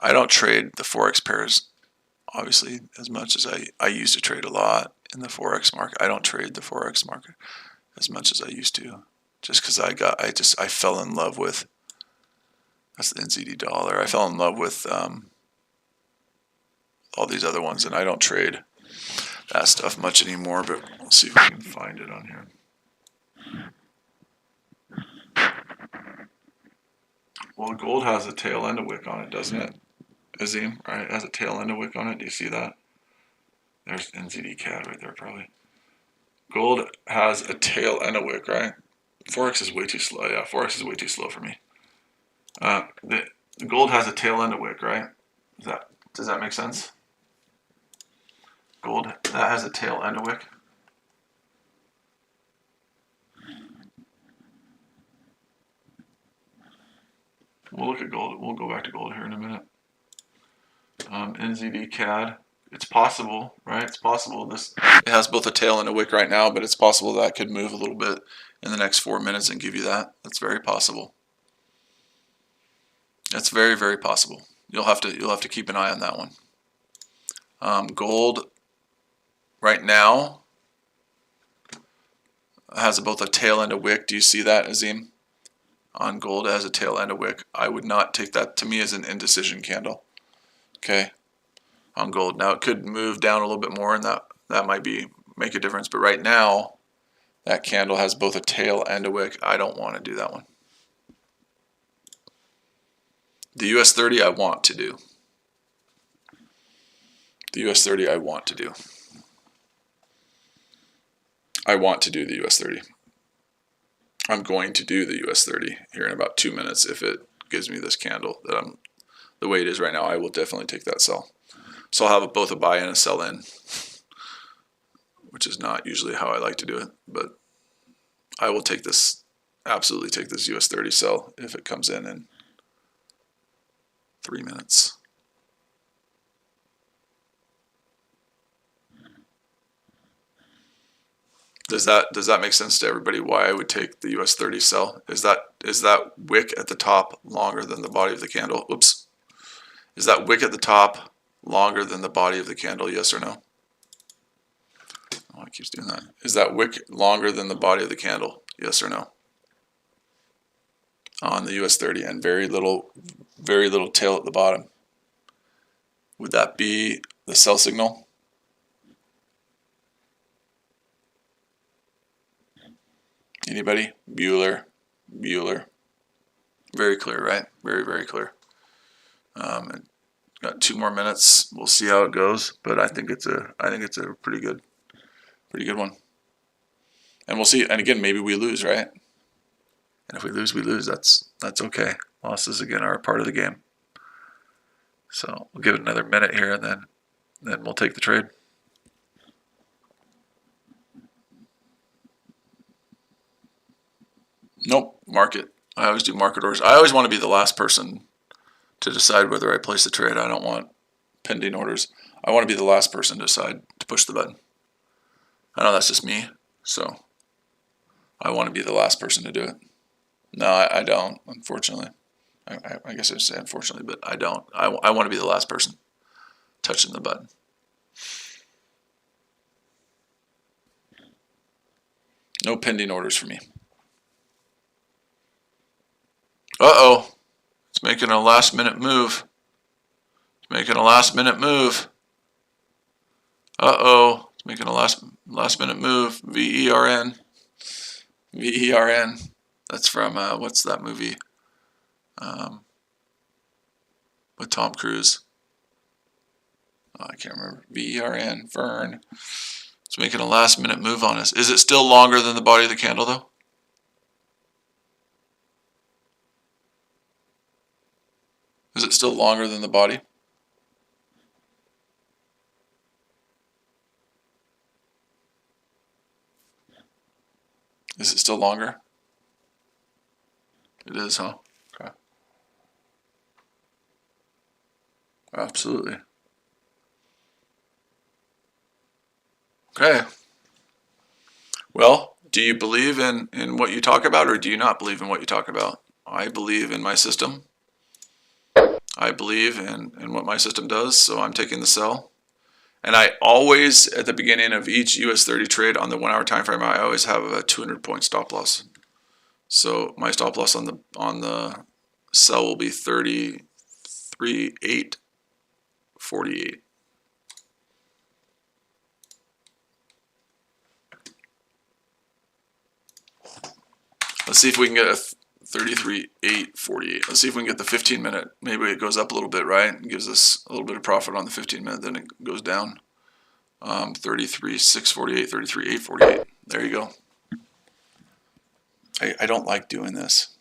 I don't trade the Forex pairs, obviously, as much as I used to trade a lot in the Forex market. I don't trade the Forex market as much as I used to, just because I fell in love with, that's the NZD dollar. I fell in love with all these other ones, and I don't trade that stuff much anymore, but we'll see if we can find it on here. Well, gold has a tail end of wick on it, doesn't it, Azim? Right, it has a tail end of wick on it. Do you see that? There's NZD CAD right there, probably. Gold has a tail end of wick, right? Forex is way too slow. Yeah, Forex is way too slow for me. The gold has a tail end of wick, right? Does that make sense? Gold, that has a tail end of wick. We'll look at gold. We'll go back to gold here in a minute. NZD CAD. It's possible, right? It's possible it has both a tail and a wick right now, but it's possible that could move a little bit in the next 4 minutes and give you that. That's very possible. That's very, very possible. You'll have to keep an eye on that one. Gold right now has both a tail and a wick. Do you see that, Azim? On gold, it has a tail and a wick. I would not take that, to me, as an indecision candle. Okay, on gold. Now it could move down a little bit more, and that might make a difference. But right now, that candle has both a tail and a wick. I don't want to do that one. The US 30 I want to do. The US 30 I want to do. I want to do the US 30. I'm going to do the US 30 here in about 2 minutes. If it gives me this candle that the way it is right now, I will definitely take that sell. So I'll have both a buy and a sell in, which is not usually how I like to do it, but I will take this, absolutely take this US 30 sell if it comes in 3 minutes. Does that make sense to everybody why I would take the US 30 sell? Is that wick at the top longer than the body of the candle? Oops. Is that wick at the top longer than the body of the candle, yes or no? Oh, it keeps doing that. Is that wick longer than the body of the candle, yes or no? On the US 30, and very little tail at the bottom. Would that be the sell signal? Anybody? Bueller. Very clear, right? Very, very clear. Got 2 more minutes. We'll see how it goes, but I think it's a pretty good one. And we'll see. And again, maybe we lose, right? And if we lose, we lose. That's okay. Losses again are a part of the game. So we'll give it another minute here, and then we'll take the trade. Nope, market. I always do market orders. I always want to be the last person to decide whether I place the trade. I don't want pending orders. I want to be the last person to decide to push the button. I know that's just me, so I want to be the last person to do it. No, I don't, unfortunately. I guess I should say unfortunately, but I don't. I want to be the last person touching the button. No pending orders for me. Uh-oh. It's making a last-minute move. It's making a last-minute move. Uh-oh. It's making a last-minute move. VERN. VERN. That's from, what's that movie? With Tom Cruise. Oh, I can't remember. VERN. Vern. It's making a last-minute move on us. Is it still longer than the body of the candle, though? Is it still longer than the body? Is it still longer? It is, huh? Okay. Absolutely. Okay. Well, do you believe in what you talk about, or do you not believe in what you talk about? I believe in my system. I believe in what my system does, so I'm taking the sell. And I always, at the beginning of each US 30 trade on the 1 hour time frame, I always have a 200-point stop loss. So my stop loss on the sell will be 33.848. Let's see if we can get a 33.848. Let's see if we can get the 15-minute. Maybe it goes up a little bit, right? It gives us a little bit of profit on the 15-minute, then it goes down. 33.648, 33.848. There you go. I don't like doing this.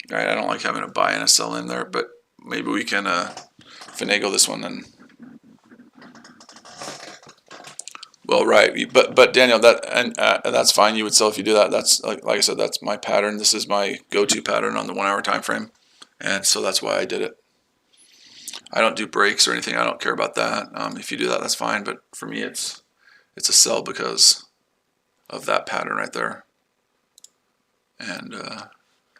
Right? I don't like having a buy and a sell in there, but maybe we can finagle this one then. Well, right, but Daniel, that's fine. You would sell if you do that. That's like I said, that's my pattern. This is my go-to pattern on the 1 hour time frame, and so that's why I did it. I don't do breaks or anything. I don't care about that. If you do that, that's fine. But for me, it's a sell because of that pattern right there. And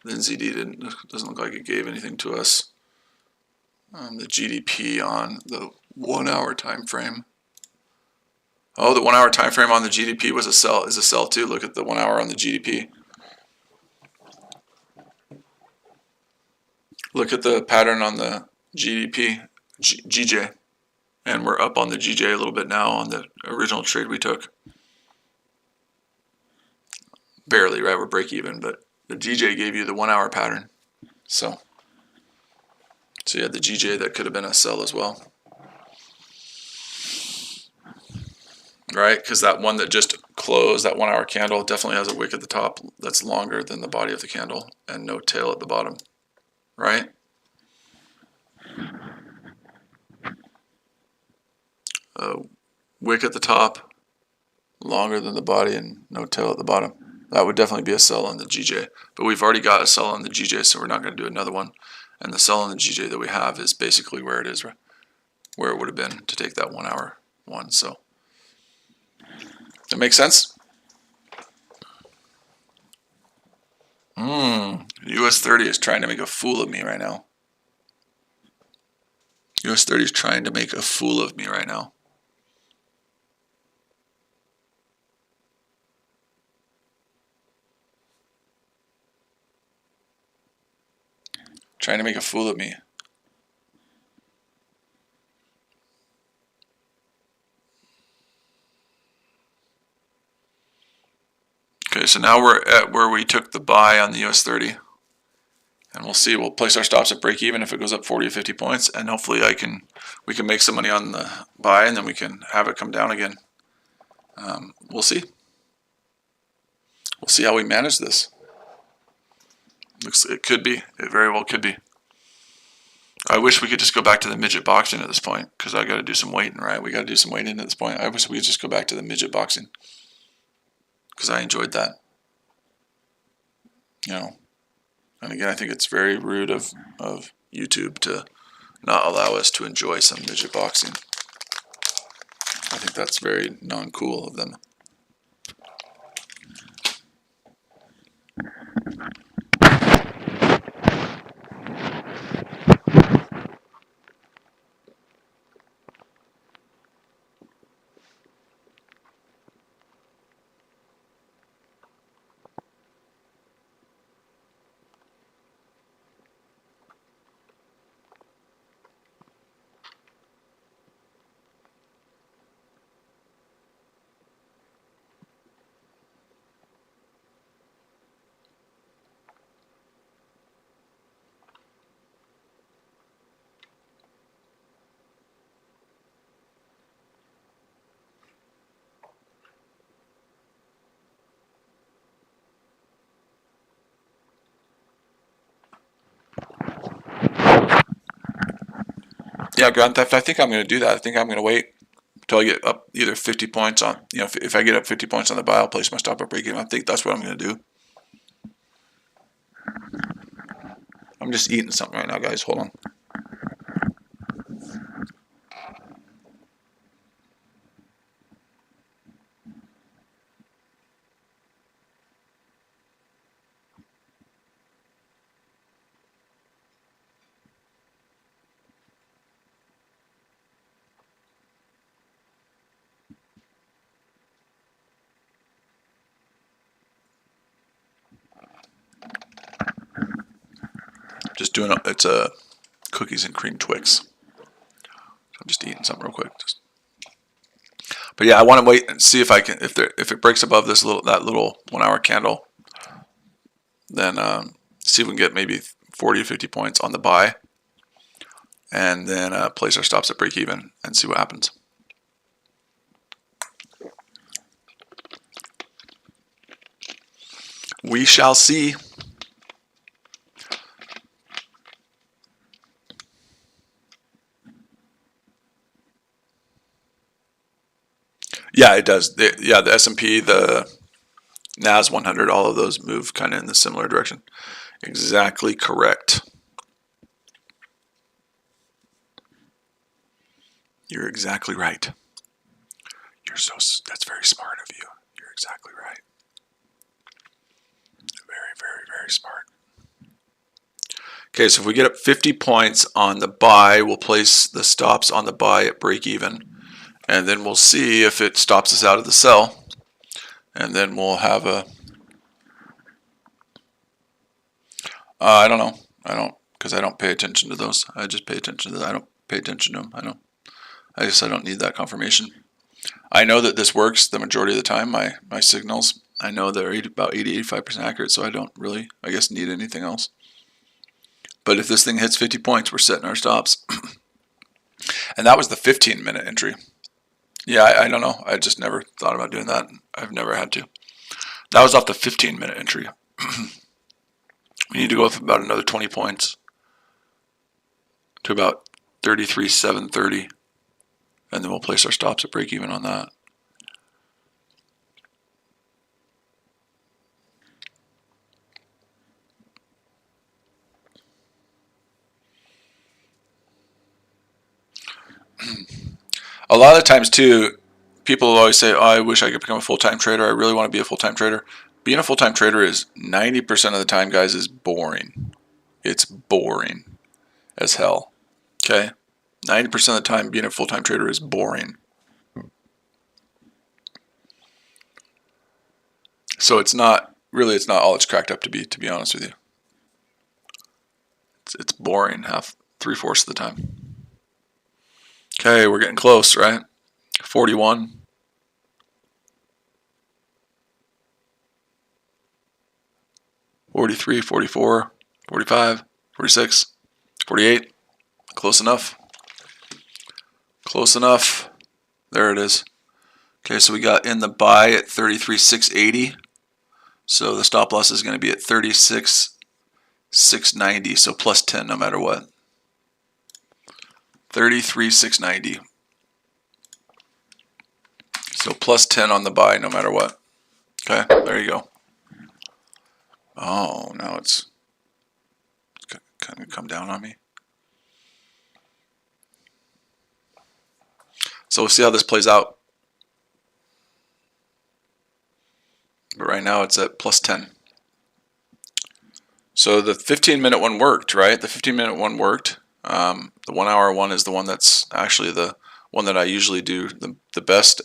then ZD doesn't look like it gave anything to us. The GDP on the 1 hour time frame. Oh, the 1 hour time frame on the GDP was a sell. Is a sell too. Look at the 1 hour on the GDP. Look at the pattern on the GDP, GJ, and we're up on the GJ a little bit now on the original trade we took. Barely, right? We're break even, but the GJ gave you the 1 hour pattern. So you had the GJ that could have been a sell as well. Right? Because that one that just closed, that 1 hour candle, definitely has a wick at the top that's longer than the body of the candle and no tail at the bottom. Right? Wick at the top, longer than the body, and no tail at the bottom. That would definitely be a sell on the GJ. But we've already got a sell on the GJ, so we're not going to do another one. And the sell on the GJ that we have is basically where it is, where it would have been to take that 1 hour one. So that makes sense? US 30 is trying to make a fool of me right now. US 30 is trying to make a fool of me right now. Trying to make a fool of me. Okay, so now we're at where we took the buy on the US 30. And we'll see, we'll place our stops at break even if it goes up 40 or 50 points, and hopefully we can make some money on the buy, and then we can have it come down again. We'll see. We'll see how we manage this. It could be. It very well could be. I wish we could just go back to the midget boxing at this point, because I got to do some waiting, right? We got to do some waiting at this point. I wish we could just go back to the midget boxing, because I enjoyed that. You know. And again, I think it's very rude of YouTube to not allow us to enjoy some midget boxing. I think that's very non-cool of them. Yeah, Grand Theft, I think I'm going to do that. I think I'm going to wait until I get up either 50 points on, if I get up 50 points on the buy, I'll place my stop at break even. I think that's what I'm going to do. I'm just eating something right now, guys. Hold on. Just doing it's a cookies and cream Twix. So I'm just eating something real quick. But yeah, I want to wait and see if I can if it breaks above this that little 1 hour candle, then see if we can get maybe 40 to 50 points on the buy, and then place our stops at break even and see what happens. We shall see. Yeah, it does. The S&P, the NAS 100, all of those move kind of in the similar direction. Exactly correct. You're exactly right. That's very smart of you. You're exactly right. Very, very, very smart. Okay, so if we get up 50 points on the buy, we'll place the stops on the buy at break even. And then we'll see if it stops us out of the sell. And then we'll have a... I don't know. I don't, because I don't pay attention to those. I just pay attention to that. I don't pay attention to them. I guess I don't need that confirmation. I know that this works the majority of the time. My signals, I know they're about 80-85% accurate, so I don't really, I guess, need anything else. But if this thing hits 50 points, we're setting our stops. And that was the 15-minute entry. Yeah, I don't know. I just never thought about doing that. I've never had to. That was off the 15-minute entry. We need to go up about another 20 points to about 33,730, and then we'll place our stops at break even on that. A lot of times too, people always say, oh, I wish I could become a full-time trader. I really want to be a full-time trader. Being a full-time trader is 90% of the time, guys, is boring. It's boring as hell. Okay? 90% of the time, being a full-time trader is boring. So it's not all it's cracked up to be honest with you. It's boring 3/4 of the time. Okay, we're getting close, right? 41. 43, 44, 45, 46, 48. Close enough. Close enough. There it is. Okay, so we got in the buy at 33,680. So the stop loss is going to be at 36,690. So plus 10 no matter what. 33,690. So plus 10 on the buy no matter what. Okay, there you go. Oh, now it's kind of come down on me. So we'll see how this plays out. But right now it's at plus 10. So the 15-minute one worked, right? The 15-minute one worked. The 1 hour one is the one that's actually the one that I usually do the best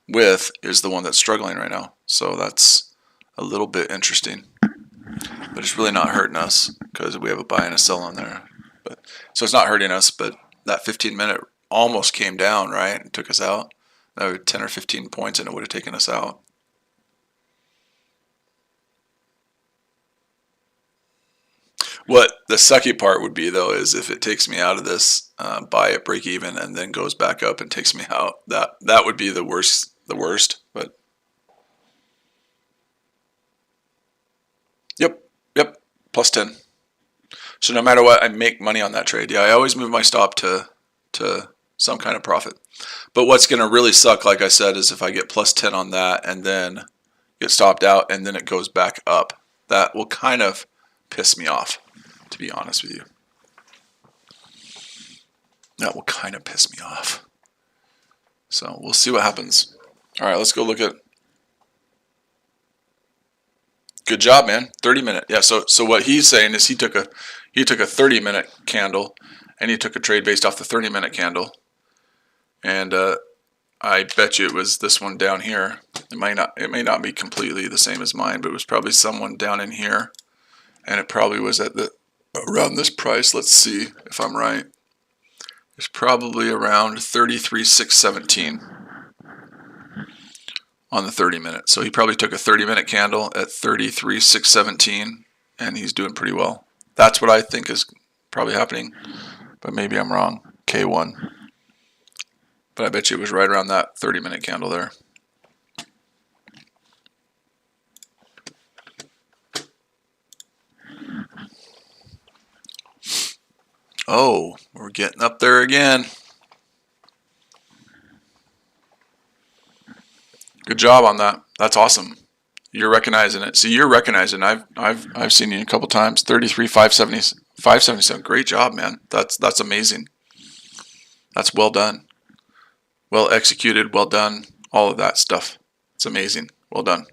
with, is the one that's struggling right now. So that's a little bit interesting. But it's really not hurting us because we have a buy and a sell on there. So it's not hurting us, but that 15-minute almost came down, right? And took us out. That would 10 or 15 points and it would have taken us out. What the sucky part would be, though, is if it takes me out of this buy at break even and then goes back up and takes me out. That would be the worst. But yep, plus 10. So no matter what, I make money on that trade. Yeah, I always move my stop to some kind of profit. But what's going to really suck, like I said, is if I get plus 10 on that and then get stopped out and then it goes back up. That will kind of piss me off, to be honest with you. That will kind of piss me off. So we'll see what happens. All right, let's go look at. Good job, man. 30-minute. Yeah. So what he's saying is he took a 30-minute candle, and he took a trade based off the 30-minute candle, and I bet you it was this one down here. It may not be completely the same as mine, but it was probably someone down in here, and it probably was at around this price. Let's see if I'm right. It's probably around 33,617 on the 30-minute. So he probably took a 30-minute candle at 33,617, and he's doing pretty well. That's what I think is probably happening, but maybe I'm wrong. K1. But I bet you it was right around that 30-minute candle there. Oh, we're getting up there again. Good job on that. That's awesome. You're recognizing it. See, you're recognizing. I've seen you a couple times. 577. Great job, man. That's amazing. That's well done. Well executed, well done. All of that stuff. It's amazing. Well done.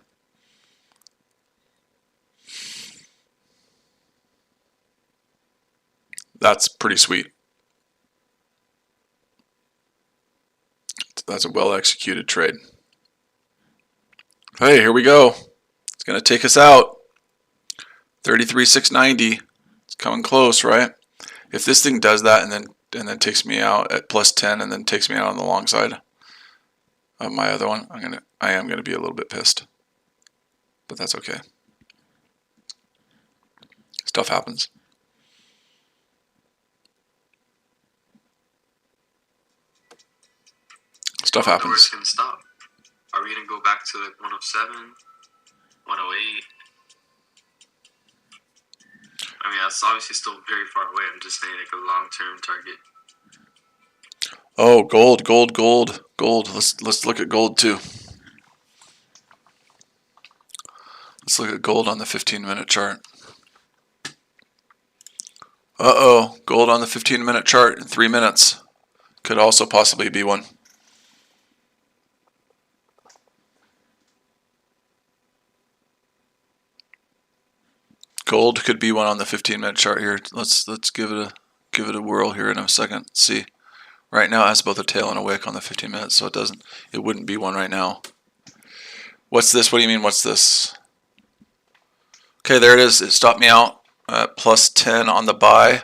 That's pretty sweet. That's a well executed trade. Hey, here we go. It's going to take us out. 33,690. It's coming close, right? If this thing does that and then takes me out at plus 10 and then takes me out on the long side of my other one, I am gonna be a little bit pissed. But that's okay. Stuff happens. Stuff happens. Where's it gonna stop? Are we gonna go back to like 107, 108? I mean, that's obviously still very far away. I'm just saying, like, a long-term target. Oh, gold. Let's look at gold too. Let's look at gold on the 15-minute chart. Uh-oh, gold on the 15-minute chart in 3 minutes. Could also possibly be one. Gold could be one on the 15-minute chart here. Let's give it a whirl here in a second. Let's see. Right now it has both a tail and a wick on the 15 minutes, so it wouldn't be one right now. What's this? What do you mean, what's this? Okay, there it is. It stopped me out at plus 10 on the buy.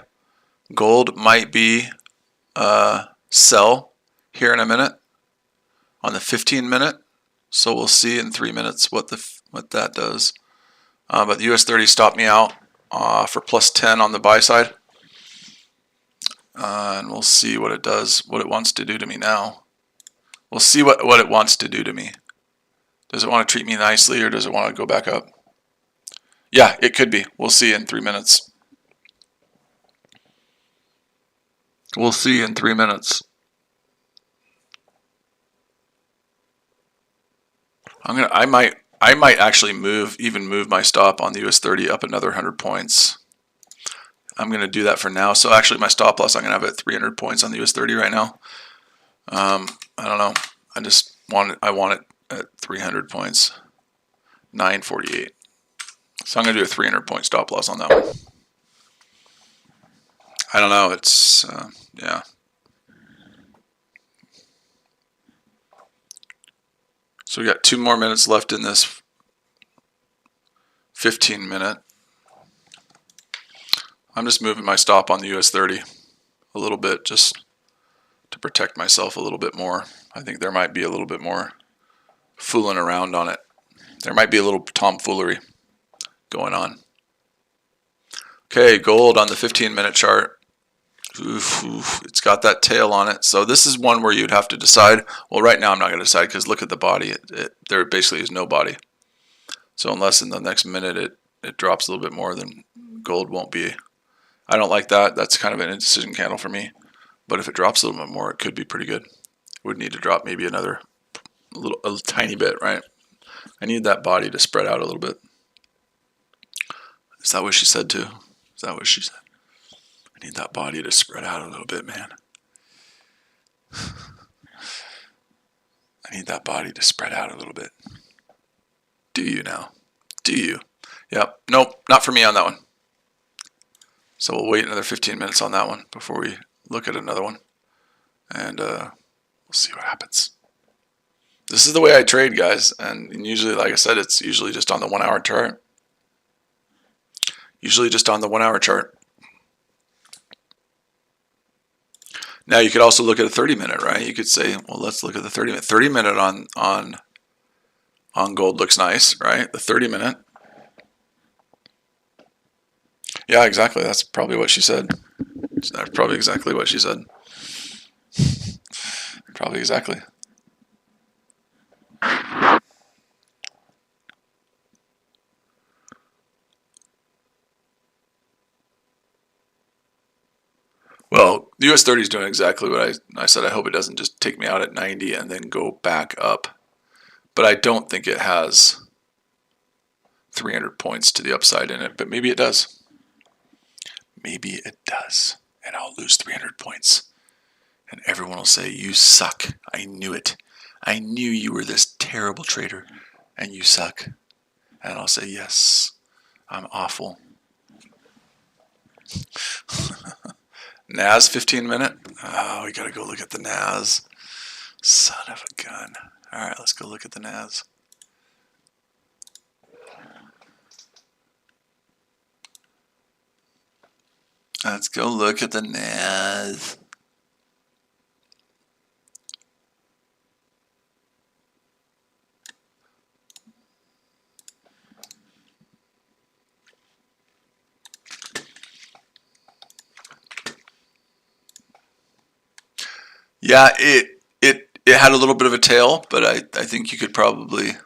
Gold might be sell here in a minute on the 15-minute. So we'll see in 3 minutes what that does. But the US 30 stopped me out for plus 10 on the buy side. And we'll see what it does, what it wants to do to me now. We'll see what it wants to do to me. Does it want to treat me nicely, or does it want to go back up? Yeah, it could be. We'll see in 3 minutes. We'll see in 3 minutes. I might actually move my stop on the US 30 up another 100 points. I'm going to do that for now. So actually my stop loss I'm going to have at 300 points on the US 30 right now. I don't know. I want it at 300 points. 948. So I'm going to do a 300 point stop loss on that one. I don't know. It's, yeah. So we got 2 more minutes left in this 15-minute. I'm just moving my stop on the US 30 a little bit just to protect myself a little bit more. I think there might be a little bit more fooling around on it. There might be a little tomfoolery going on. Okay, gold on the 15-minute chart. Oof, it's got that tail on it. So this is one where you'd have to decide. Well, right now I'm not going to decide because look at the body. There basically is no body. So unless in the next minute it drops a little bit more, then gold won't be. I don't like that. That's kind of an indecision candle for me. But if it drops a little bit more, it could be pretty good. It would need to drop maybe a tiny bit, right? I need that body to spread out a little bit. Is that what she said too? Is that what she said? I need that body to spread out a little bit, man. I need that body to spread out a little bit. Do you now? Do you? Yep. Nope. Not for me on that one. So we'll wait another 15 minutes on that one before we look at another one. And we'll see what happens. This is the way I trade, guys. And usually, like I said, it's usually just on the 1 hour chart. Usually just on the 1 hour chart. Now you could also look at a 30-minute, right? You could say, well, let's look at the 30-minute. 30-minute on gold looks nice, right? The 30-minute. Yeah, exactly. That's probably what she said. That's probably exactly what she said. Probably exactly. Well, the US 30 is doing exactly what I said. I hope it doesn't just take me out at 90 and then go back up. But I don't think it has 300 points to the upside in it. But maybe it does. Maybe it does. And I'll lose 300 points. And everyone will say, you suck. I knew it. I knew you were this terrible trader. And you suck. And I'll say, yes, I'm awful. NAS 15-minute. Oh, we gotta go look at the NAS. Son of a gun. Alright, let's go look at the NAS. Let's go look at the NAS. Yeah, it had a little bit of a tail, but I think you could probably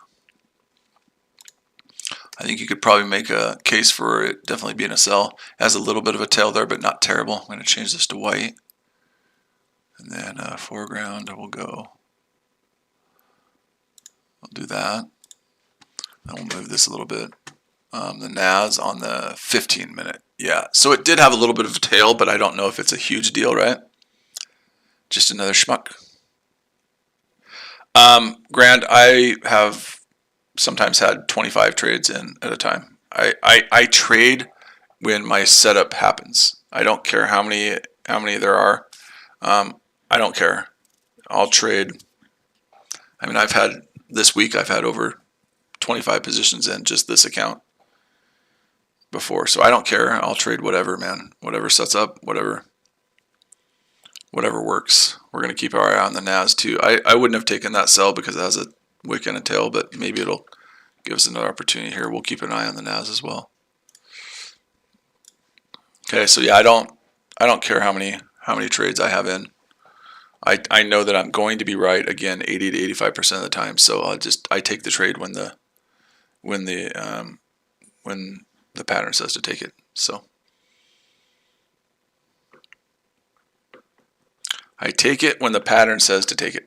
make a case for it definitely being a sell. It has a little bit of a tail there, but not terrible. I'm going to change this to white, and then foreground. We'll do that. And we'll move this a little bit. The NAS on the 15-minute. Yeah, so it did have a little bit of a tail, but I don't know if it's a huge deal, right? Just another schmuck. Grant, I have sometimes had 25 trades in at a time. I trade when my setup happens. I don't care how many there are. I don't care. I'll trade. I mean, this week I've had over 25 positions in just this account before, so I don't care. I'll trade whatever, man. Whatever sets up, whatever works. We're going to keep our eye on the NAS too. I wouldn't have taken that sell because it has a wick and a tail, but maybe it'll give us another opportunity here. We'll keep an eye on the NAS as well. Okay, so yeah, I don't care how many trades I have in. I know that I'm going to be right again 80 to 85% of the time, so I take the trade when the pattern says to take it. So I take it when the pattern says to take it.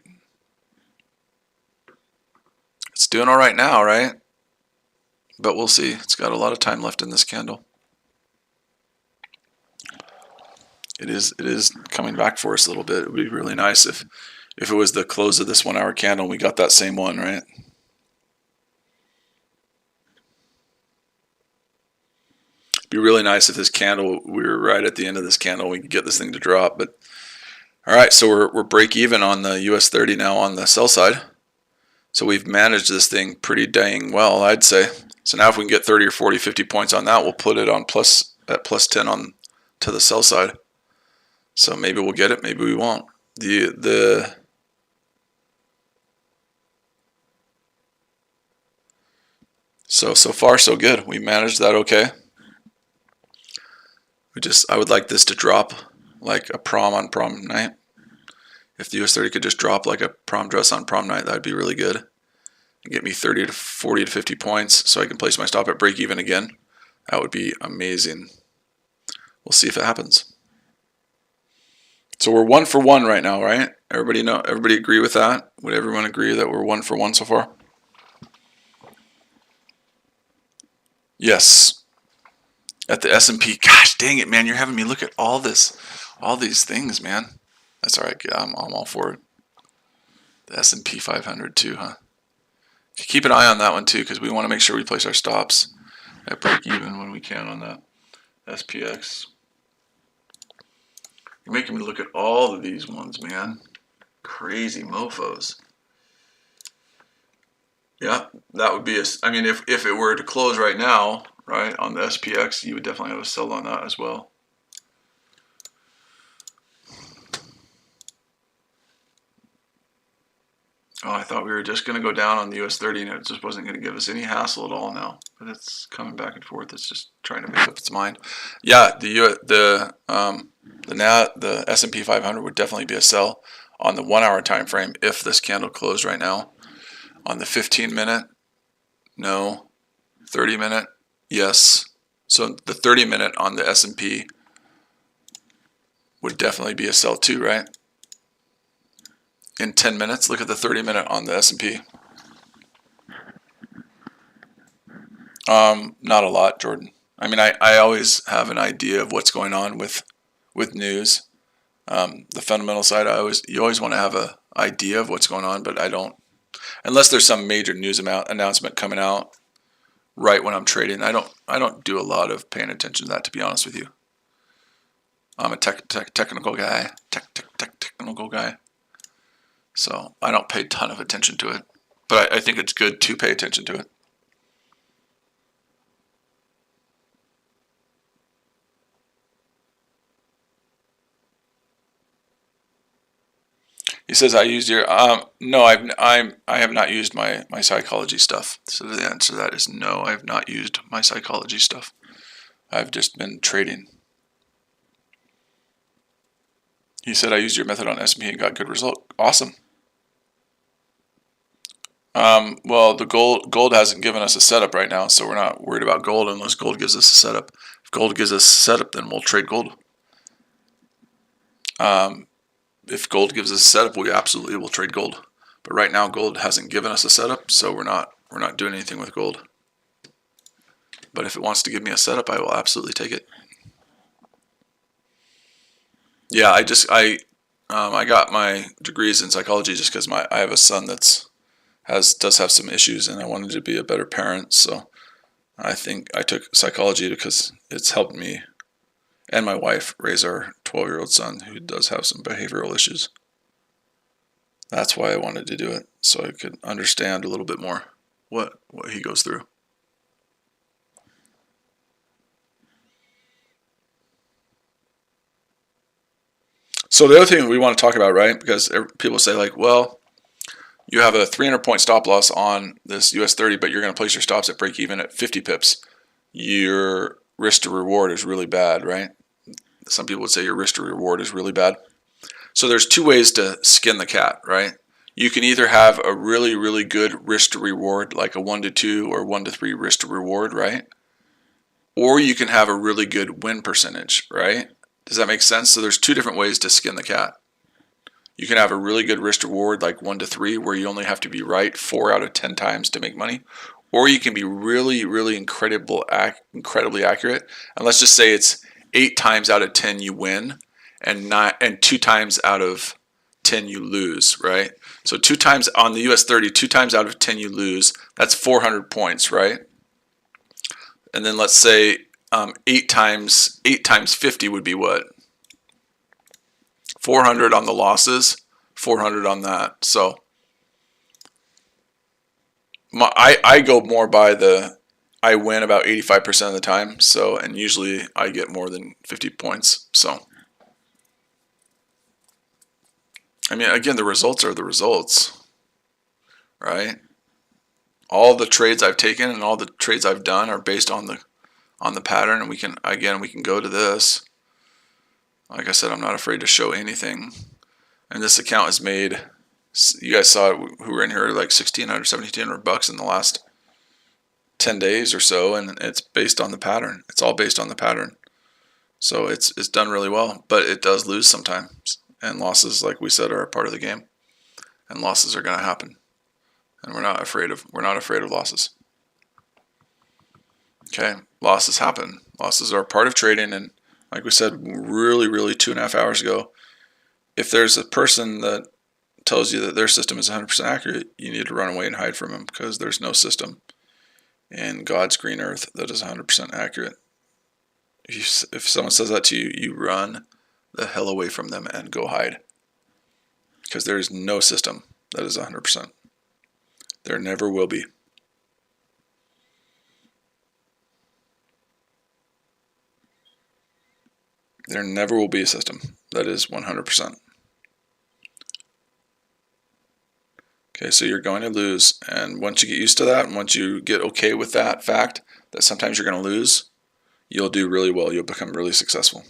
It's doing all right now, right? But we'll see. It's got a lot of time left in this candle. It is coming back for us a little bit. It would be really nice if it was the close of this 1 hour candle and we got that same one, right? It'd be really nice if this candle, we were right at the end of this candle, we could get this thing to drop. But all right, so we're break even on the US 30 now on the sell side. So we've managed this thing pretty dang well, I'd say. So now if we can get 30 or 40, 50 points on that, we'll put it on at plus 10 on to the sell side. So maybe we'll get it, maybe we won't. So far so good. We managed that okay. I would like this to drop like a prom on prom night. If the US 30 could just drop like a prom dress on prom night, that'd be really good. And get me 30 to 40 to 50 points so I can place my stop at break even again. That would be amazing. We'll see if it happens. So we're 1 for 1 right now, right? Everybody agree with that? Would everyone agree that we're 1 for 1 so far? Yes. at the S&P. Gosh dang it, man. You're having me look at all these things, man. That's all right. I'm all for it. The S&P 500 too, huh? Keep an eye on that one too, because we want to make sure we place our stops at break even when we can on that SPX. You're making me look at all of these ones, man. Crazy mofos. Yeah, that would be I mean, if it were to close right now, right, on the SPX, you would definitely have a sell on that as well. Oh, I thought we were just going to go down on the US 30 and it just wasn't going to give us any hassle at all now. But it's coming back and forth. It's just trying to make up its mind. Yeah, the S&P 500 would definitely be a sell on the 1 hour time frame if this candle closed right now. On the 15 minute, no. 30 minute, yes. So the 30 minute on the S&P would definitely be a sell too, right? In 10 minutes, look at the 30 minute on the S&P. Not a lot, Jordan. I mean, I always have an idea of what's going on with news. The fundamental side, you always want to have an idea of what's going on, but I don't, unless there's some major news announcement coming out right when I'm trading. I don't do a lot of paying attention to that, to be honest with you. I'm a technical guy, technical guy. So I don't pay a ton of attention to it, but I think it's good to pay attention to it. He says, "I used your no, I have not used my psychology stuff." So the answer to that is no, I have not used my psychology stuff. I've just been trading. He said, "I used your method on S&P and got good result." Awesome. Well, the gold hasn't given us a setup right now, so we're not worried about gold unless gold gives us a setup. If gold gives us a setup, then we'll trade gold. If gold gives us a setup, we absolutely will trade gold. But right now, gold hasn't given us a setup, so we're not doing anything with gold. But if it wants to give me a setup, I will absolutely take it. Yeah, I got my degrees in psychology just because I have a son does have some issues, and I wanted to be a better parent. So I think I took psychology because it's helped me and my wife raise our 12-year-old son who does have some behavioral issues. That's why I wanted to do it, so I could understand a little bit more what he goes through. So the other thing we want to talk about, right, because people say like, well, you have a 300-point stop loss on this US 30, but you're going to place your stops at break even at 50 pips. Your risk to reward is really bad, right? Some people would say your risk to reward is really bad. So there's two ways to skin the cat, right? You can either have a really, really good risk to reward, like a 1-2 or 1-3 risk to reward, right? Or you can have a really good win percentage, right? Does that make sense? So there's two different ways to skin the cat. You can have a really good risk to reward, like 1-3, where you only have to be right 4 out of 10 times to make money. Or you can be really, really incredibly accurate. And let's just say it's 8 times out of 10 you win, and 2 times out of 10 you lose, right? So 2 times on the US 30, 2 times out of 10 you lose. That's 400 points, right? And then let's say 8 times 50 would be what? 400 on the losses, 400 on that. So I go more by I win about 85% of the time. So, and usually I get more than 50 points. So, I mean, again, the results are the results, right? All the trades I've taken and all the trades I've done are based on the pattern. And we can go to this. Like I said, I'm not afraid to show anything. And this account is made, you guys saw it, who were in here, like $1,600, $1,700 in the last 10 days or so, and it's based on the pattern. It's all based on the pattern. So it's done really well, but it does lose sometimes. And losses, like we said, are a part of the game. And losses are going to happen. And we're not afraid of losses. Okay, losses happen. Losses are part of trading, and like we said really 2.5 hours ago, if there's a person that tells you that their system is 100% accurate, you need to run away and hide from them, because there's no system in God's green earth that is 100% accurate. If someone says that to you, you run the hell away from them and go hide, because there is no system that is 100%. There never will be. There never will be a system that is 100%. Okay, so you're going to lose, and once you get used to that, and once you get okay with that fact that sometimes you're going to lose, you'll do really well. You'll become really successful.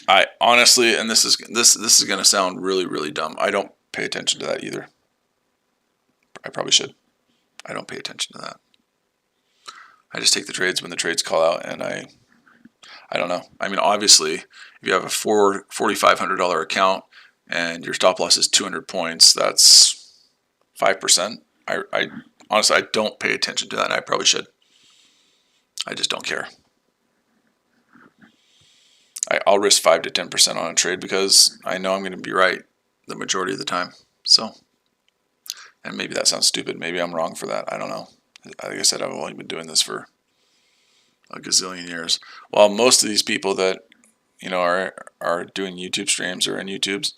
I honestly, and this is going to sound really dumb, I don't pay attention to that either. I probably should. I don't pay attention to that. I just take the trades when the trades call out, and I don't know. I mean, obviously, if you have a $4,500 account and your stop loss is 200 points, that's 5%. I honestly, I don't pay attention to that, and I probably should. I just don't care. I'll risk 5 to 10% on a trade because I know I'm going to be right the majority of the time. So, and maybe that sounds stupid. Maybe I'm wrong for that. I don't know. Like I said, I've only been doing this for a gazillion years. While most of these people that, you know, are doing YouTube streams or in YouTubes,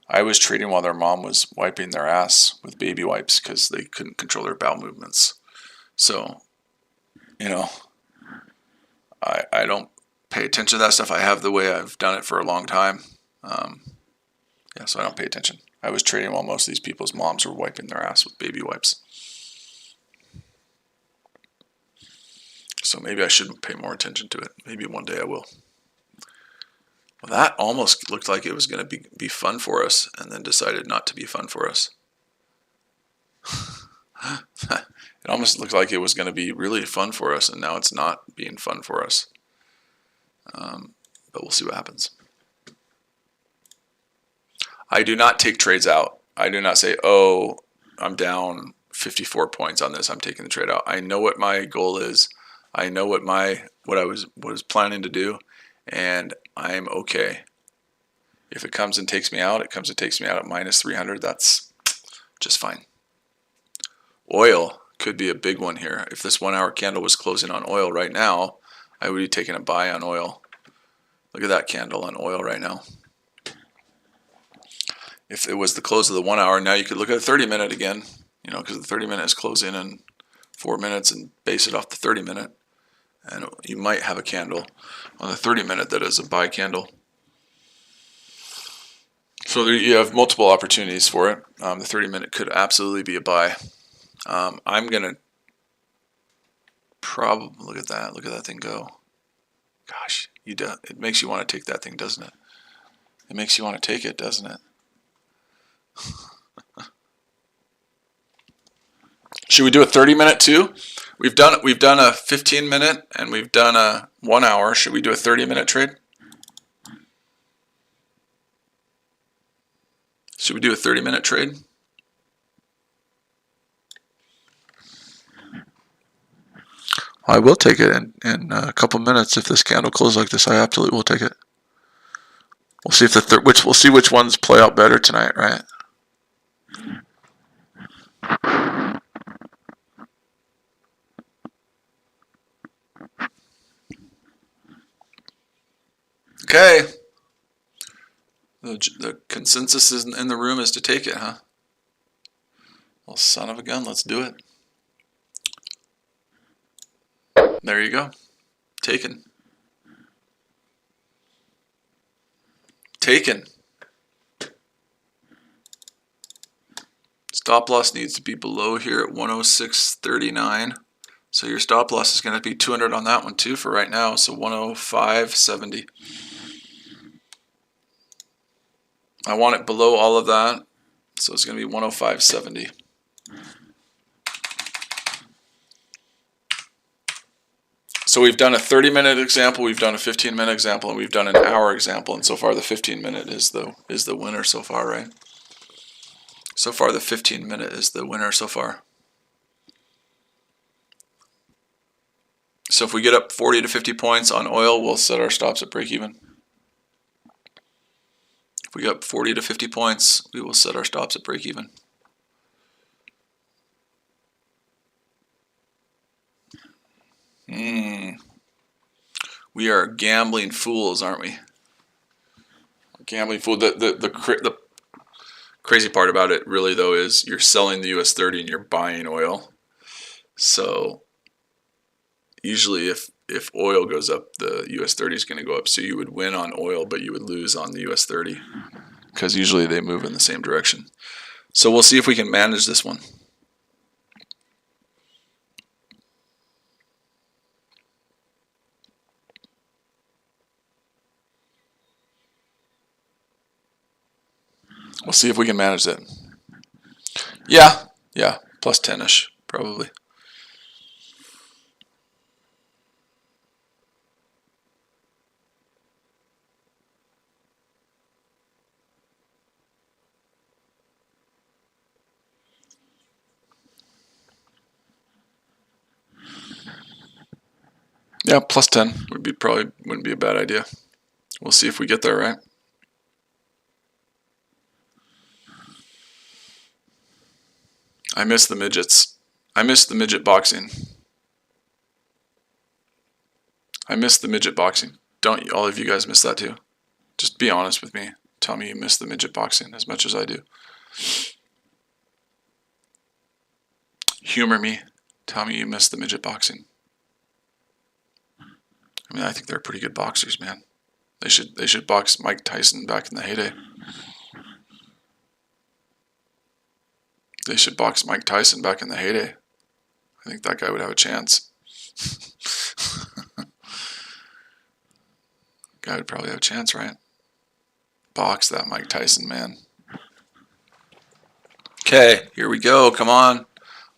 I was trading while their mom was wiping their ass with baby wipes because they couldn't control their bowel movements. So, you know, I don't pay attention to that stuff. I have the way I've done it for a long time. Yeah, so I don't pay attention. I was trading while most of these people's moms were wiping their ass with baby wipes. So maybe I shouldn't pay more attention to it. Maybe one day I will. Well, that almost looked like it was going to be fun for us, and then decided not to be fun for us. It almost looked like it was going to be really fun for us, and now it's not being fun for us. But we'll see what happens. I do not take trades out. I do not say, oh, I'm down 54 points on this, I'm taking the trade out. I know what my goal is. I know what I was planning to do, and I'm okay. If it comes and takes me out, it comes and takes me out at minus 300. That's just fine. Oil could be a big one here. If this 1 hour candle was closing on oil right now, I would be taking a buy on oil. Look at that candle on oil right now. If it was the close of the 1 hour, now you could look at a 30-minute again, you know, because the 30-minute is closing in 4 minutes, and base it off the 30-minute. And you might have a candle on the 30-minute that is a buy candle. So there you have multiple opportunities for it. The 30-minute could absolutely be a buy. I'm going to probably, look at that thing go. Gosh, it makes you want to take that thing, doesn't it? It makes you want to take it, doesn't it? Should we do a 30-minute too? We've done a 15-minute and we've done a 1 hour. Should we do a 30-minute trade? Should we do a 30-minute trade? I will take it in a couple minutes. If this candle closes like this, I absolutely will take it. We'll see if we'll see which ones play out better tonight, right? Okay. The consensus in the room is to take it, huh? Well, son of a gun, let's do it. There you go. Taken. Taken. Stop loss needs to be below here at 106.39. So your stop loss is going to be 200 on that one too for right now. So 105.70. I want it below all of that. So it's going to be 105.70. So we've done a 30-minute example, we've done a 15-minute example, and we've done an hour example. And so far, the 15-minute is the winner so far, right? So far, the 15-minute is the winner so far. So if we get up 40 to 50 points on oil, we'll set our stops at break even. If we get up 40 to 50 points, we will set our stops at break even. We are gambling fools, aren't we? Gambling fool. The crazy part about it, really, though, is you're selling the US 30 and you're buying oil. So usually if oil goes up, the US 30 is going to go up. So you would win on oil, but you would lose on the US 30 because usually they move in the same direction. So we'll see if we can manage this one. We'll see if we can manage that. Yeah, plus 10-ish, probably. Yeah, plus 10 wouldn't be a bad idea. We'll see if we get there, right? I miss the midgets. I miss the midget boxing. I miss the midget boxing. Don't all of you guys miss that too? Just be honest with me. Tell me you miss the midget boxing as much as I do. Humor me. Tell me you miss the midget boxing. I mean, I think they're pretty good boxers, man. They should box Mike Tyson back in the heyday. They should box Mike Tyson back in the heyday. I think that guy would have a chance. Guy would probably have a chance, right? Box that Mike Tyson, man. Okay, here we go. Come on.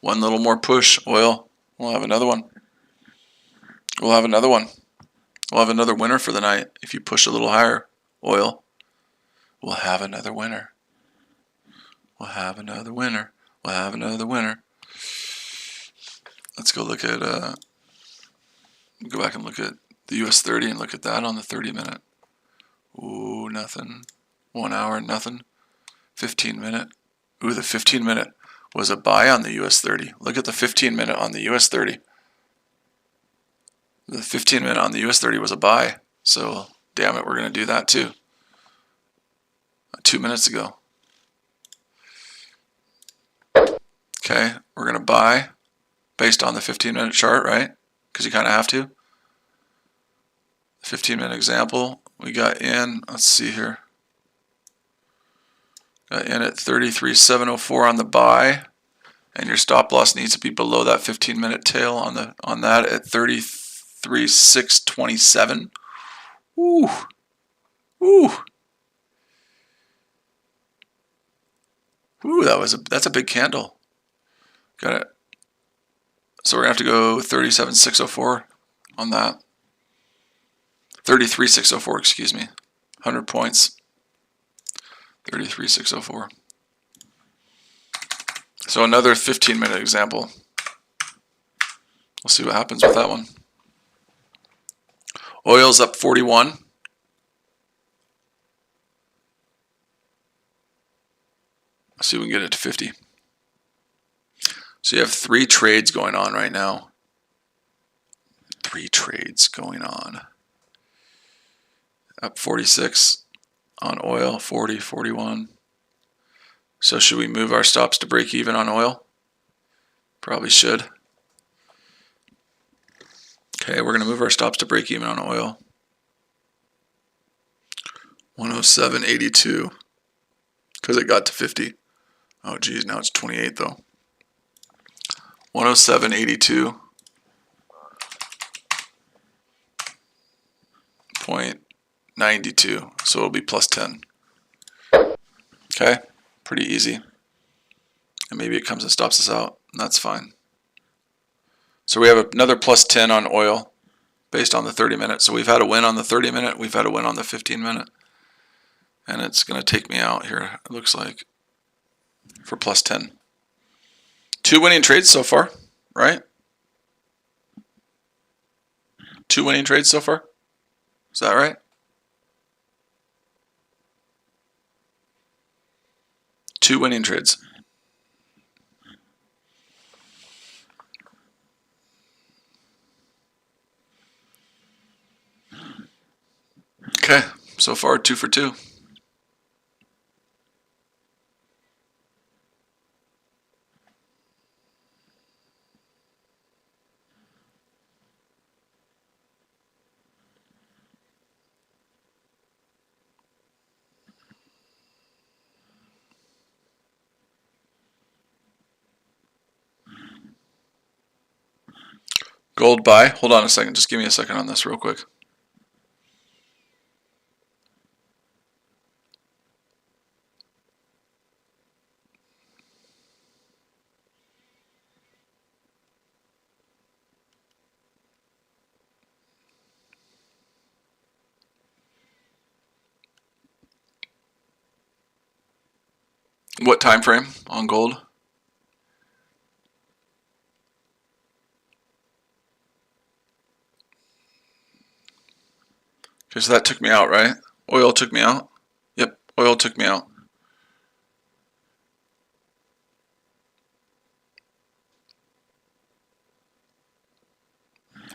One little more push, oil. We'll have another one. We'll have another one. We'll have another winner for the night. If you push a little higher, oil, we'll have another winner. We'll have another winner. We'll have another winner. Let's go look at, go back and look at the US 30 and look at that on the 30-minute. Ooh, nothing. 1 hour, nothing. 15-minute. Ooh, the 15-minute was a buy on the US 30. Look at the 15-minute on the US 30. The 15-minute on the US 30 was a buy. So, damn it, we're going to do that too. 2 minutes ago. Okay, we're going to buy based on the 15-minute chart, right? Because you kind of have to. 15-minute example, we got in, let's see here. Got in at 33,704 on the buy, and your stop loss needs to be below that 15-minute tail on that at 33,627. Ooh. Ooh. Ooh, that's a big candle. Got it. So we're going to have to go 37,604 on that. 33,604, excuse me. 100 points. 33,604. So another 15-minute example. We'll see what happens with that one. Oil's up 41. Let's see if we can get it to 50. So you have 3 trades going on right now. 3 trades going on. Up 46 on oil, 40, 41. So should we move our stops to break even on oil? Probably should. Okay, we're going to move our stops to break even on oil. 107.82 because it got to 50. Oh geez, now it's 28 though. 107.82. 0.92, so it'll be plus 10. Okay, pretty easy. And maybe it comes and stops us out, and that's fine. So we have another plus 10 on oil. based on the 30-minute. So we've had a win on the 30-minute. We've had a win on the 15-minute. And it's going to take me out here, it looks like, for plus 10. 2 winning trades so far, right? 2 winning trades so far? Is that right? 2 winning trades. Okay, so far 2 for 2. Gold buy. Hold on a second. Just give me a second on this real quick. What time frame on gold? Okay, so that took me out, right? Oil took me out. Yep, oil took me out.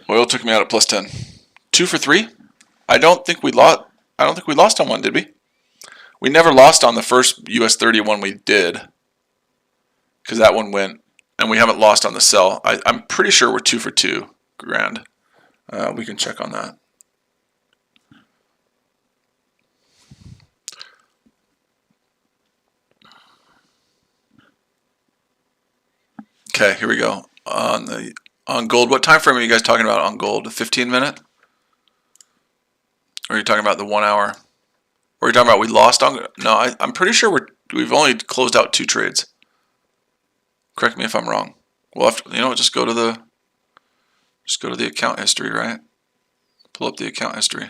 Oil took me out at plus 10. 2 for 3? I don't think we lost on one, did we? We never lost on the first US 30 one we did, because that one went, and we haven't lost on the sell. I'm pretty sure we're 2 for 2 grand. We can check on that. Okay, here we go. On gold, what time frame are you guys talking about on gold? The 15-minute? Or are you talking about the 1 hour? Or are you talking about we lost on? No, I'm pretty sure we've only closed out 2 trades. Correct me if I'm wrong. We'll have to, just go to the account history, right? Pull up the account history.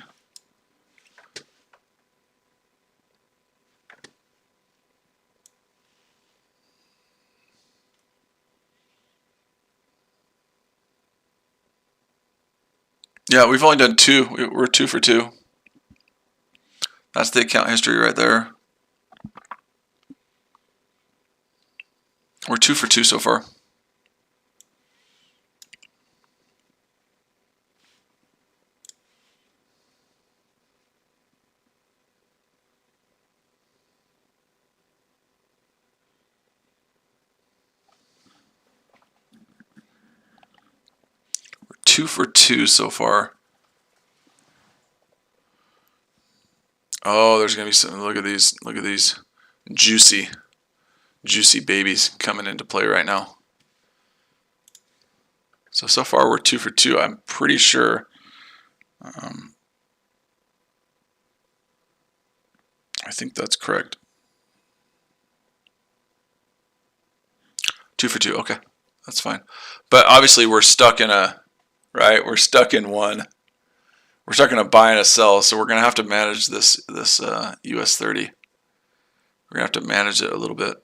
Yeah, we've only done 2. We're 2 for 2. That's the account history right there. We're 2 for 2 so far. We're 2 for 2 so far. Oh, there's gonna be some. Look at these juicy babies coming into play right now. So far we're 2 for 2. I'm pretty sure. I think that's correct. 2 for 2. Okay, that's fine. But obviously we're stuck in we're stuck in one. We're stuck in a buy and a sell, so we're going to have to manage this US 30. We're going to have to manage it a little bit.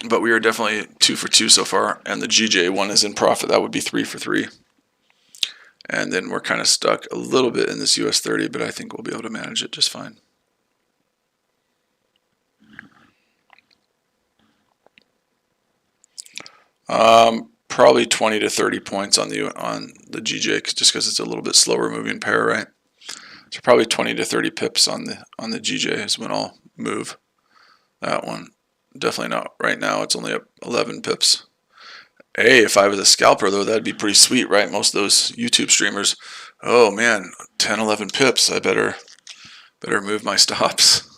But we are definitely 2 for 2 so far, and the GJ one is in profit. That would be 3 for 3. And then we're kind of stuck a little bit in this US 30, but I think we'll be able to manage it just fine. Probably 20 to 30 points on the GJ, just because it's a little bit slower moving pair, right? So probably 20 to 30 pips on the GJ is when I'll move that one. Definitely not right now. It's only up 11 pips. Hey, if I was a scalper though, that'd be pretty sweet, right? Most of those YouTube streamers, oh man, 10, 11 pips. I better move my stops.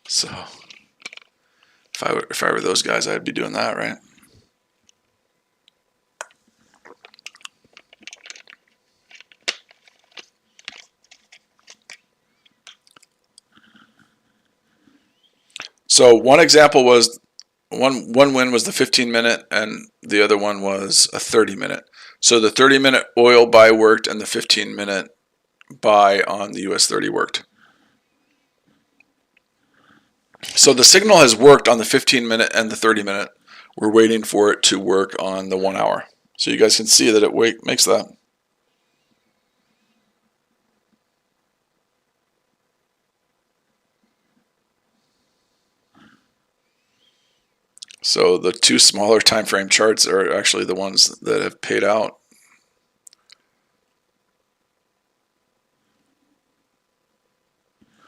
So if I were those guys, I'd be doing that, right? So one example was one win was the 15-minute, and the other one was a 30-minute. So the 30-minute oil buy worked, and the 15-minute buy on the US 30 worked. So the signal has worked on the 15-minute and the 30-minute. We're waiting for it to work on the 1 hour. So you guys can see that it makes that. So the two smaller time frame charts are actually the ones that have paid out.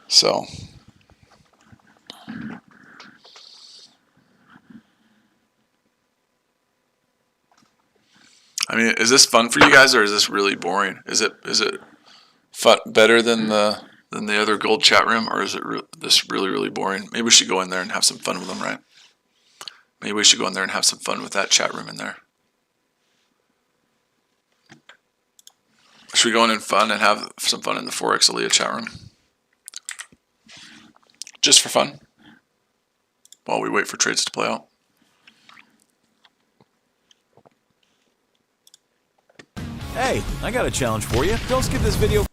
So I mean, is this fun for you guys, or is this really boring? Is it fun, better than the other gold chat room, or is it this really boring? Maybe we should go in there and have some fun with them, right? Maybe we should go in there and have some fun with that chat room in there. Should we go in and fun and have some fun in the Forex Aaliyah chat room? Just for fun? While we wait for trades to play out. Hey, I got a challenge for you. Don't skip this video.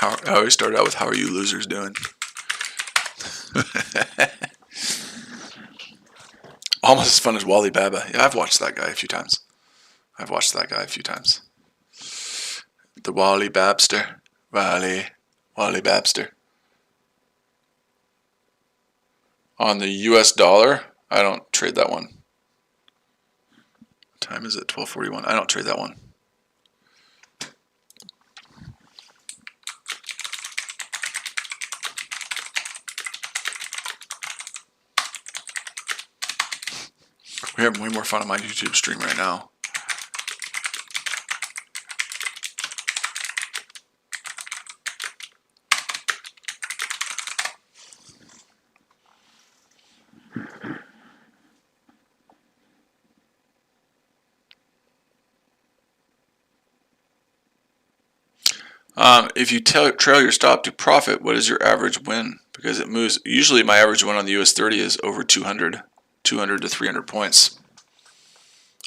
I always start out with, how are you losers doing? Almost as fun as Wally Baba. Yeah, I've watched that guy a few times. The Wally Babster. Wally Babster. On the US dollar, I don't trade that one. What time is it? 12:41. I don't trade that one. We're having way more fun on my YouTube stream right now. If you trail your stop to profit, what is your average win? Because it moves. Usually my average win on the US 30 is over 200 to 300 points.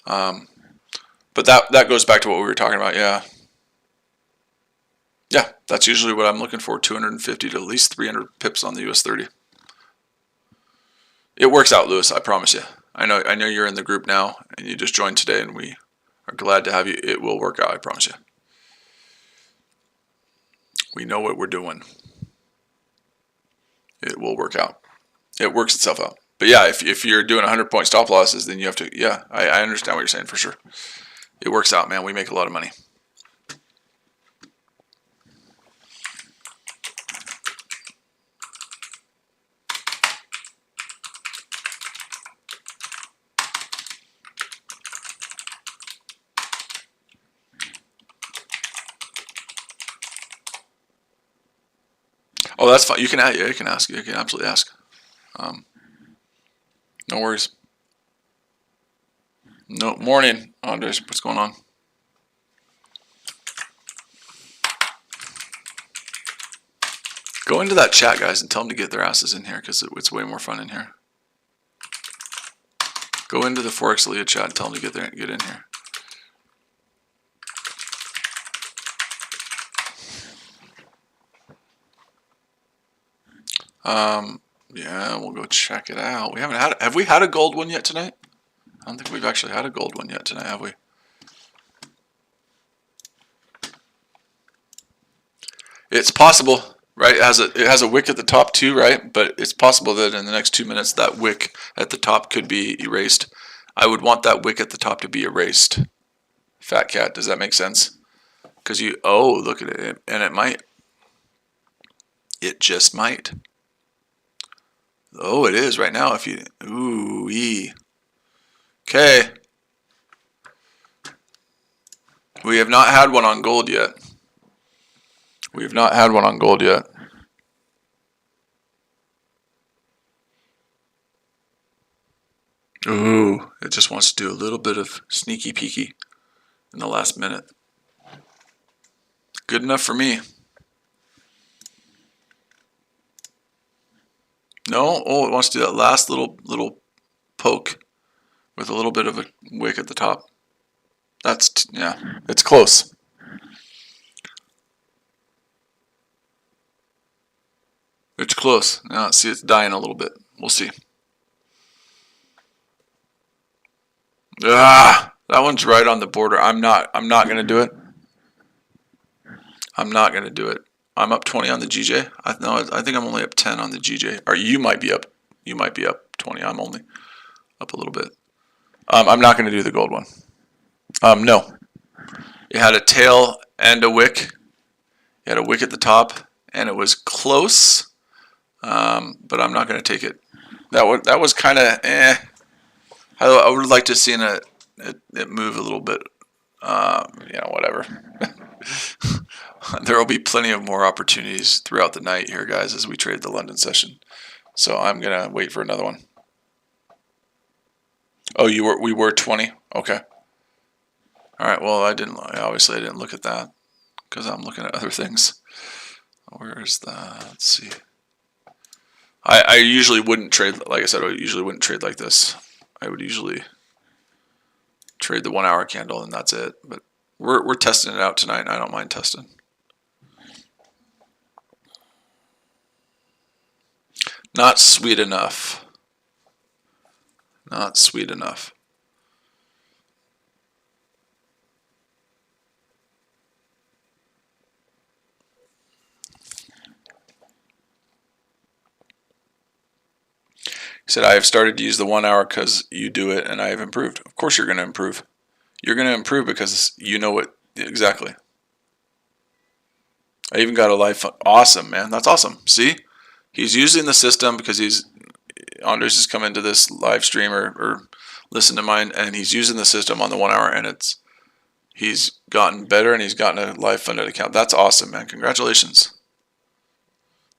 But that goes back to what we were talking about. Yeah, that's usually what I'm looking for, 250 to at least 300 pips on the US 30. It works out, Lewis, I promise you. I know you're in the group now, and you just joined today, and we are glad to have you. It will work out, I promise you. We know what we're doing. It will work out. It works itself out. But yeah, if you're doing 100-point stop losses, then you have to, yeah, I understand what you're saying for sure. It works out, man. We make a lot of money. Oh, that's fine. You can ask. You can absolutely ask. No worries. No morning, Andres. What's going on? Go into that chat, guys, and tell them to get their asses in here, because it's way more fun in here. Go into the Forex Aaliyah chat and tell them to get in here. Yeah, we'll go check it out. Have we had a gold one yet tonight? I don't think we've actually had a gold one yet tonight, have we? It's possible, right? It has a wick at the top too, right? But it's possible that in the next 2 minutes that wick at the top could be erased. I would want that wick at the top to be erased. Fat Cat, does that make sense? Because look at it, and it might. It just might. Oh, it is right now. If you, okay. We have not had one on gold yet. We have not had one on gold yet. Ooh, it just wants to do a little bit of sneaky peeky in the last minute. Good enough for me. No? Oh, it wants to do that last little poke with a little bit of a wick at the top. That's, yeah, it's close. It's close. Now, see, it's dying a little bit. We'll see. Ah, that one's right on the border. I'm not going to do it. I'm not going to do it. I'm up 20 on the GJ. I think I'm only up 10 on the GJ. Or you might be up 20. I'm only up a little bit. I'm not going to do the gold one. No. It had a tail and a wick. It had a wick at the top, and it was close. But I'm not going to take it. That was kind of eh. I would like to see it move a little bit. Whatever. There will be plenty of more opportunities throughout the night here, guys, as we trade the London session. So I'm gonna wait for another one. Oh, we were 20. Okay. All right. Well, obviously I didn't look at that because I'm looking at other things. Where is that? Let's see. I usually wouldn't trade, like I said, I usually wouldn't trade like this. I would usually trade the 1 hour candle and that's it. But we're testing it out tonight, and I don't mind testing. Not sweet enough. Not sweet enough. He said, I have started to use the 1 hour because you do it and I have improved. Of course you're going to improve. You're going to improve because you know it exactly. I even got a live fund. Awesome, man. That's awesome. See? He's using the system because Andres has come into this live stream or listen to mine, and he's using the system on the 1 hour, and he's gotten better, and he's gotten a live funded account. That's awesome, man. Congratulations.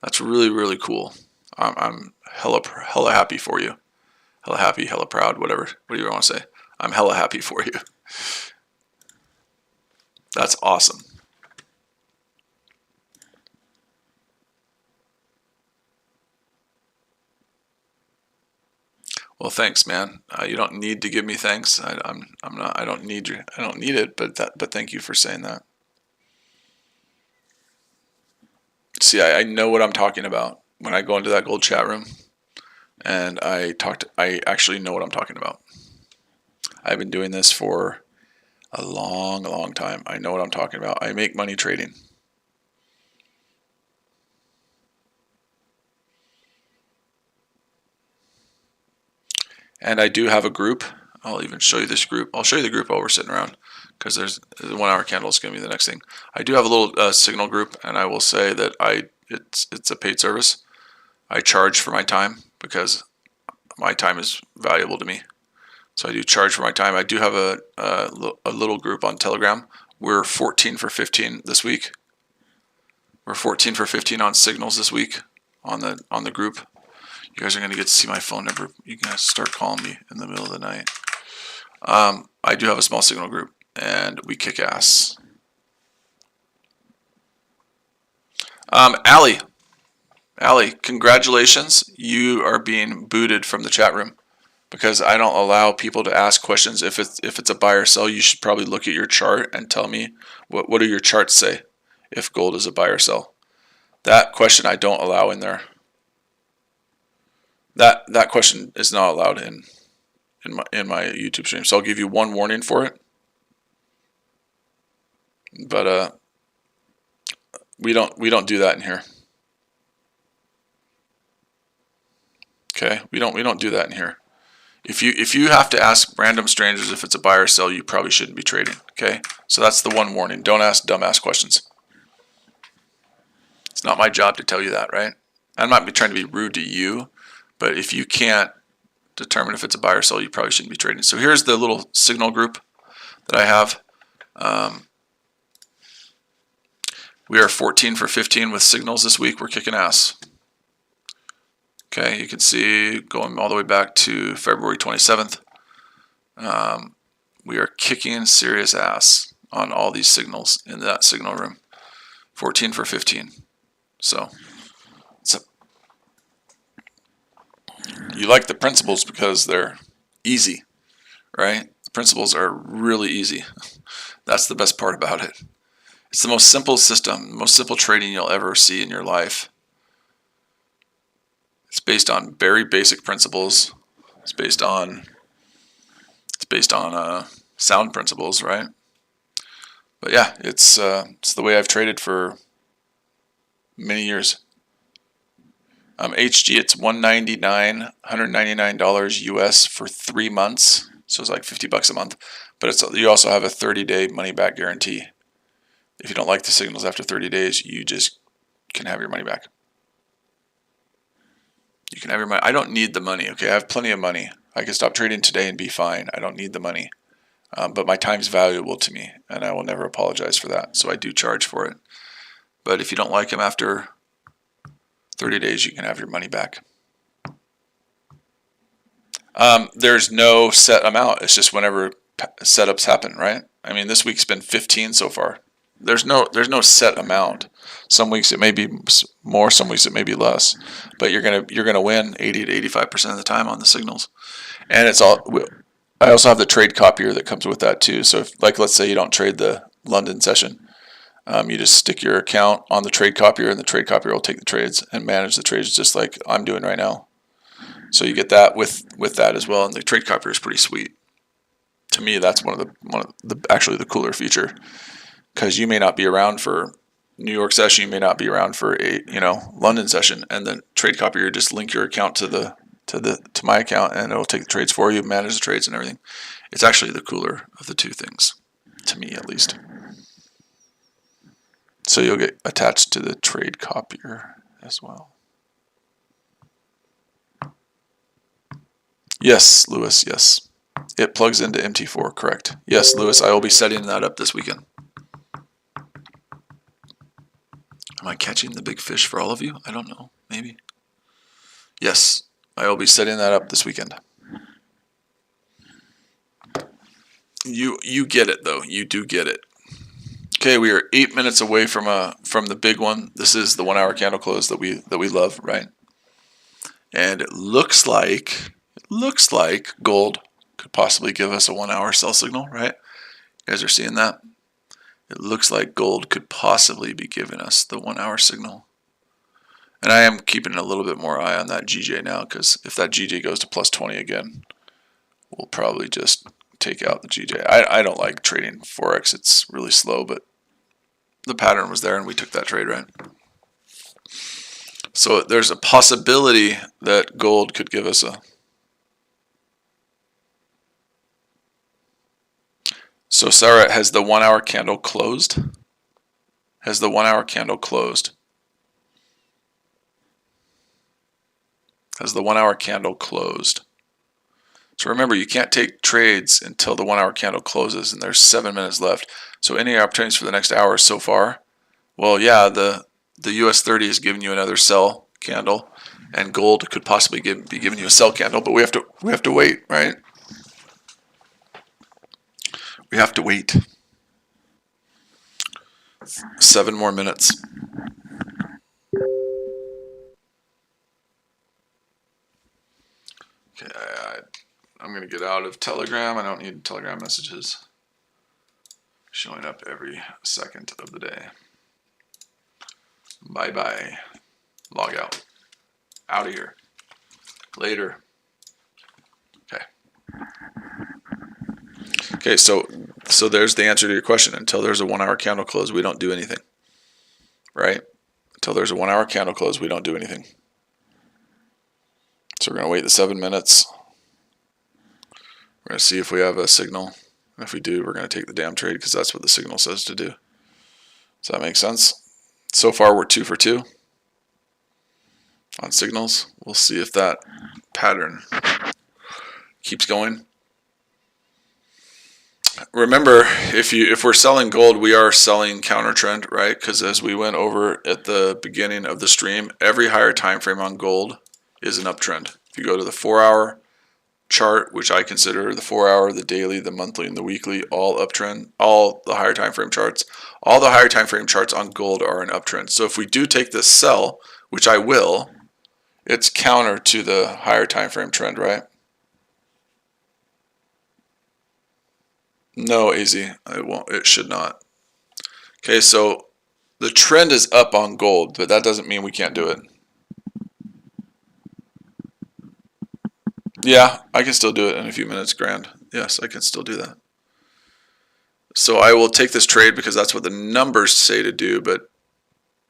That's really, really cool. I'm hella happy for you. Hella happy, hella proud, whatever. What do you want to say? I'm hella happy for you. That's awesome. Well, thanks, man. You don't need to give me thanks. I don't need it. But thank you for saying that. See, I know what I'm talking about when I go into that gold chat room, and I actually know what I'm talking about. I've been doing this for a long time. I know what I'm talking about. I make money trading. And I do have a group. I'll even show you this group. I'll show you the group while we're sitting around, because there's the 1 hour candle is going to be the next thing. I do have a little signal group, and I will say that it's a paid service. I charge for my time because my time is valuable to me. So I do charge for my time. I do have a little group on Telegram. We're 14 for 15 this week. We're 14 for 15 on signals this week on the group. You guys are going to get to see my phone number. You can start calling me in the middle of the night. I do have a small signal group, and we kick ass. Allie, congratulations. You are being booted from the chat room because I don't allow people to ask questions. If it's a buy or sell, you should probably look at your chart and tell me what do your charts say if gold is a buy or sell. That question I don't allow in there. That question is not allowed in my YouTube stream. So I'll give you one warning for it. But we don't do that in here. Okay? We don't do that in here. If you have to ask random strangers if it's a buy or sell, you probably shouldn't be trading. Okay? So that's the one warning. Don't ask dumbass questions. It's not my job to tell you that, right? I'm not trying to be rude to you. But if you can't determine if it's a buy or sell, you probably shouldn't be trading. So here's the little signal group that I have. We are 14 for 15 with signals this week. We're kicking ass. Okay, you can see going all the way back to February 27th. We are kicking serious ass on all these signals in that signal room. 14 for 15. So You like the principles because they're easy, right? The principles are really easy. That's the best part about it. It's the most simple system, most simple trading you'll ever see in your life. It's based on very basic principles. It's based on sound principles, right? But yeah, it's the way I've traded for many years. HG, it's $199 US for 3 months, so it's like $50 a month. But you also have a 30-day money-back guarantee. If you don't like the signals after 30 days, you just can have your money back. You can have your money. I don't need the money. Okay, I have plenty of money. I can stop trading today and be fine. I don't need the money. But my time's valuable to me, and I will never apologize for that. So I do charge for it. But if you don't like them after 30 days, you can have your money back. There's no set amount. It's just whenever setups happen, right? I mean, this week's been 15 so far. There's no set amount. Some weeks it may be more, some weeks it may be less. But you're gonna win 80 to 85% of the time on the signals. And it's all. I also have the trade copier that comes with that too. So, let's say you don't trade the London session, you just stick your account on the trade copier, and the trade copier will take the trades and manage the trades just like I'm doing right now. So you get that with that as well, and the trade copier is pretty sweet. To me, that's one of the actually the cooler feature, because you may not be around for New York session, you may not be around for a London session, and then trade copier, just link your account to my account, and it'll take the trades for you, manage the trades and everything. It's actually the cooler of the two things, to me at least. So you'll get attached to the trade copier as well. Yes, Lewis, yes. It plugs into MT4, correct. Yes, Lewis, I will be setting that up this weekend. Am I catching the big fish for all of you? I don't know, maybe. Yes, I will be setting that up this weekend. You get it though. You do get it. Okay, we are 8 minutes away from the big one. This is the 1 hour candle close that we love, right? And it looks like gold could possibly give us a 1 hour sell signal, right? You guys are seeing that? It looks like gold could possibly be giving us the 1 hour signal. And I am keeping a little bit more eye on that GJ now, because if that GJ goes to plus 20 again, we'll probably just take out the GJ. I don't like trading Forex. It's really slow, but the pattern was there and we took that trade, right? So there's a possibility that gold could give us a... So Sarah, has the 1 hour candle closed? Has the 1 hour candle closed? Has the 1 hour candle closed? So remember, you can't take trades until the 1 hour candle closes, and there's 7 minutes left. So any opportunities for the next hour so far? Well, yeah, the US 30 is giving you another sell candle, and gold could possibly be giving you a sell candle, but we have to wait, right? We have to wait. 7 more minutes. Okay, I'm going to get out of Telegram. I don't need Telegram messages showing up every second of the day. Bye-bye. Log out. Out of here. Later. Okay. Okay, so there's the answer to your question. Until there's a 1 hour candle close, we don't do anything. Right? Until there's a 1 hour candle close, we don't do anything. So we're going to wait the 7 minutes. We're going to see if we have a signal. And if we do, we're going to take the damn trade because that's what the signal says to do. Does that make sense? So far, we're 2 for 2 on signals. We'll see if that pattern keeps going. Remember, if we're selling gold, we are selling counter trend, right? Because as we went over at the beginning of the stream, every higher time frame on gold is an uptrend. If you go to the 4 hour chart, which I consider the 4 hour, the daily, the monthly, and the weekly, all uptrend, all the higher time frame charts, all the higher time frame charts on gold are an uptrend. So if we do take this sell, which I will, it's counter to the higher time frame trend, right? No, AZ, it won't. It should not. Okay, so the trend is up on gold, but that doesn't mean we can't do it. Yeah, I can still do it in a few minutes, grand. Yes, I can still do that. So I will take this trade because that's what the numbers say to do, but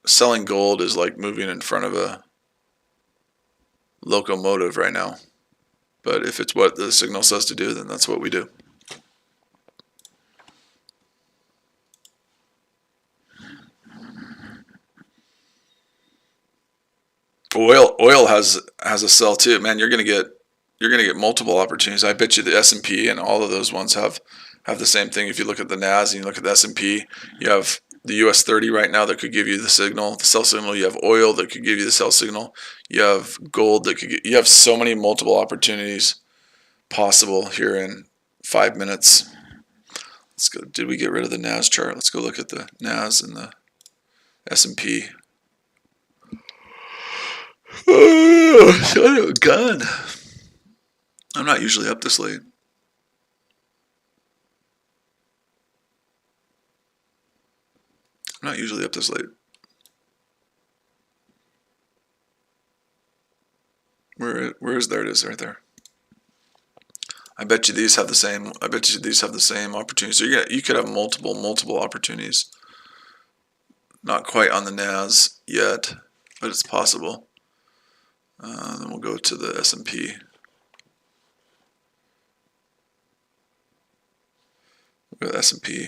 selling gold is like moving in front of a locomotive right now. But if it's what the signal says to do, then that's what we do. Oil has a sell too. Man, you're gonna get multiple opportunities. I bet you the S&P and all of those ones have the same thing. If you look at the NAS and you look at the S&P, you have the US 30 right now that could give you the signal, the sell signal. You have oil that could give you the sell signal. You have gold that could get, you have so many multiple opportunities possible here in 5 minutes. Let's go. Did we get rid of the NAS chart? Let's go look at the NAS and the S&P. Oh, God. I'm not usually up this late. I'm not usually up this late. Where is there? It is right there. I bet you these have the same. I bet you these have the same opportunities. So you could have multiple opportunities. Not quite on the NAS yet, but it's possible. Then we'll go to the S&P. We'll go to the S&P.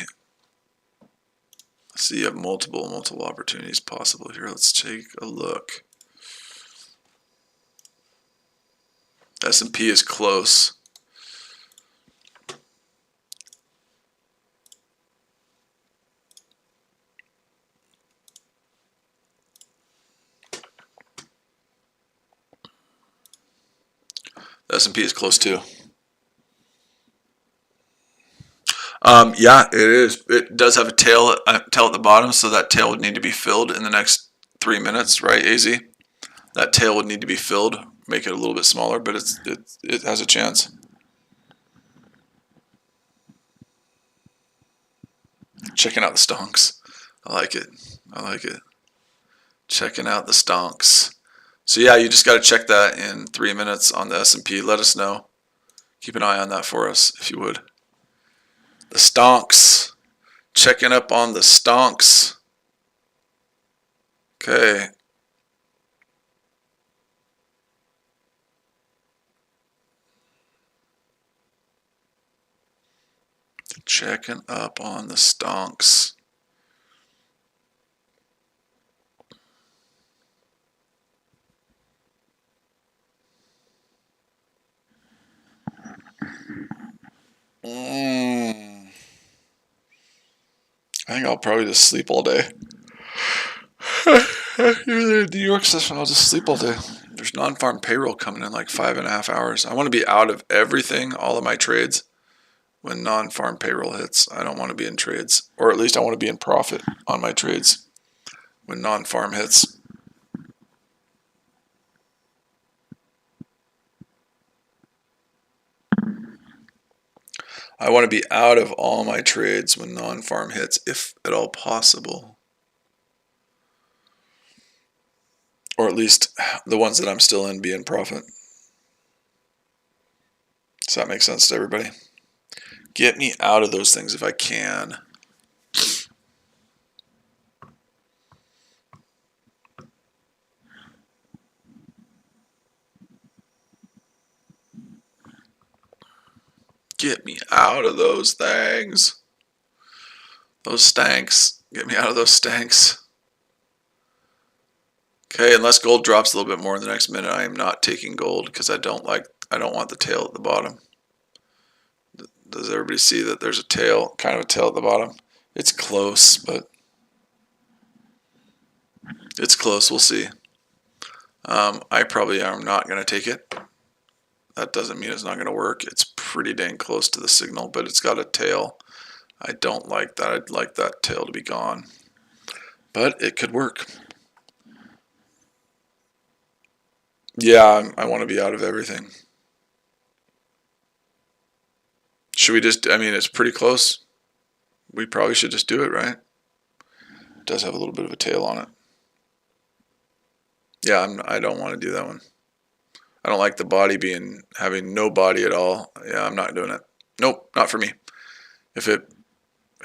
See, you have multiple opportunities possible here. Let's take a look. S&P is close. The S&P is close too. Yeah, it is. It does have a tail at the bottom, so that tail would need to be filled in the next 3 minutes, right, AZ? That tail would need to be filled, make it a little bit smaller, but it has a chance. Checking out the stonks. I like it. I like it. Checking out the stonks. So yeah, you just got to check that in 3 minutes on the S&P. Let us know. Keep an eye on that for us, if you would. The stonks. Checking up on the stonks. Okay. Checking up on the stonks. I think I'll probably just sleep all day. You're the New York session, I'll just sleep all day. There's non-farm payroll coming in like 5.5 hours. I want to be out of everything, all of my trades, when non-farm payroll hits. I don't want to be in trades, or at least I want to be in profit on my trades when non-farm hits. I want to be out of all my trades when non-farm hits, if at all possible. Or at least the ones that I'm still in be in profit. Does that make sense to everybody? Get me out of those things if I can. Get me out of those things. Those stanks. Get me out of those stanks. Okay, unless gold drops a little bit more in the next minute, I am not taking gold because I don't want the tail at the bottom. Does everybody see that there's a tail, kind of a tail at the bottom? It's close, but it's close. We'll see. I probably am not going to take it. That doesn't mean it's not going to work. It's pretty dang close to the signal, but it's got a tail. I don't like that. I'd like that tail to be gone. But it could work. Yeah, I want to be out of everything. Should we just, I mean, it's pretty close. We probably should just do it, right? It does have a little bit of a tail on it. Yeah, I don't want to do that one. I don't like the body having no body at all. Yeah, I'm not doing it. Nope, not for me. If it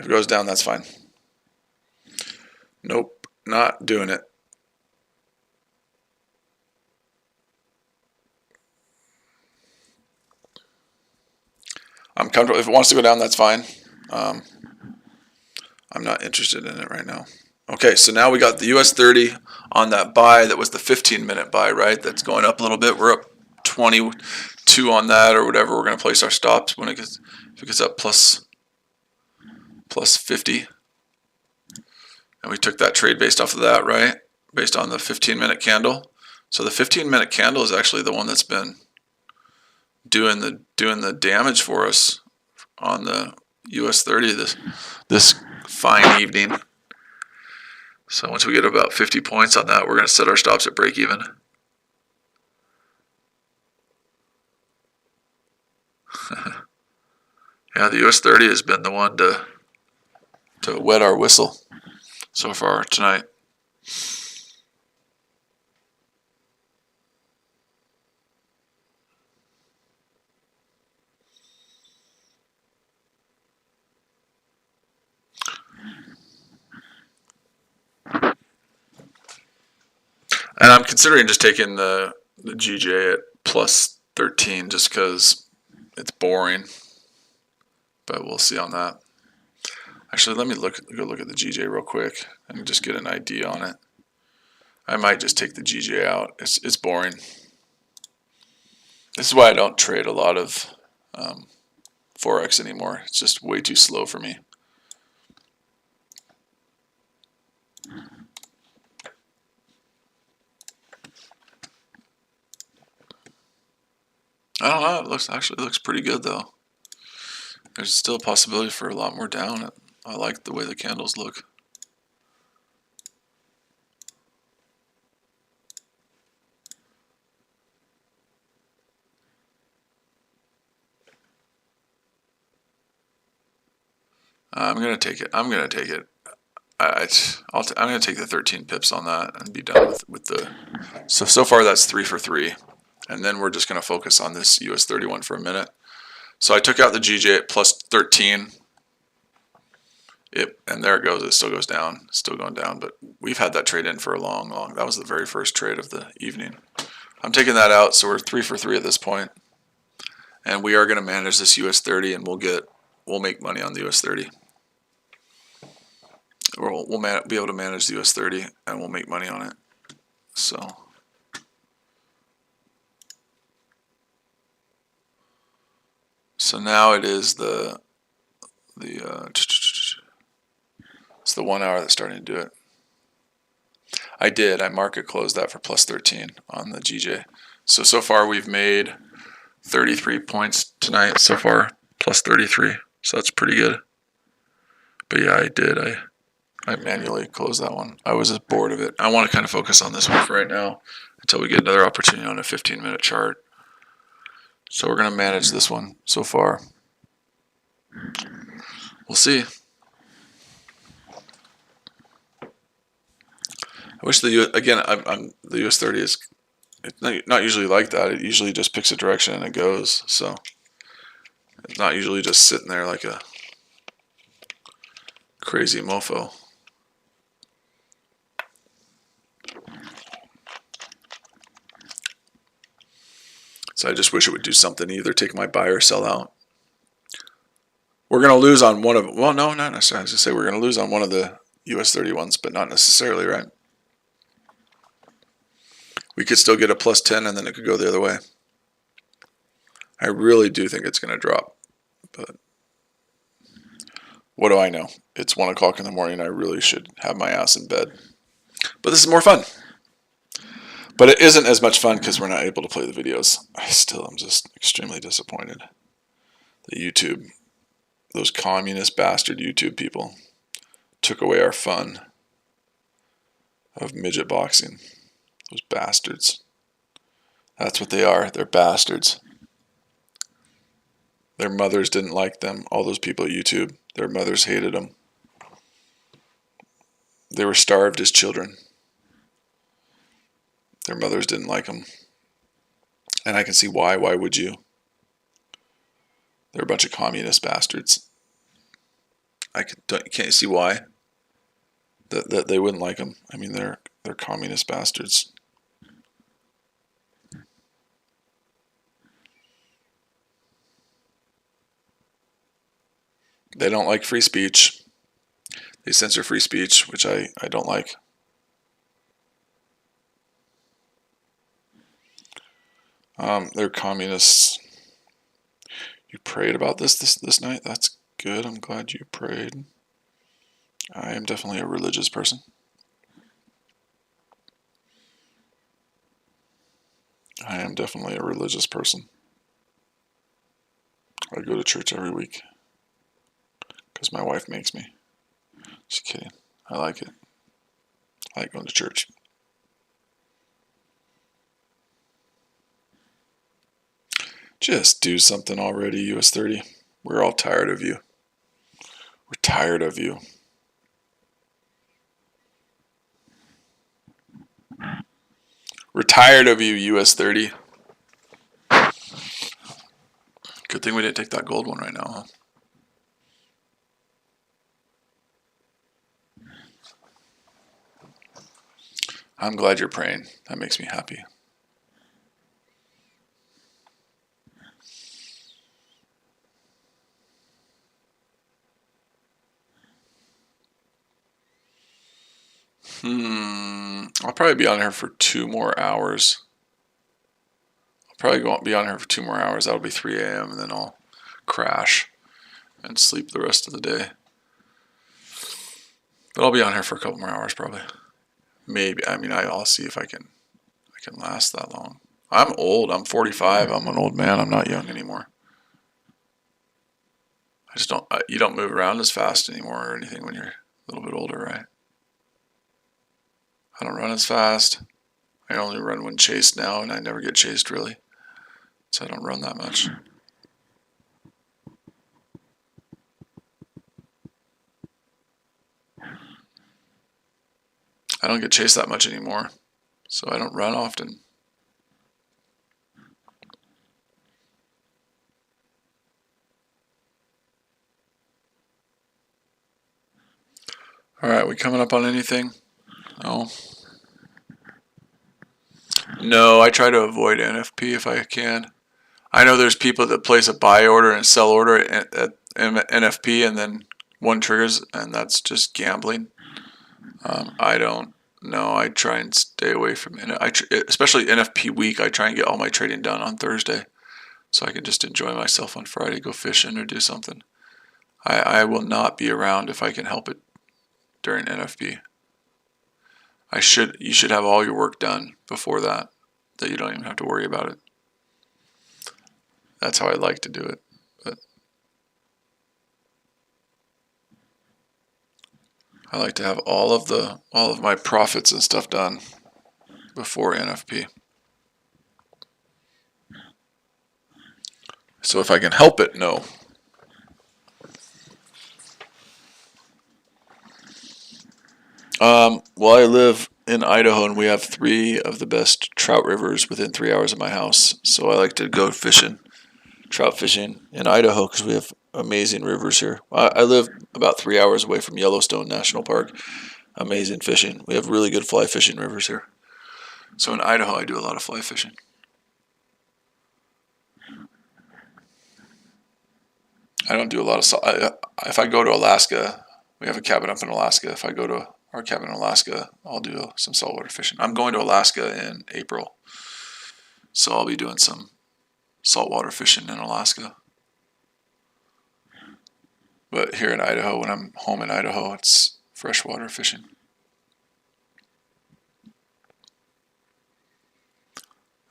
goes down, that's fine. Nope, not doing it. I'm comfortable. If it wants to go down, that's fine. I'm not interested in it right now. Okay, so now we got the US 30 on that buy that was the 15-minute buy, right? That's going up a little bit. We're up 22 on that or whatever. We're going to place our stops when if it gets up plus 50. And we took that trade based off of that, right? Based on the 15-minute candle. So the 15-minute candle is actually the one that's been doing the damage for us on the US 30 this fine evening. So once we get about 50 points on that, we're going to set our stops at break even. Yeah, the US 30 has been the one to wet our whistle so far tonight. And I'm considering just taking the GJ at plus 13 just because it's boring. But we'll see on that. Actually, let me go look at the GJ real quick and just get an idea on it. I might just take the GJ out. It's boring. This is why I don't trade a lot of Forex anymore. It's just way too slow for me. I don't know. It actually looks pretty good though. There's still a possibility for a lot more down. I like the way the candles look. I'm gonna take it. I'm gonna take it. I'm gonna take the 13 pips on that and be done with the. So far that's 3 for 3, and then we're just gonna focus on this US 31 for a minute. So I took out the GJ at plus 13. And there it goes. It still goes down. It's still going down. But we've had that trade in for a long. That was the very first trade of the evening. I'm taking that out. So we're 3 for 3 at this point. And we are going to manage this US 30, and we'll make money on the US 30. We'll be able to manage the US 30, and we'll make money on it. So now it is it's the 1 hour that's starting to do it. I market closed that for plus 13 on the GJ. So far we've made 33 points tonight so far, plus 33. So that's pretty good. But yeah, I manually closed that one. I was just bored of it. I want to kind of focus on this one for right now until we get another opportunity on a 15-minute chart. So we're going to manage this one so far. We'll see. I wish the US 30 is not usually like that. It usually just picks a direction and it goes. So it's not usually just sitting there like a crazy mofo. So I just wish it would do something, either take my buy or sell out. We're going to lose on one of, well, no, not necessarily. I was going to say we're going to lose on one of the US 31s, but not necessarily, right? We could still get a plus 10 and then it could go the other way. I really do think it's going to drop, but what do I know? It's 1 o'clock in the morning. I really should have my ass in bed. But this is more fun. But it isn't as much fun because we're not able to play the videos. I'm just extremely disappointed. The YouTube, those communist bastard YouTube people took away our fun of midget boxing. Those bastards. That's what they are. They're bastards. Their mothers didn't like them. All those people at YouTube, their mothers hated them. They were starved as children. Their mothers didn't like them. And I can see why. Why would you? They're a bunch of communist bastards. Can't see why that they wouldn't like them. I mean, they're communist bastards. They don't like free speech. They censor free speech, which I don't like. They're communists. You prayed about this night? That's good. I'm glad you prayed. I am definitely a religious person. I am definitely a religious person. I go to church every week because my wife makes me. Just kidding. I like it. I like going to church. Just do something already, US 30. We're all tired of you. We're tired of you. We're tired of you, US 30. Good thing we didn't take that gold one right now, huh? I'm glad you're praying. That makes me happy. I'll probably be on here for 2 more hours. I'll probably won't be on here for 2 more hours. That'll be 3 a.m. and then I'll crash and sleep the rest of the day. But I'll be on here for a couple more hours probably. Maybe. I mean, I'll see if I can last that long. I'm old. I'm 45. I'm an old man. I'm not young anymore. I just don't. You don't move around as fast anymore or anything when you're a little bit older, right? I don't run as fast. I only run when chased now, and I never get chased really. So I don't run that much. I don't get chased that much anymore, so I don't run often. All right, we coming up on anything? No. No, I try to avoid NFP if I can. I know there's people that place a buy order and sell order at NFP and then one triggers, and that's just gambling. I don't. No, I try and stay away from it. Especially NFP week, I try and get all my trading done on Thursday, so I can just enjoy myself on Friday, go fishing or do something. I will not be around if I can help it during NFP. You should have all your work done before that you don't even have to worry about it. That's how I like to do it. But I like to have all of my profits and stuff done before NFP. So if I can help it, no. Well, I live in Idaho, and we have 3 of the best trout rivers within 3 hours of my house. So I like to go fishing, trout fishing in Idaho because we have amazing rivers here. I live about 3 hours away from Yellowstone National Park. Amazing fishing. We have really good fly fishing rivers here. So in Idaho, I do a lot of fly fishing. I don't do a lot of salt. If I go to Alaska, we have a cabin up in Alaska. If I go to our cabin in Alaska, I'll do some saltwater fishing. I'm going to Alaska in April, so I'll be doing some saltwater fishing in Alaska. But here in Idaho, when I'm home in Idaho, it's freshwater fishing.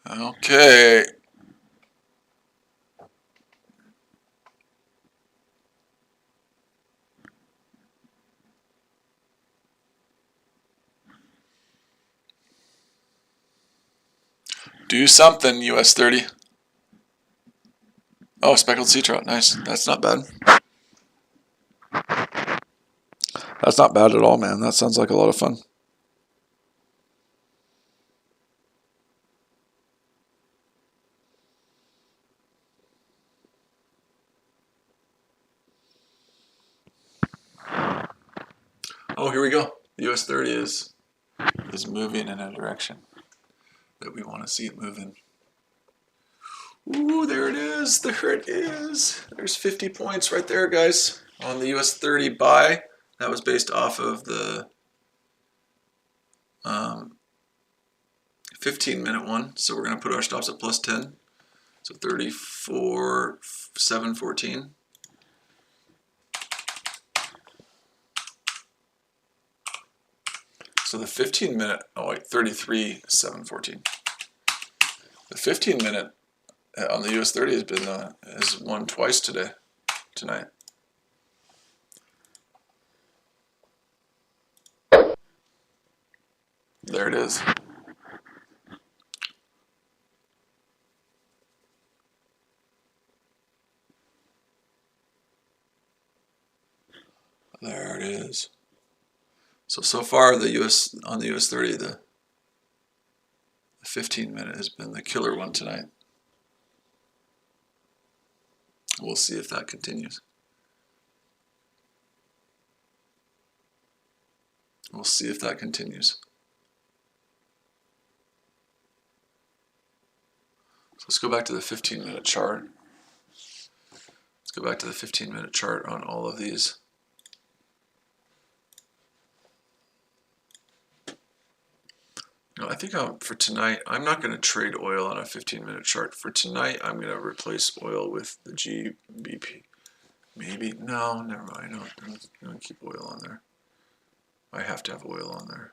Okay. Do Do something, US 30. Oh, speckled sea trout. Nice. That's not bad. That's not bad at all, man. That sounds like a lot of fun. Oh, here we go. The US 30 is moving in a direction that we want to see it moving. Ooh, there it is. There it is. There's 50 points right there, guys, on the US 30 buy. That was based off of the 15-minute one. So we're going to put our stops at plus 10. So 34, 714. So the 15-minute, oh wait, 33, 714. The 15-minute on the US 30 has won twice tonight. There it is. There it is. So far on the US 30, the 15-minute has been the killer one tonight. We'll see if that continues. We'll see if that continues. So let's go back to the 15-minute chart. Let's go back to the 15-minute chart on all of these. I think for tonight, I'm not going to trade oil on a 15-minute chart. For tonight, I'm going to replace oil with the GBP. Maybe, no, never mind. I'm going to keep oil on there. I have to have oil on there.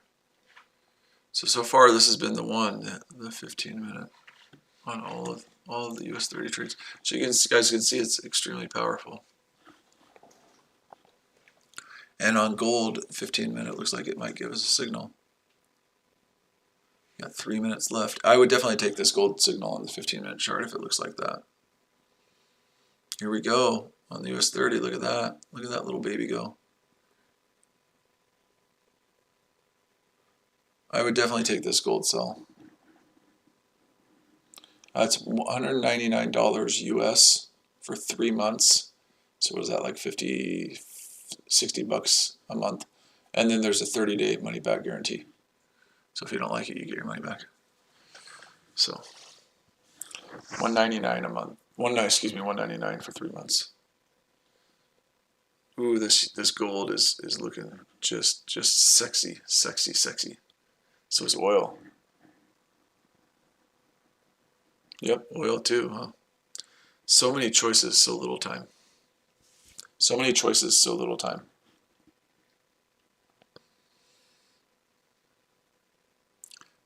So far, this has been the one, the 15-minute on all of the US 30 trades. So you guys can see it's extremely powerful. And on gold, 15-minute looks like it might give us a signal. Got 3 minutes left. I would definitely take this gold signal on the 15-minute chart if it looks like that. Here we go on the US 30. Look at that. Look at that little baby go. I would definitely take this gold sell. That's $199 US for 3 months. So what is that, like 50, 60 bucks a month? And then there's a 30-day money back guarantee. So if you don't like it, you get your money back. So $199 a month. $199 for 3 months. Ooh, this gold is looking just sexy, sexy, sexy. So is oil. Yep, oil too, huh? So many choices, so little time. So many choices, so little time.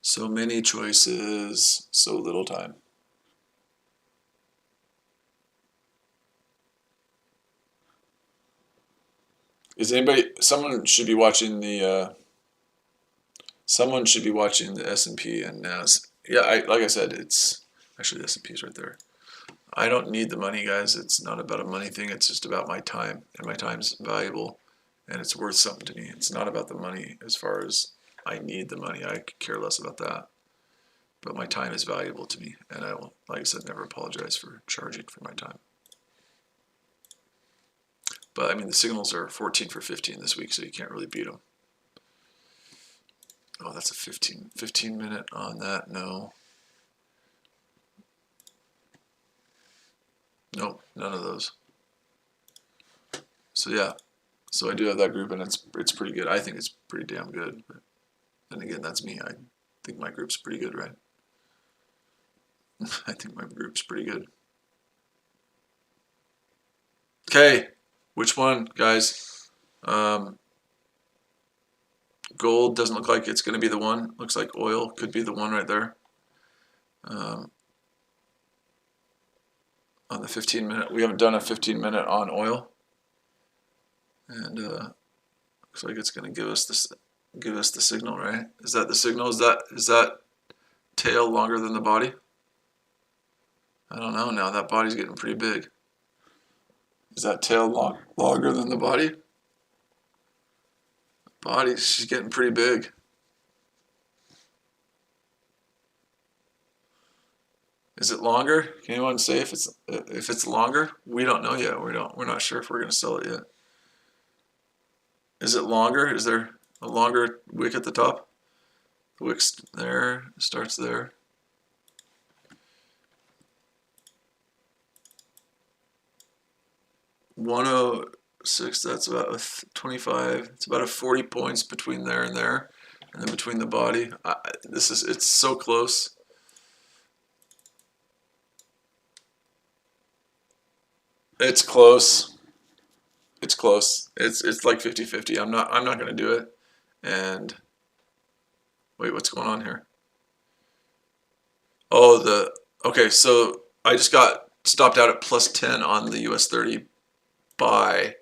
So many choices, so little time. Is anybody? Someone should be watching the. Someone should be watching the S&P and NAS. Yeah, like I said, it's actually the S&P is right there. I don't need the money, guys. It's not about a money thing. It's just about my time, and my time's valuable, and it's worth something to me. It's not about the money as far as I need the money. I could care less about that. But my time is valuable to me, and I will, like I said, never apologize for charging for my time. But I mean, the signals are 14 for 15 this week, so you can't really beat them. Oh, that's a 15 minute on that. No. Nope, none of those. So yeah, so I do have that group, and it's pretty good. I think it's pretty damn good. But then again, that's me. I think my group's pretty good, right? I think my group's pretty good. Okay, which one, guys? Gold doesn't look like it's going to be the one. Looks like oil could be the one right there. On the 15 minute, we haven't done a 15 minute on oil, and looks like it's going to give us the signal, right? Is that the signal? Is that tail longer than the body? I don't know now. That body's getting pretty big. Is that tail longer than the body? Body, she's getting pretty big. Is it longer? Can anyone say if it's longer? We don't know yet. We're not sure if we're going to sell it yet. Is it longer? Is there a longer wick at the top? The wick's there, starts there. $106, that's about a 25. It's about a 40 points between there and there, and then between the body. It's so close. It's close. It's close. It's like 50-50. I'm not going to do it. And wait, what's going on here? Oh, okay, so I just got stopped out at plus 10 on the US 30 buy.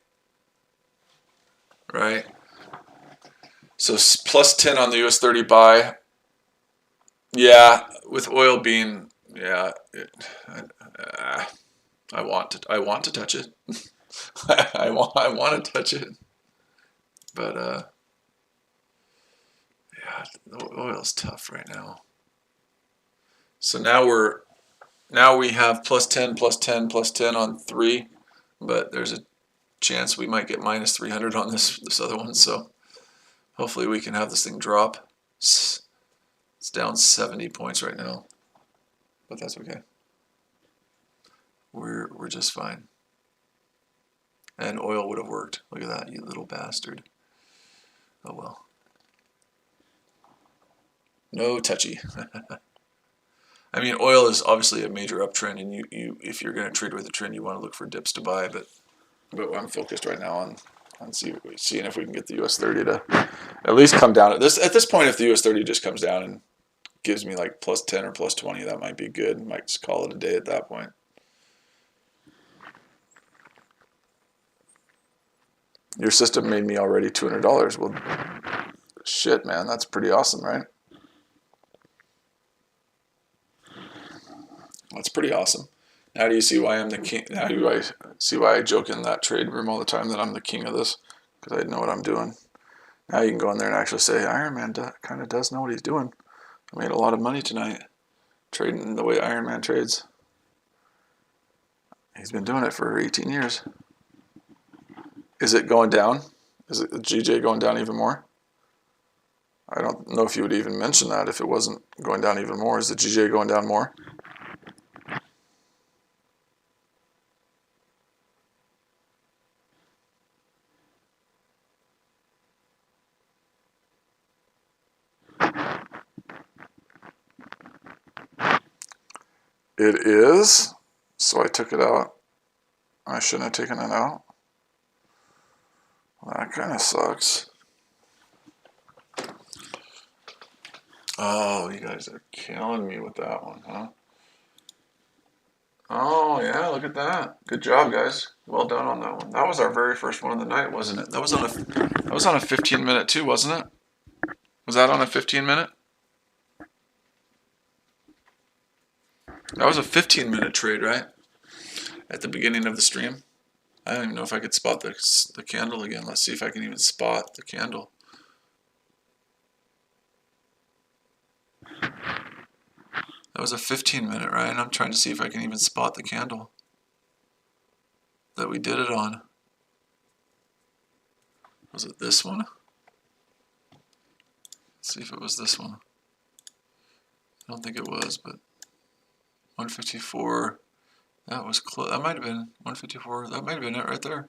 Right? So plus 10 on the US 30 buy. Yeah, with oil being, yeah, I want to touch it. I want to touch it, but yeah, the oil's tough right now. So now we have plus 10, plus 10, plus 10 on 3, but there's a chance we might get minus 300 on this other one. So hopefully we can have this thing drop. It's down 70 points right now, but that's okay. We're just fine. And oil would have worked. Look at that, you little bastard. Oh well. No touchy. I mean, oil is obviously a major uptrend, and you if you're going to trade with a trend, you want to look for dips to buy. But I'm focused right now on seeing if we can get the US 30 to at least come down. At this point, if the US 30 just comes down and gives me like plus 10 or plus 20, that might be good. Might just call it a day at that point. Your system made me already $200. Well, shit, man, that's pretty awesome, right? That's pretty awesome. Now do you see why I'm the king? Now do I see why I joke in that trade room all the time that I'm the king of this? Because I know what I'm doing. Now you can go in there and actually say, Iron Man kind of does know what he's doing. I made a lot of money tonight trading the way Iron Man trades. He's been doing it for 18 years. Is it going down? Is it the GJ going down even more? I don't know if you would even mention that if it wasn't going down even more. Is the GJ going down more? It is. So I took it out. I shouldn't have taken it out. That kind of sucks. Oh, you guys are killing me with that one, huh? Oh, yeah, look at that. Good job, guys. Well done on that one. That was our very first one of the night, wasn't it? That was on a 15-minute too, wasn't it? Was that on a 15-minute? That was a 15-minute trade, right? At the beginning of the stream. I don't even know if I could spot the candle again. Let's see if I can even spot the candle. That was a 15-minute, right? I'm trying to see if I can even spot the candle that we did it on. Was it this one? Let's see if it was this one. I don't think it was, but 154. That was close. That might have been 154. That might have been it right there.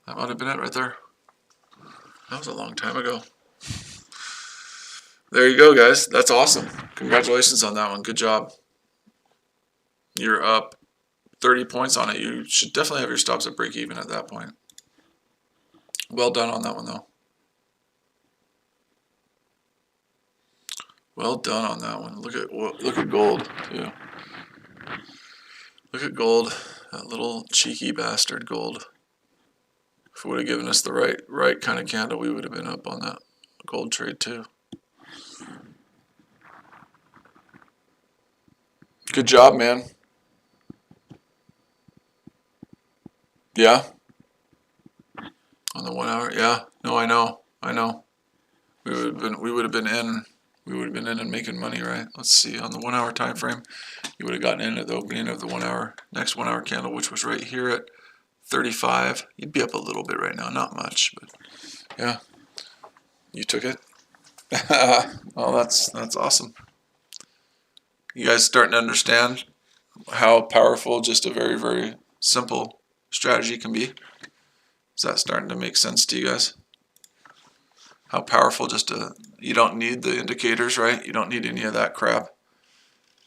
That might have been it right there. That was a long time ago. There you go, guys. That's awesome. Congratulations on that one. Good job. You're up 30 points on it. You should definitely have your stops at break even at that point. Well done on that one, though. Well done on that one. Look at gold too. Look at gold. That little cheeky bastard gold. If it would have given us the right kind of candle, we would have been up on that gold trade too. Good job, man. Yeah. On the 1 hour, yeah. No, I know. We would have been in and making money, right? Let's see. On the 1 hour time frame, you would have gotten in at the opening of the 1 hour next 1 hour candle, which was right here at 35. You'd be up a little bit right now, not much, but yeah. You took it. Well, that's awesome. You guys starting to understand how powerful just a very, very simple strategy can be? Is that starting to make sense to you guys? How powerful you don't need the indicators, right? You don't need any of that crap.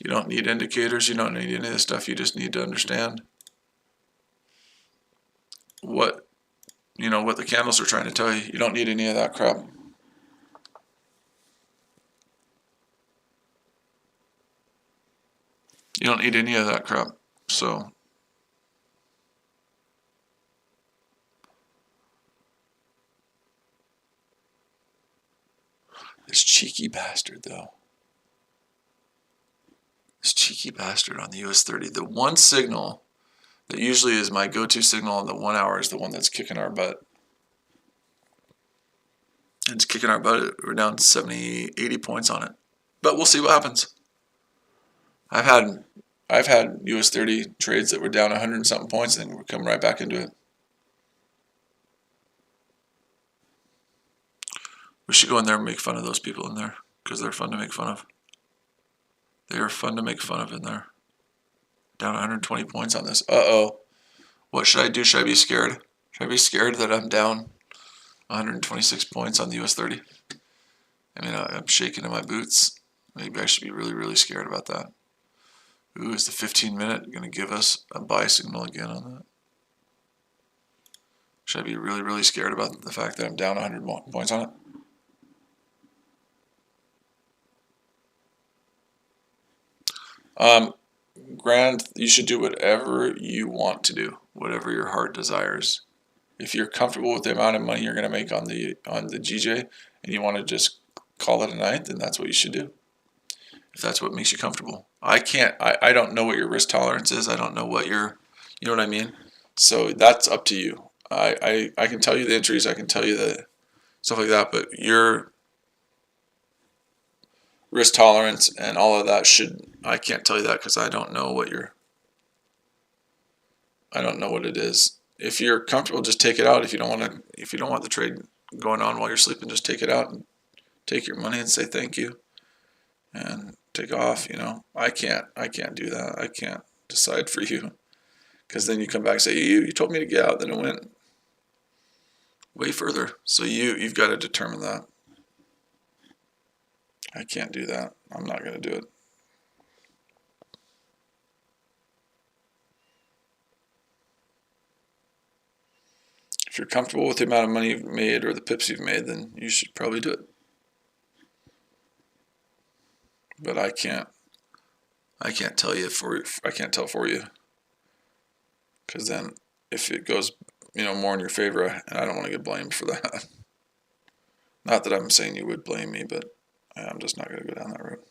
You don't need indicators. You don't need any of this stuff. You just need to understand what the candles are trying to tell you. You don't need any of that crap. You don't need any of that crap. So this cheeky bastard, though. This cheeky bastard on the US 30. The one signal that usually is my go-to signal on the 1 hour is the one that's kicking our butt. It's kicking our butt. We're down 70, 80 points on it. But we'll see what happens. I've had US 30 trades that were down 100 and something points, and then we're coming right back into it. We should go in there and make fun of those people in there, because they're fun to make fun of. They are fun to make fun of in there. Down 120 points on this. Uh-oh. What should I do? Should I be scared? Should I be scared that I'm down 126 points on the US 30? I mean, I'm shaking in my boots. Maybe I should be really, really scared about that. Ooh, is the 15-minute going to give us a buy signal again on that? Should I be really, really scared about the fact that I'm down 100 points on it? Grand, you should do whatever you want to do, whatever your heart desires. If you're comfortable with the amount of money you're going to make on the GJ and you want to just call it a night, then that's what you should do. If that's what makes you comfortable. I don't know what your risk tolerance is. I don't know what you know what I mean? So that's up to you. I can tell you the entries, I can tell you the stuff like that, but your risk tolerance and all of that I can't tell you that because I don't know what it is. If you're comfortable, just take it out. If you don't want the trade going on while you're sleeping, just take it out and take your money and say thank you and take off. I can't do that. I can't decide for you, because then you come back and say you told me to get out, then it went way further. So you've got to determine that. I can't do that. I'm not going to do it. If you're comfortable with the amount of money you've made or the pips you've made, then you should probably do it. But I can't tell you I can't tell for you. Because then if it goes, more in your favor, and I don't want to get blamed for that. Not that I'm saying you would blame me, but I'm just not going to go down that route.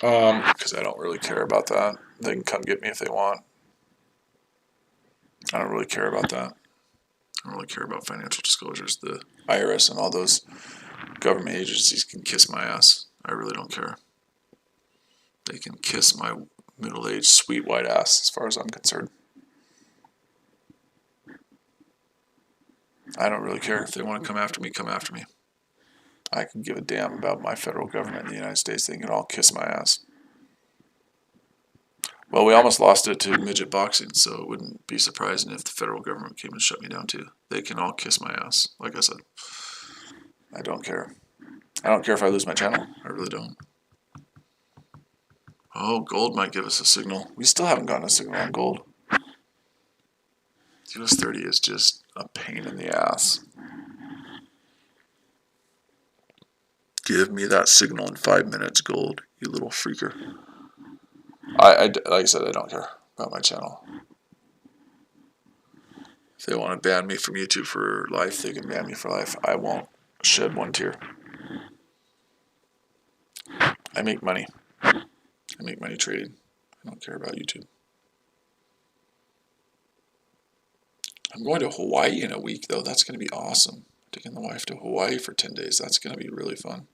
Because I don't really care about that. They can come get me if they want. I don't really care about that. I don't really care about financial disclosures. The IRS and all those government agencies can kiss my ass. I really don't care. They can kiss my middle-aged sweet white ass as far as I'm concerned. I don't really care. If they want to come after me, come after me. I can give a damn about my federal government in the United States. They can all kiss my ass. Well, we almost lost it to midget boxing, so it wouldn't be surprising if the federal government came and shut me down too. They can all kiss my ass. Like I said, I don't care. I don't care if I lose my channel. I really don't. Oh, gold might give us a signal. We still haven't gotten a signal on gold. US 30 is just a pain in the ass. Give me that signal in 5 minutes, gold, you little freaker. Like I said, I don't care about my channel. If they want to ban me from YouTube for life, they can ban me for life. I won't shed one tear. I make money. I make money trading. I don't care about YouTube. I'm going to Hawaii in a week, though. That's going to be awesome. Taking the wife to Hawaii for 10 days. That's going to be really fun.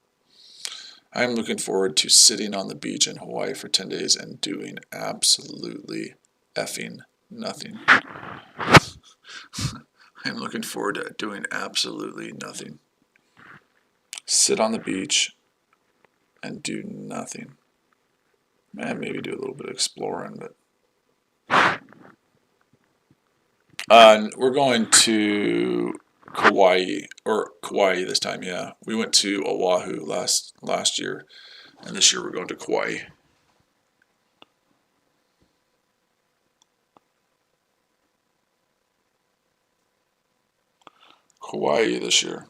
I'm looking forward to sitting on the beach in Hawaii for 10 days and doing absolutely effing nothing. I'm looking forward to doing absolutely nothing. Sit on the beach and do nothing. And maybe do a little bit of exploring, but we're going to Kauai this time. Yeah, we went to Oahu last year, and this year we're going to Kauai. Kauai this year,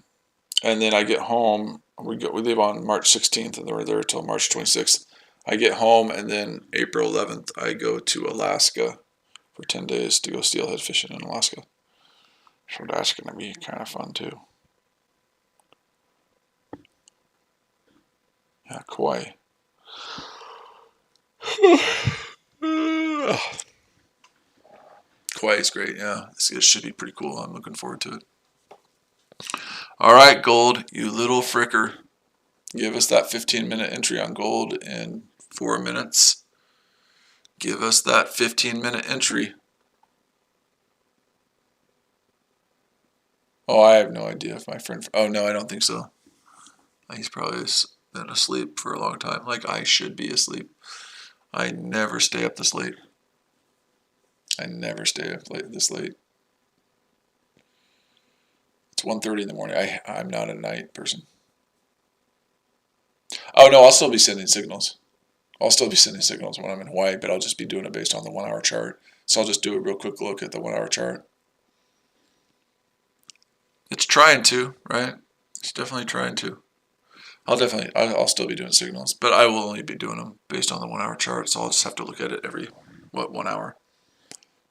and then I get home. We leave on March 16th, and then we're there till March 26th. I get home, and then April 11th I go to Alaska for 10 days to go steelhead fishing in Alaska. So that's going to be kind of fun too. Yeah, Kauai. Kauai is great, yeah. It should be pretty cool. I'm looking forward to it. All right, gold, you little fricker. Give us that 15-minute entry on gold in 4 minutes. Give us that 15-minute entry. Oh, I have no idea if my friend... Oh, no, I don't think so. He's probably been asleep for a long time. Like I should be asleep. I never stay up this late. I never stay up this late. It's 1:30 in the morning. I'm not a night person. Oh, no, I'll still be sending signals. I'll still be sending signals when I'm in Hawaii, but I'll just be doing it based on the 1 hour chart. So I'll just do a real quick look at the 1 hour chart. It's trying to, right? It's definitely trying to. I'll still be doing signals, but I will only be doing them based on the 1 hour chart. So I'll just have to look at it every, 1 hour.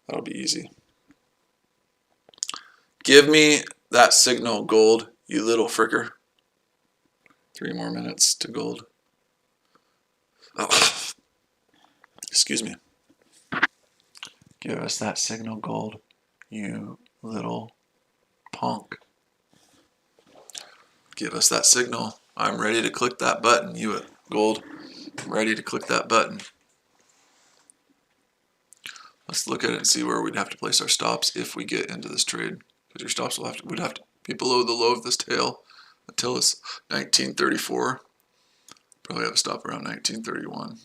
That'll be easy. Give me that signal, gold, you little fricker. 3 more minutes to gold. Oh. Excuse me. Give us that signal, gold, you little punk. Give us that signal. I'm ready to click that button, you gold. I'm ready to click that button. Let's look at it and see where we'd have to place our stops if we get into this trade. Because your stops would have to be below the low of this tail until it's 1934. Probably have a stop around 1931.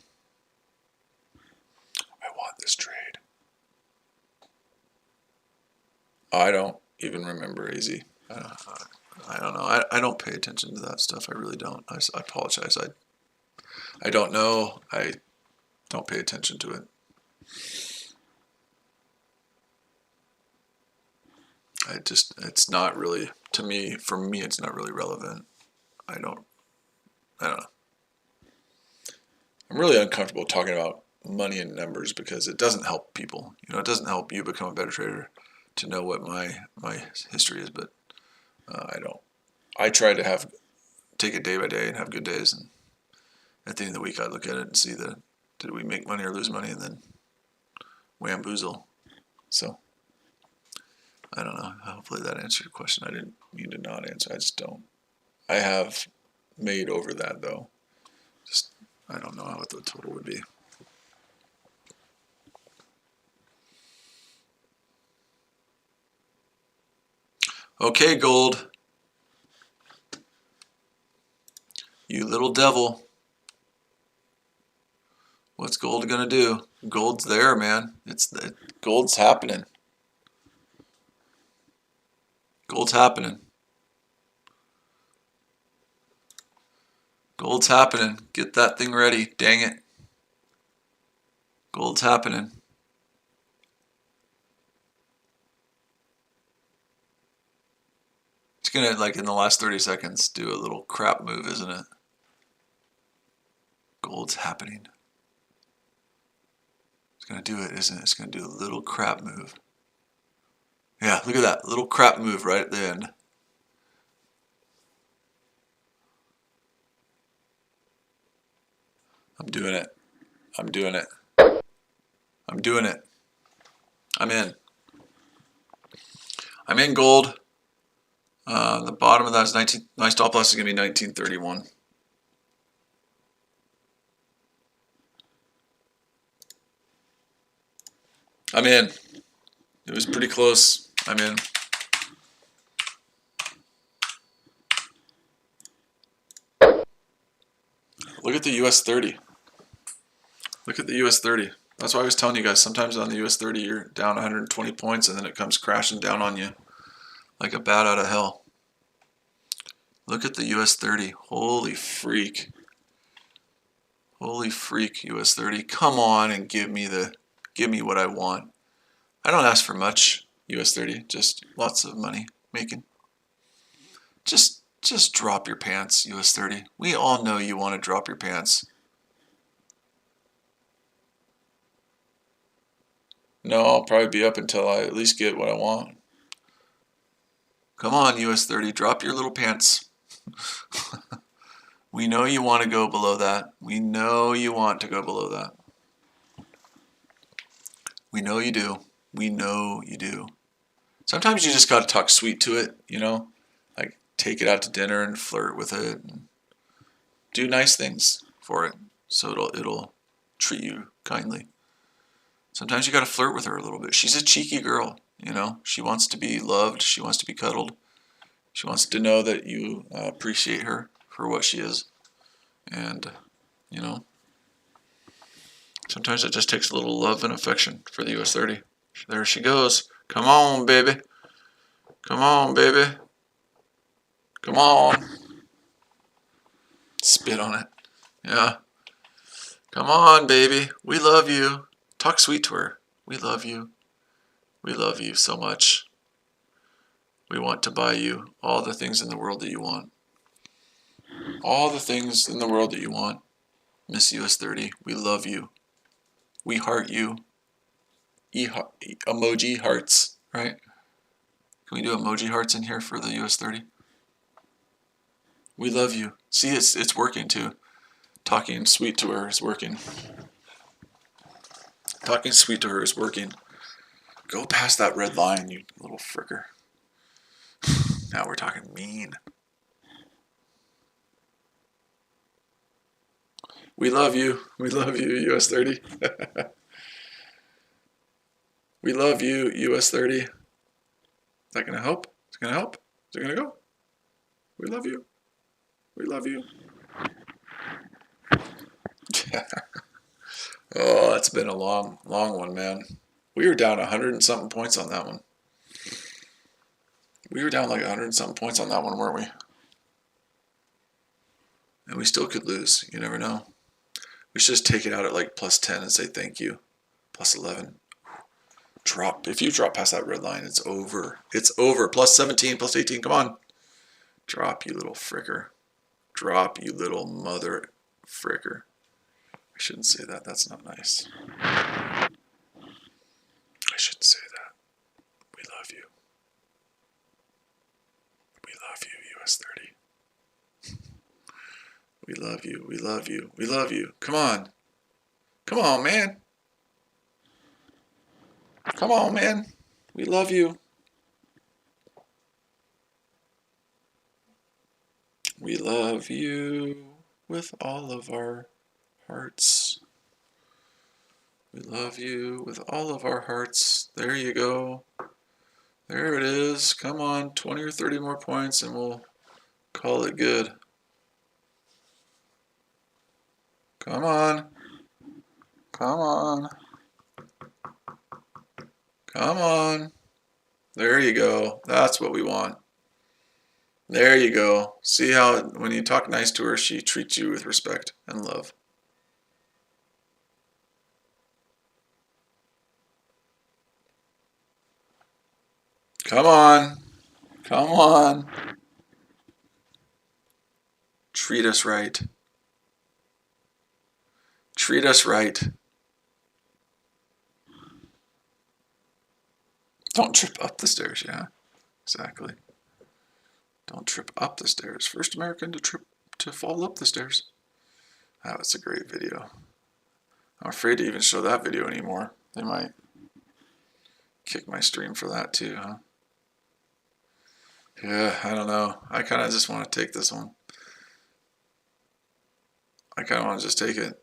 I want this trade. I don't even remember AZ. I don't know. I don't pay attention to that stuff. I really don't. I apologize. I don't know. I don't pay attention to it. It's not really, to me, for me, it's not really relevant. I don't know. I'm really uncomfortable talking about money and numbers because it doesn't help people. You know, it doesn't help you become a better trader to know what my history is, but I don't. I try to take it day by day and have good days, and at the end of the week I look at it and see did we make money or lose money, and then whamboozle. So I don't know. Hopefully that answered your question. I didn't mean to not answer. I just don't. I have made over that though. Just I don't know what the total would be. Okay, gold. You little devil. What's gold gonna do? Gold's there, man. Gold's happening. Gold's happening. Gold's happening. Get that thing ready. Dang it. Gold's happening. gonna, like, in the last 30 seconds, do a little crap move, isn't it? Gold's happening. It's gonna do it, isn't it? It's gonna do a little crap move. Yeah, look at that little crap move right at the end. I'm doing it. I'm doing it. I'm doing it. I'm in. I'm in gold. The bottom of that is 19. My stop loss is gonna be 1931. I'm in. It was pretty close. I'm in. Look at the US 30. Look at the US 30. That's why I was telling you guys, sometimes on the US 30 you're down 120 points and then it comes crashing down on you like a bat out of hell. Look at the US 30. Holy freak. Holy freak, US 30. Come on and give me what I want. I don't ask for much, US 30, just lots of money making. Just drop your pants, US 30. We all know you want to drop your pants. No, I'll probably be up until I at least get what I want. Come on, US 30, drop your little pants. We know you want to go below that. We know you want to go below that. We know you do. We know you do. Sometimes you just got to talk sweet to it, you know? Like take it out to dinner and flirt with it. And do nice things for it so it'll treat you kindly. Sometimes you got to flirt with her a little bit. She's a cheeky girl, you know? She wants to be loved. She wants to be cuddled. She wants to know that you appreciate her for what she is. And, you know, sometimes it just takes a little love and affection for the US 30. There she goes. Come on, baby. Come on, baby. Come on. Spit on it. Yeah. Come on, baby. We love you. Talk sweet to her. We love you. We love you so much. We want to buy you all the things in the world that you want. All the things in the world that you want. Miss US 30, we love you. We heart you. Emoji hearts, right? Can we do emoji hearts in here for the US 30? We love you. See, it's working too. Talking sweet to her is working. Talking sweet to her is working. Go past that red line, you little fricker. Now we're talking mean. We love you. We love you, US 30. We love you, US 30. Is that going to help? Is it going to help? Is it going to go? We love you. We love you. Oh, that's been a long one, man. We were down 100 and something points on that one. We were down like 100 and something points on that one, weren't we? And we still could lose. You never know. We should just take it out at like plus 10 and say thank you. Plus 11. Drop. If you drop past that red line, it's over. It's over. Plus 17, plus 18. Come on. Drop, you little fricker. Drop, you little mother fricker. I shouldn't say that. That's not nice. I shouldn't say that. We love you. We love you, US 30. We love you. We love you. We love you. Come on. Come on, man. Come on, man. We love you. We love you with all of our hearts. We love you with all of our hearts. There you go. There it is. Come on, 20 or 30 more points and we'll call it good. Come on. Come on. Come on. There you go. That's what we want. There you go. See how when you talk nice to her, she treats you with respect and love. Come on. Come on. Treat us right. Treat us right. Don't trip up the stairs. Yeah, exactly. Don't trip up the stairs. First American to fall up the stairs. That was a great video. I'm afraid to even show that video anymore. They might kick my stream for that too, huh? Yeah, I don't know. I kind of just want to take this one. I kind of want to just take it.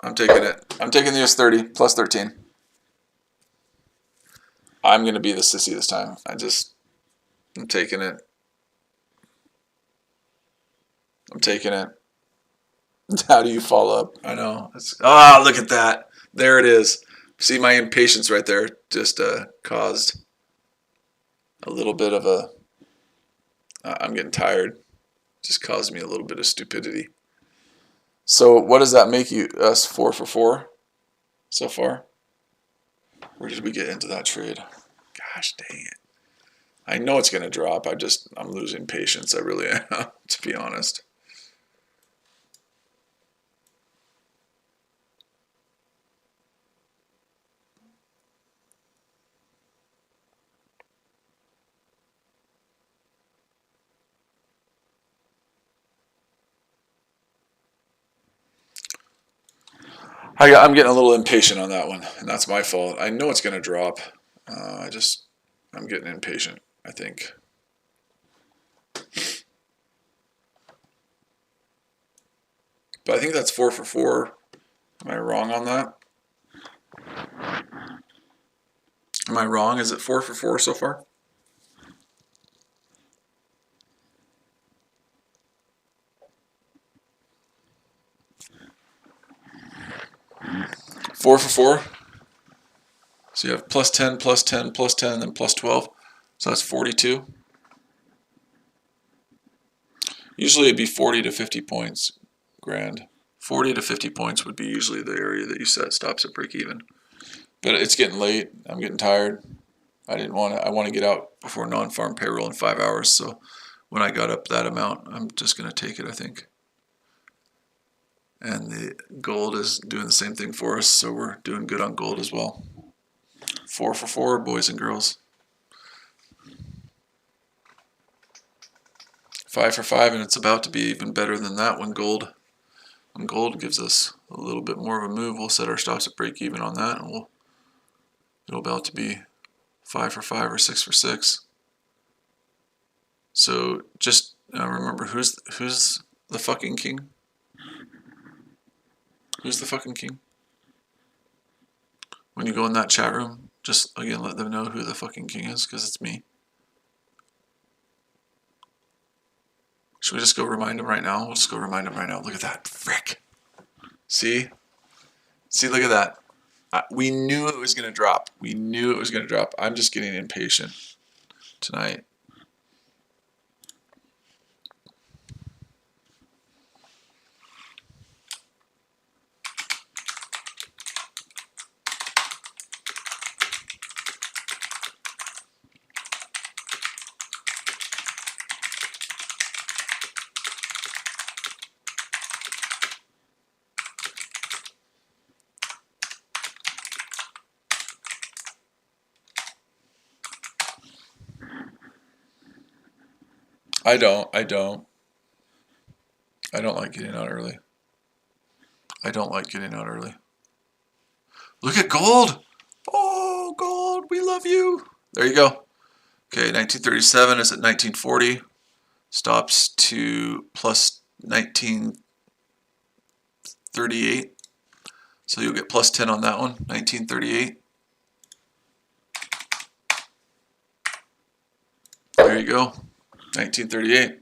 I'm taking it. I'm taking the US30 plus 13. I'm going to be the sissy this time. I'm taking it. I'm taking it. How do you follow up? I know. Look at that. There it is. See, my impatience right there just caused a little bit of a... I'm getting tired. Just caused me a little bit of stupidity. So what does that make us 4 for 4 so far? Where did we get into that trade? Gosh dang it. I know it's going to drop. I'm losing patience. I really am, to be honest. I'm getting a little impatient on that one, and that's my fault. I know it's going to drop. I'm getting impatient, I think. But I think that's 4 for 4. Am I wrong on that? Am I wrong? Is it 4 for 4 so far? Four for 4. So you have plus 10, plus 10, plus 10, and then plus 12. So that's 42. Usually it'd be 40 to 50 points grand. 40 to 50 points would be usually the area that you set stops at break even. But it's getting late. I'm getting tired. I want to get out before non-farm payroll in 5 hours. So when I got up that amount, I'm just going to take it, I think. And the gold is doing the same thing for us, so we're doing good on gold as well. 4 for 4, boys and girls. 5 for 5, and it's about to be even better than that when gold gives us a little bit more of a move. We'll set our stops at break even on that, and it'll about to be 5 for 5 or 6 for 6. So just remember, who's the fucking king? Who's the fucking king? When you go in that chat room, just again let them know who the fucking king is, because it's me. Should we just go remind him right now? We'll just go remind him right now. Look at that. Frick. See? See, look at that. We knew it was going to drop. We knew it was going to drop. I'm just getting impatient tonight. I don't like getting out early. I don't like getting out early. Look at gold. Oh, gold, we love you. There you go. Okay, 1937 is at 1940. Stops to plus 1938. So you'll get plus 10 on that one, 1938. There you go. 1938.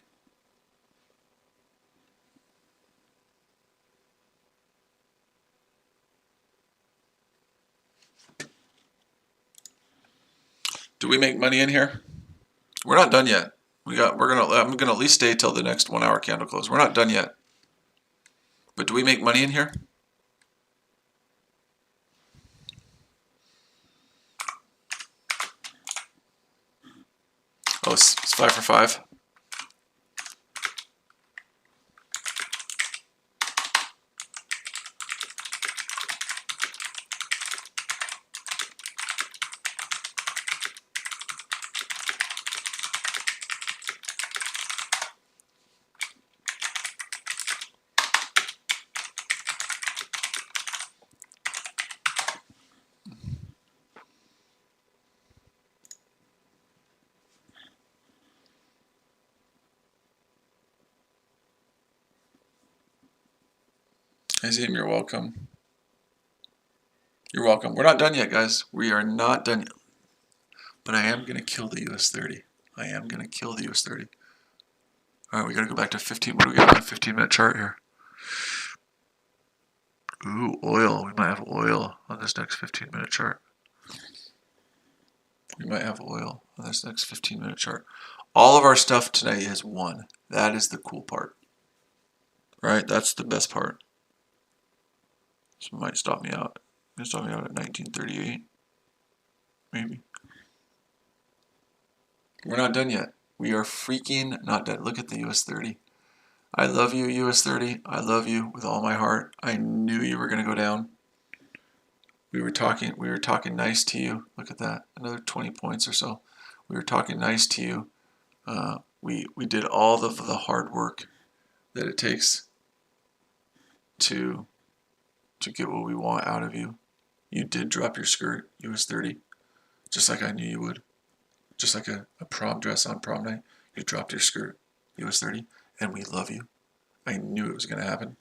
Do we make money in here? We're not done yet. I'm gonna at least stay till the next 1 hour candle close. We're not done yet. But do we make money in here? Oh, it's 5 for 5. Azim, you're welcome. You're welcome. We're not done yet, guys. We are not done yet. But I am going to kill the US 30. I am going to kill the US 30. All right, we got to go back to 15. What do we got on a 15-minute chart here? Ooh, oil. We might have oil on this next 15-minute chart. We might have oil on this next 15-minute chart. All of our stuff tonight has won. That is the cool part. Right? That's the best part. So it might stop me out. It's stop me out at 1938. Maybe. We're not done yet. We are freaking not done. Look at the US 30. I love you, US 30. I love you with all my heart. I knew you were going to go down. We were talking nice to you. Look at that. Another 20 points or so. We were talking nice to you. We did all of the hard work that it takes to get what we want out of you. You did drop your skirt, US 30, just like I knew you would. Just like a prom dress on prom night, you dropped your skirt, US 30, and we love you. I knew it was going to happen.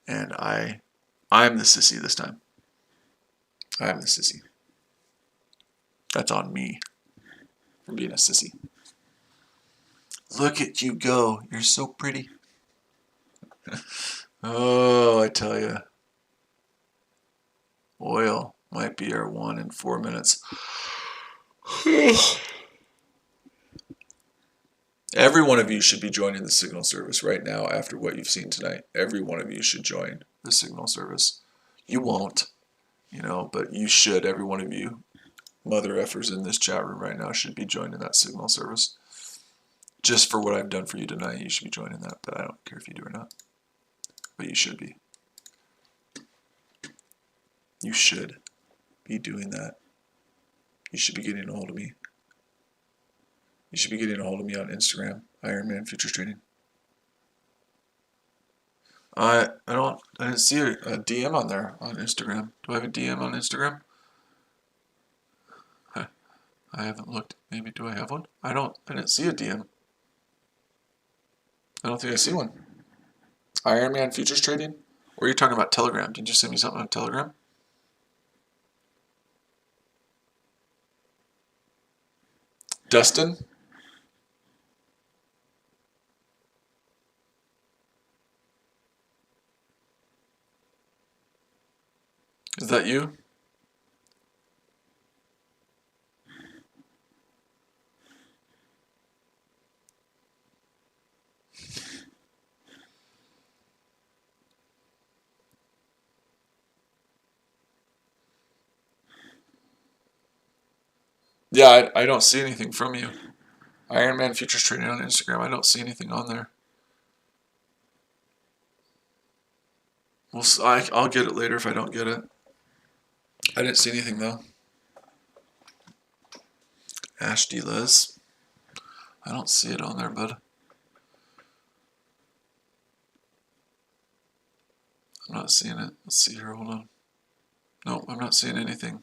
And I'm the sissy this time. I'm the sissy. That's on me for being a sissy. Look at you go. You're so pretty. Oh, I tell you. Oil might be our one in 4 minutes. Every one of you should be joining the signal service right now after what you've seen tonight. Every one of you should join the signal service. You won't, but you should. Every one of you mother effers in this chat room right now should be joining that signal service. Just for what I've done for you tonight, you should be joining that, but I don't care if you do or not. But you should be. You should be doing that. You should be getting a hold of me. You should be getting a hold of me on Instagram, Ironman Futures Trading. I didn't see a DM on there on Instagram. Do I have a DM on Instagram? I haven't looked. Maybe do I have one? I didn't see a DM. I don't think I see one. Ironman Futures Trading? Or are you talking about Telegram? Did you send me something on Telegram? Dustin? Is that you? Yeah, I don't see anything from you. Ironman Futures Trading on Instagram. I don't see anything on there. Well, I'll get it later if I don't get it. I didn't see anything though. Ash D. Liz. I don't see it on there, bud. I'm not seeing it. Let's see here. Hold on. No, I'm not seeing anything.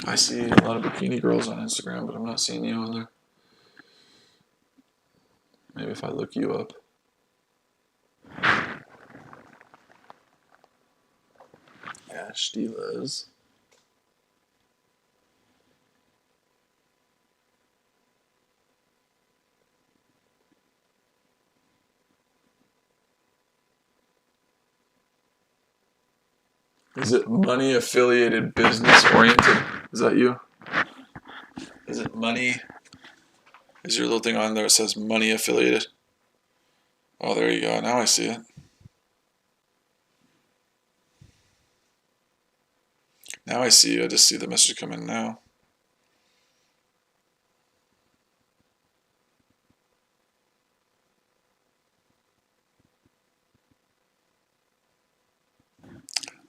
I see a lot of bikini girls on Instagram, but I'm not seeing you on there. Maybe if I look you up. Ash D. Liz. Is it money affiliated business oriented? Is that you? Is it money? Is your little thing on there that says money affiliated? Oh, there you go. Now I see it. Now I see you. I just see the message come in now.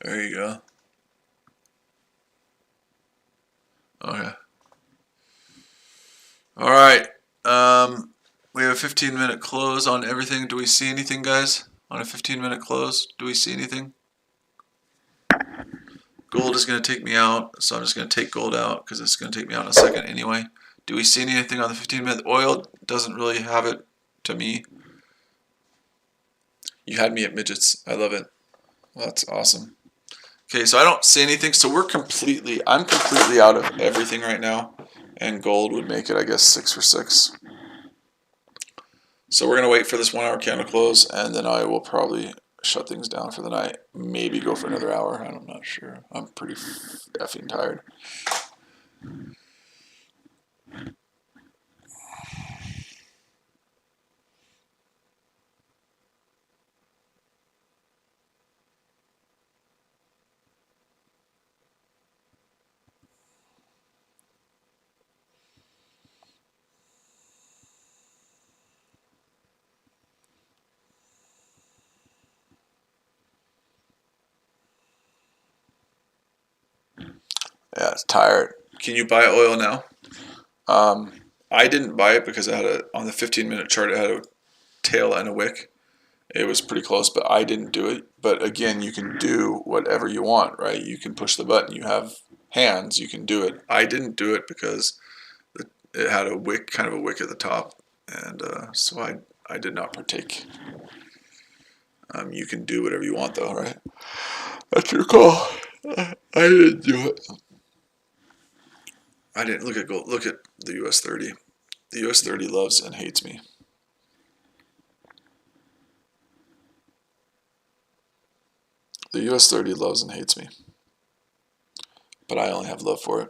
There you go. Okay. All right. We have a 15-minute close on everything. Do we see anything, guys? On a 15-minute close, do we see anything? Gold is going to take me out, so I'm just going to take gold out because it's going to take me out in a second anyway. Do we see anything on the 15-minute? Oil doesn't really have it to me. You had me at midgets. I love it. Well, that's awesome. Okay, so I don't see anything. So I'm completely out of everything right now. And gold would make it, I guess, 6 for 6. So we're going to wait for this 1 hour candle close, and then I will probably shut things down for the night. Maybe go for another hour. I'm not sure. I'm pretty effing tired. Yeah, it's tired. Can you buy oil now? I didn't buy it because I had on the 15-minute chart, it had a tail and a wick. It was pretty close, but I didn't do it. But again, you can do whatever you want, right? You can push the button. You have hands. You can do it. I didn't do it because it had a wick, kind of a wick at the top, and so I did not partake. You can do whatever you want, though, right? That's your call. I didn't do it. I didn't look at gold. Look at the US 30. The US 30 loves and hates me. The US 30 loves and hates me. But I only have love for it.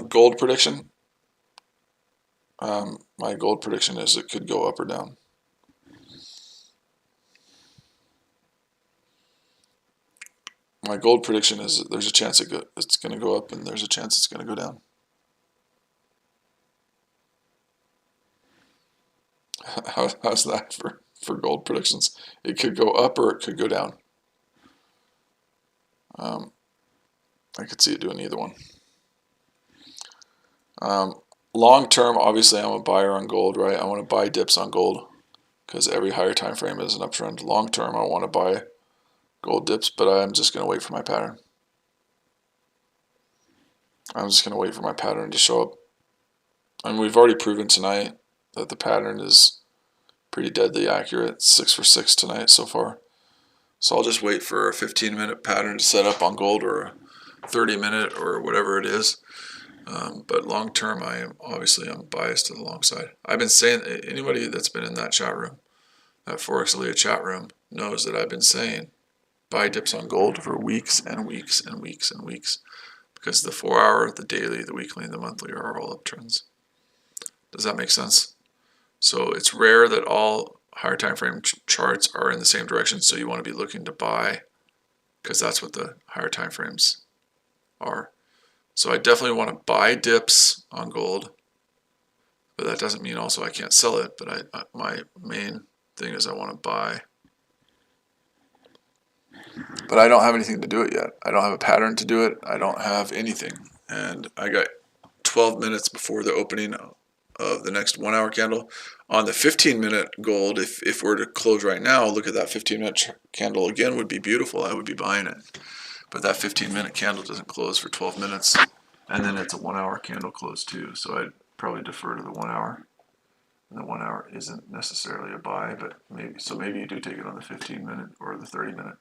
Gold prediction. My gold prediction is it could go up or down. My gold prediction is that there's a chance it's going to go up, and there's a chance it's going to go down. How's that for gold predictions? It could go up or it could go down. I could see it doing either one. Long term, obviously, I'm a buyer on gold, right? I want to buy dips on gold because every higher time frame is an uptrend. Long term, I want to buy gold dips, but I'm just going to wait for my pattern. I'm just going to wait for my pattern to show up. And we've already proven tonight that the pattern is pretty deadly accurate. 6 for 6 tonight so far. So I'll just wait for a 15-minute pattern to set up on gold, or a 30-minute, or whatever it is. But long term, I'm biased to the long side. I've been saying, anybody that's been in that chat room, that Forex Aaliyah chat room, knows that I've been saying buy dips on gold for weeks and weeks and weeks and weeks, because the 4-hour, the daily, the weekly, and the monthly are all uptrends. Does that make sense? So it's rare that all higher time frame charts are in the same direction, so you want to be looking to buy, because that's what the higher time frames are. So I definitely want to buy dips on gold, but that doesn't mean also I can't sell it. But my main thing is I want to buy. But I don't have anything to do it yet. I don't have a pattern to do it. I don't have anything. And I got 12 minutes before the opening of the next 1-hour candle. On the 15-minute gold, if we're to close right now, look at that 15-minute candle again, would be beautiful. I would be buying it. But that 15-minute candle doesn't close for 12 minutes. And then it's a 1-hour candle close too. So I'd probably defer to the 1 hour. And the 1 hour isn't necessarily a buy, but maybe you do take it on the 15-minute or the 30-minute.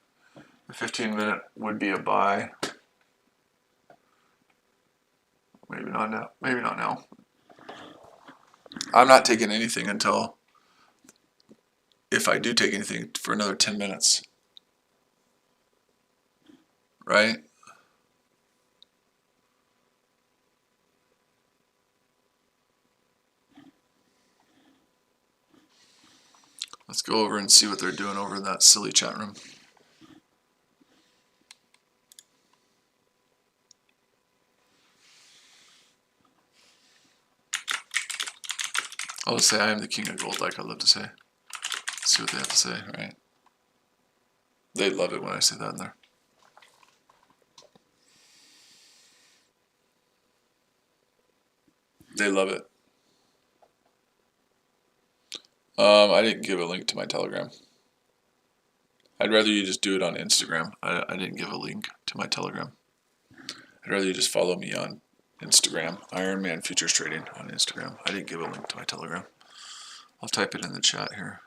The 15-minute would be a buy. Maybe not now. Maybe not now. I'm not taking anything until, if I do take anything, for another 10 minutes. Right? Let's go over and see what they're doing over in that silly chat room. I'll just say I am the king of gold, like I love to say. Let's see what they have to say, right? They love it when I say that in there. They love it. I didn't give a link to my Telegram. I'd rather you just do it on Instagram. I didn't give a link to my Telegram. I'd rather you just follow me on Instagram. Ironman Futures Trading on Instagram. I didn't give a link to my Telegram. I'll type it in the chat here.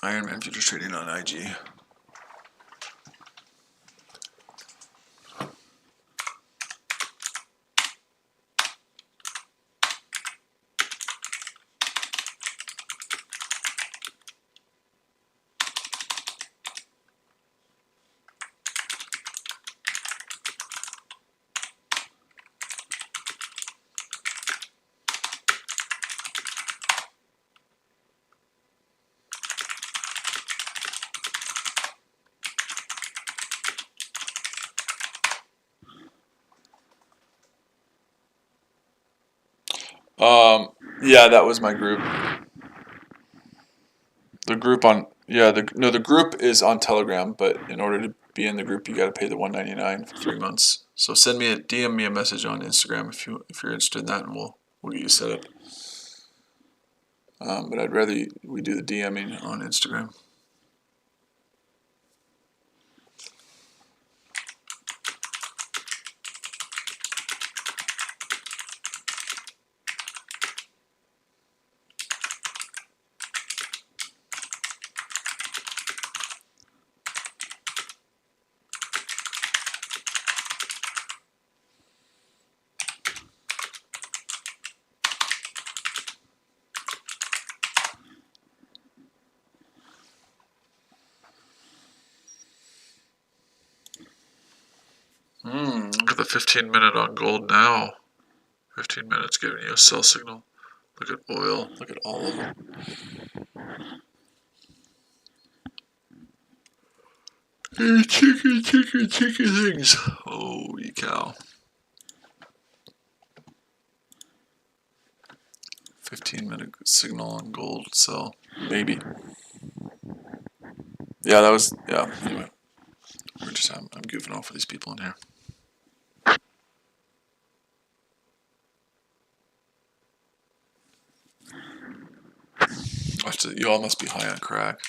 Ironman Futures Trading on IG. Yeah, that was my group. The group on the group is on Telegram, but in order to be in the group, you got to pay the $1.99 for 3 months. So DM me a message on Instagram if you're interested in that, and we'll get you set up. But I'd rather we do the DMing on Instagram. Look at the 15-minute on gold now. 15 minutes giving you a sell signal. Look at oil. Look at all of them. Chicken things. Holy cow. 15-minute signal on gold sell. Maybe. Yeah, that was, yeah, anyway. I'm goofing off for these people in here. You all must be high on crack.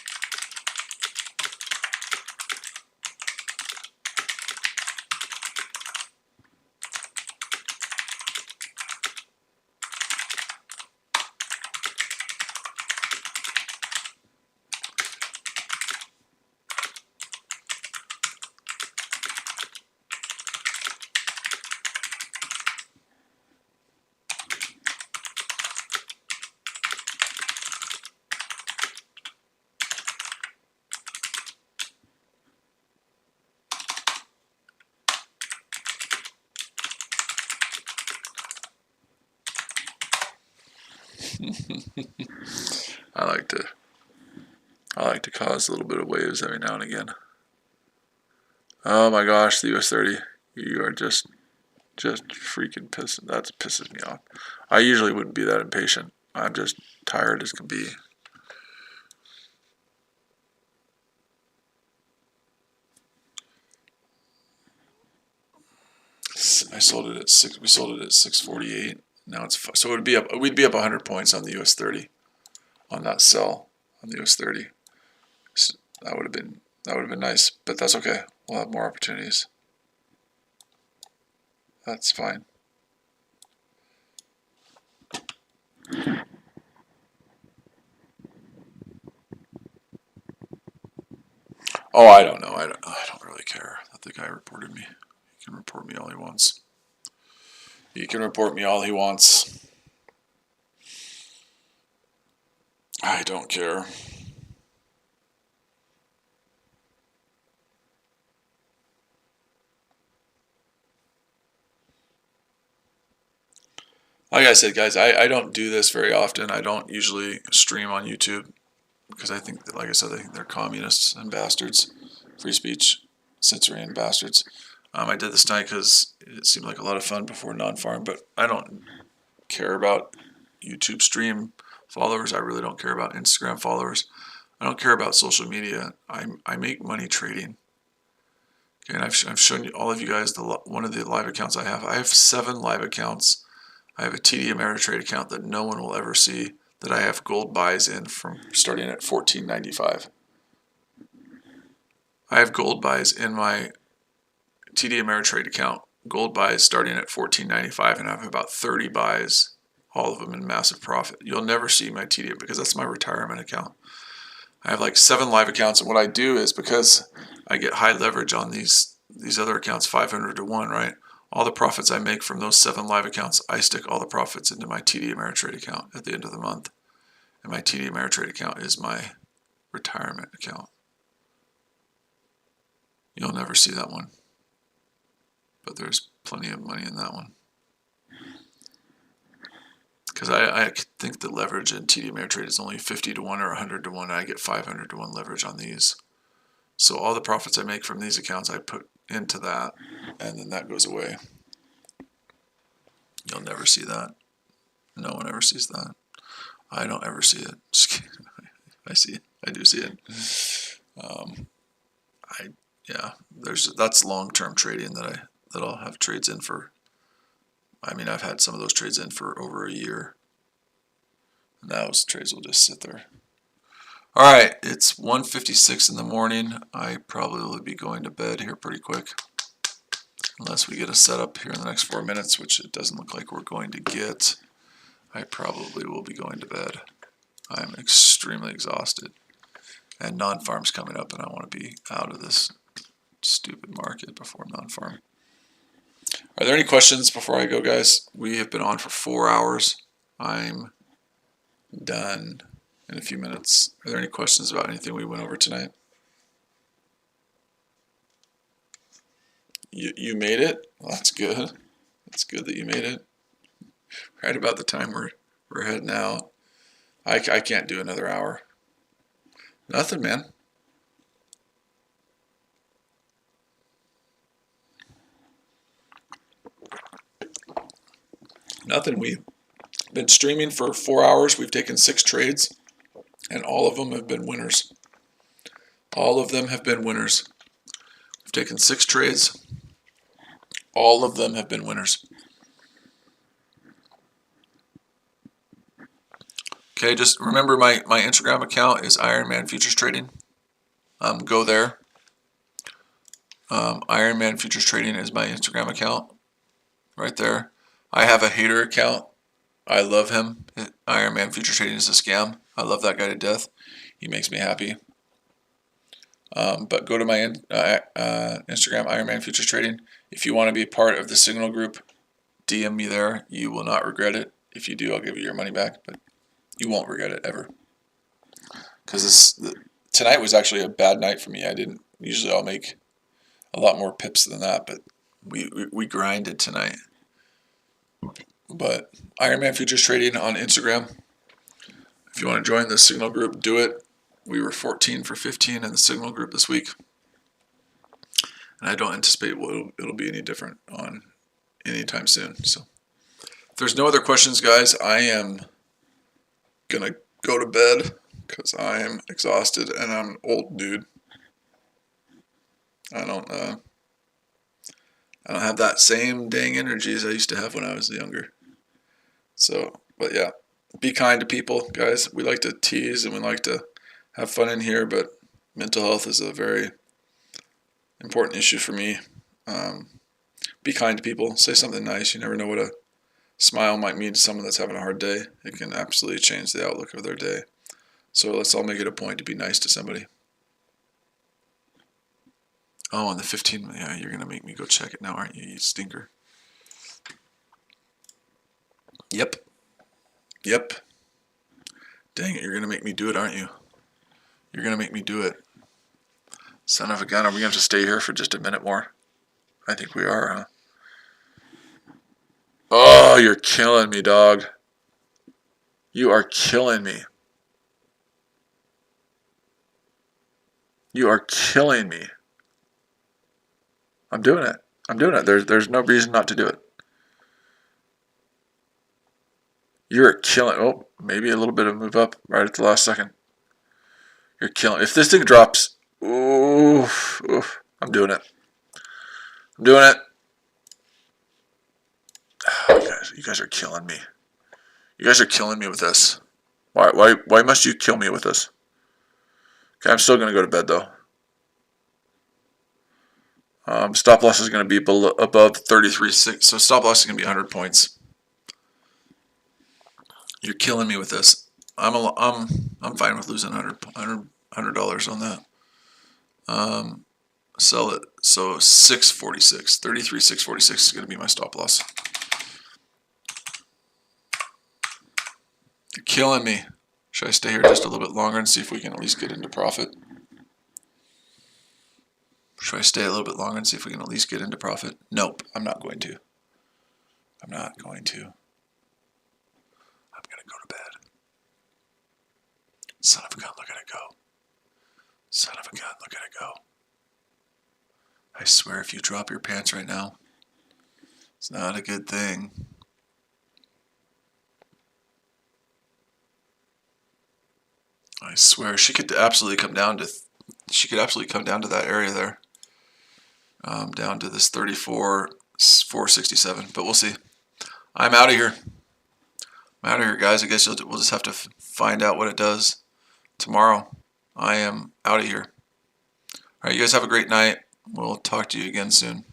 I like to cause a little bit of waves every now and again. Oh my gosh, the US 30. You are just freaking pissed. That pisses me off. I usually wouldn't be that impatient. I'm just tired as can be. I sold it at 6. We sold it at 648. Now it's so we'd be up 100 points on the US 30 on that sell on the US 30. So that would have been nice, but that's okay. We'll have more opportunities. That's fine. Oh, I don't know. I don't really care that the guy reported me. He can report me all he wants. He can report me all he wants. I don't care. Like I said, guys, I don't do this very often. I don't usually stream on YouTube because I think that, like I said, I think they're communists and bastards, free speech censoring bastards. I did this tonight because it seemed like a lot of fun before non-farm, but I don't care about YouTube stream followers. I really don't care about Instagram followers. I don't care about social media. I make money trading. Okay, and I've shown you, all of you guys, one of the live accounts I have. I have 7 live accounts. I have a TD Ameritrade account that no one will ever see, that I have gold buys in from starting at $14.95. I have gold buys in my TD Ameritrade account. Gold buys starting at $14.95, and I have about 30 buys, all of them in massive profit. You'll never see my TD because that's my retirement account. I have like 7 live accounts, and what I do is, because I get high leverage on these other accounts, 500 to 1, right? All the profits I make from those 7 live accounts, I stick all the profits into my TD Ameritrade account at the end of the month. And my TD Ameritrade account is my retirement account. You'll never see that one. But there's plenty of money in that one. Because I think the leverage in TD Ameritrade is only 50 to 1 or 100 to 1. And I get 500 to 1 leverage on these. So all the profits I make from these accounts, I put into that, and then that goes away. You'll never see that. No one ever sees that. I don't ever see it. Just kidding. I see it. I do see it. Yeah. That's long-term trading that I'll have trades in for. I mean, I've had some of those trades in for over a year. And those trades will just sit there. All right, it's 1:56 in the morning. I probably will be going to bed here pretty quick. Unless we get a setup here in the next 4 minutes, which it doesn't look like we're going to get. I probably will be going to bed. I'm extremely exhausted. And non-farm's coming up, and I want to be out of this stupid market before non-farm. Are there any questions before I go, guys? We have been on for 4 hours. I'm done in a few minutes. Are there any questions about anything we went over tonight? You made it? Well, that's good. That's good that you made it. Right about the time we're heading out. I can't do another hour. Nothing, man. Nothing. We've been streaming for 4 hours. We've taken 6 trades, and all of them have been winners. All of them have been winners. We've taken 6 trades. All of them have been winners. Okay, just remember my Instagram account is Ironman Futures Trading. Go there. Ironman Futures Trading is my Instagram account. Right there. I have a hater account. I love him. Ironman Futures Trading is a scam. I love that guy to death. He makes me happy. But go to my Instagram, Ironman Futures Trading. If you want to be a part of the Signal group, DM me there. You will not regret it. If you do, I'll give you your money back, but you won't regret it ever. Because tonight was actually a bad night for me. Usually I'll make a lot more pips than that, but we grinded tonight. But Ironman Futures Trading on Instagram. If you want to join the Signal group, do it. We were 14 for 15 in the Signal group this week. And I don't anticipate it'll be any different on anytime soon. So if there's no other questions, guys, I am going to go to bed because I am exhausted and I'm an old dude. I don't have that same dang energy as I used to have when I was younger. So, but yeah, be kind to people, guys. We like to tease and we like to have fun in here, but mental health is a very important issue for me. Be kind to people. Say something nice. You never know what a smile might mean to someone that's having a hard day. It can absolutely change the outlook of their day. So let's all make it a point to be nice to somebody. Oh, and the 15, yeah, you're going to make me go check it now, aren't you, you stinker? Yep. Dang it, you're going to make me do it, aren't you? You're going to make me do it. Son of a gun, are we going to have to stay here for just a minute more? I think we are, huh? Oh, you're killing me, dog. You are killing me. You are killing me. I'm doing it. There's no reason not to do it. You're killing. Oh, maybe a little bit of move up right at the last second. You're killing. If this thing drops, oof, I'm doing it. Oh, you guys are killing me. You guys are killing me with this. Why must you kill me with this? Okay, I'm still gonna go to bed though. Stop loss is going to be above 33.6, so stop loss is going to be 100 points. You're killing me with this. I'm fine with losing $100 on that. Sell it. So 646, 33,646 is going to be my stop loss. You're killing me. Should I stay here just a little bit longer and see if we can at least get into profit? Should I stay a little bit longer and see if we can at least get into profit? Nope, I'm not going to. I'm not going to. I'm going to go to bed. Son of a gun, look at it go. Son of a gun, look at it go. I swear if you drop your pants right now, it's not a good thing. I swear she could absolutely come down to that area there. Down to this 34,467, but we'll see. I'm out of here. I'm out of here, guys. I guess we'll just have to find out what it does tomorrow. I am out of here. All right, you guys have a great night. We'll talk to you again soon.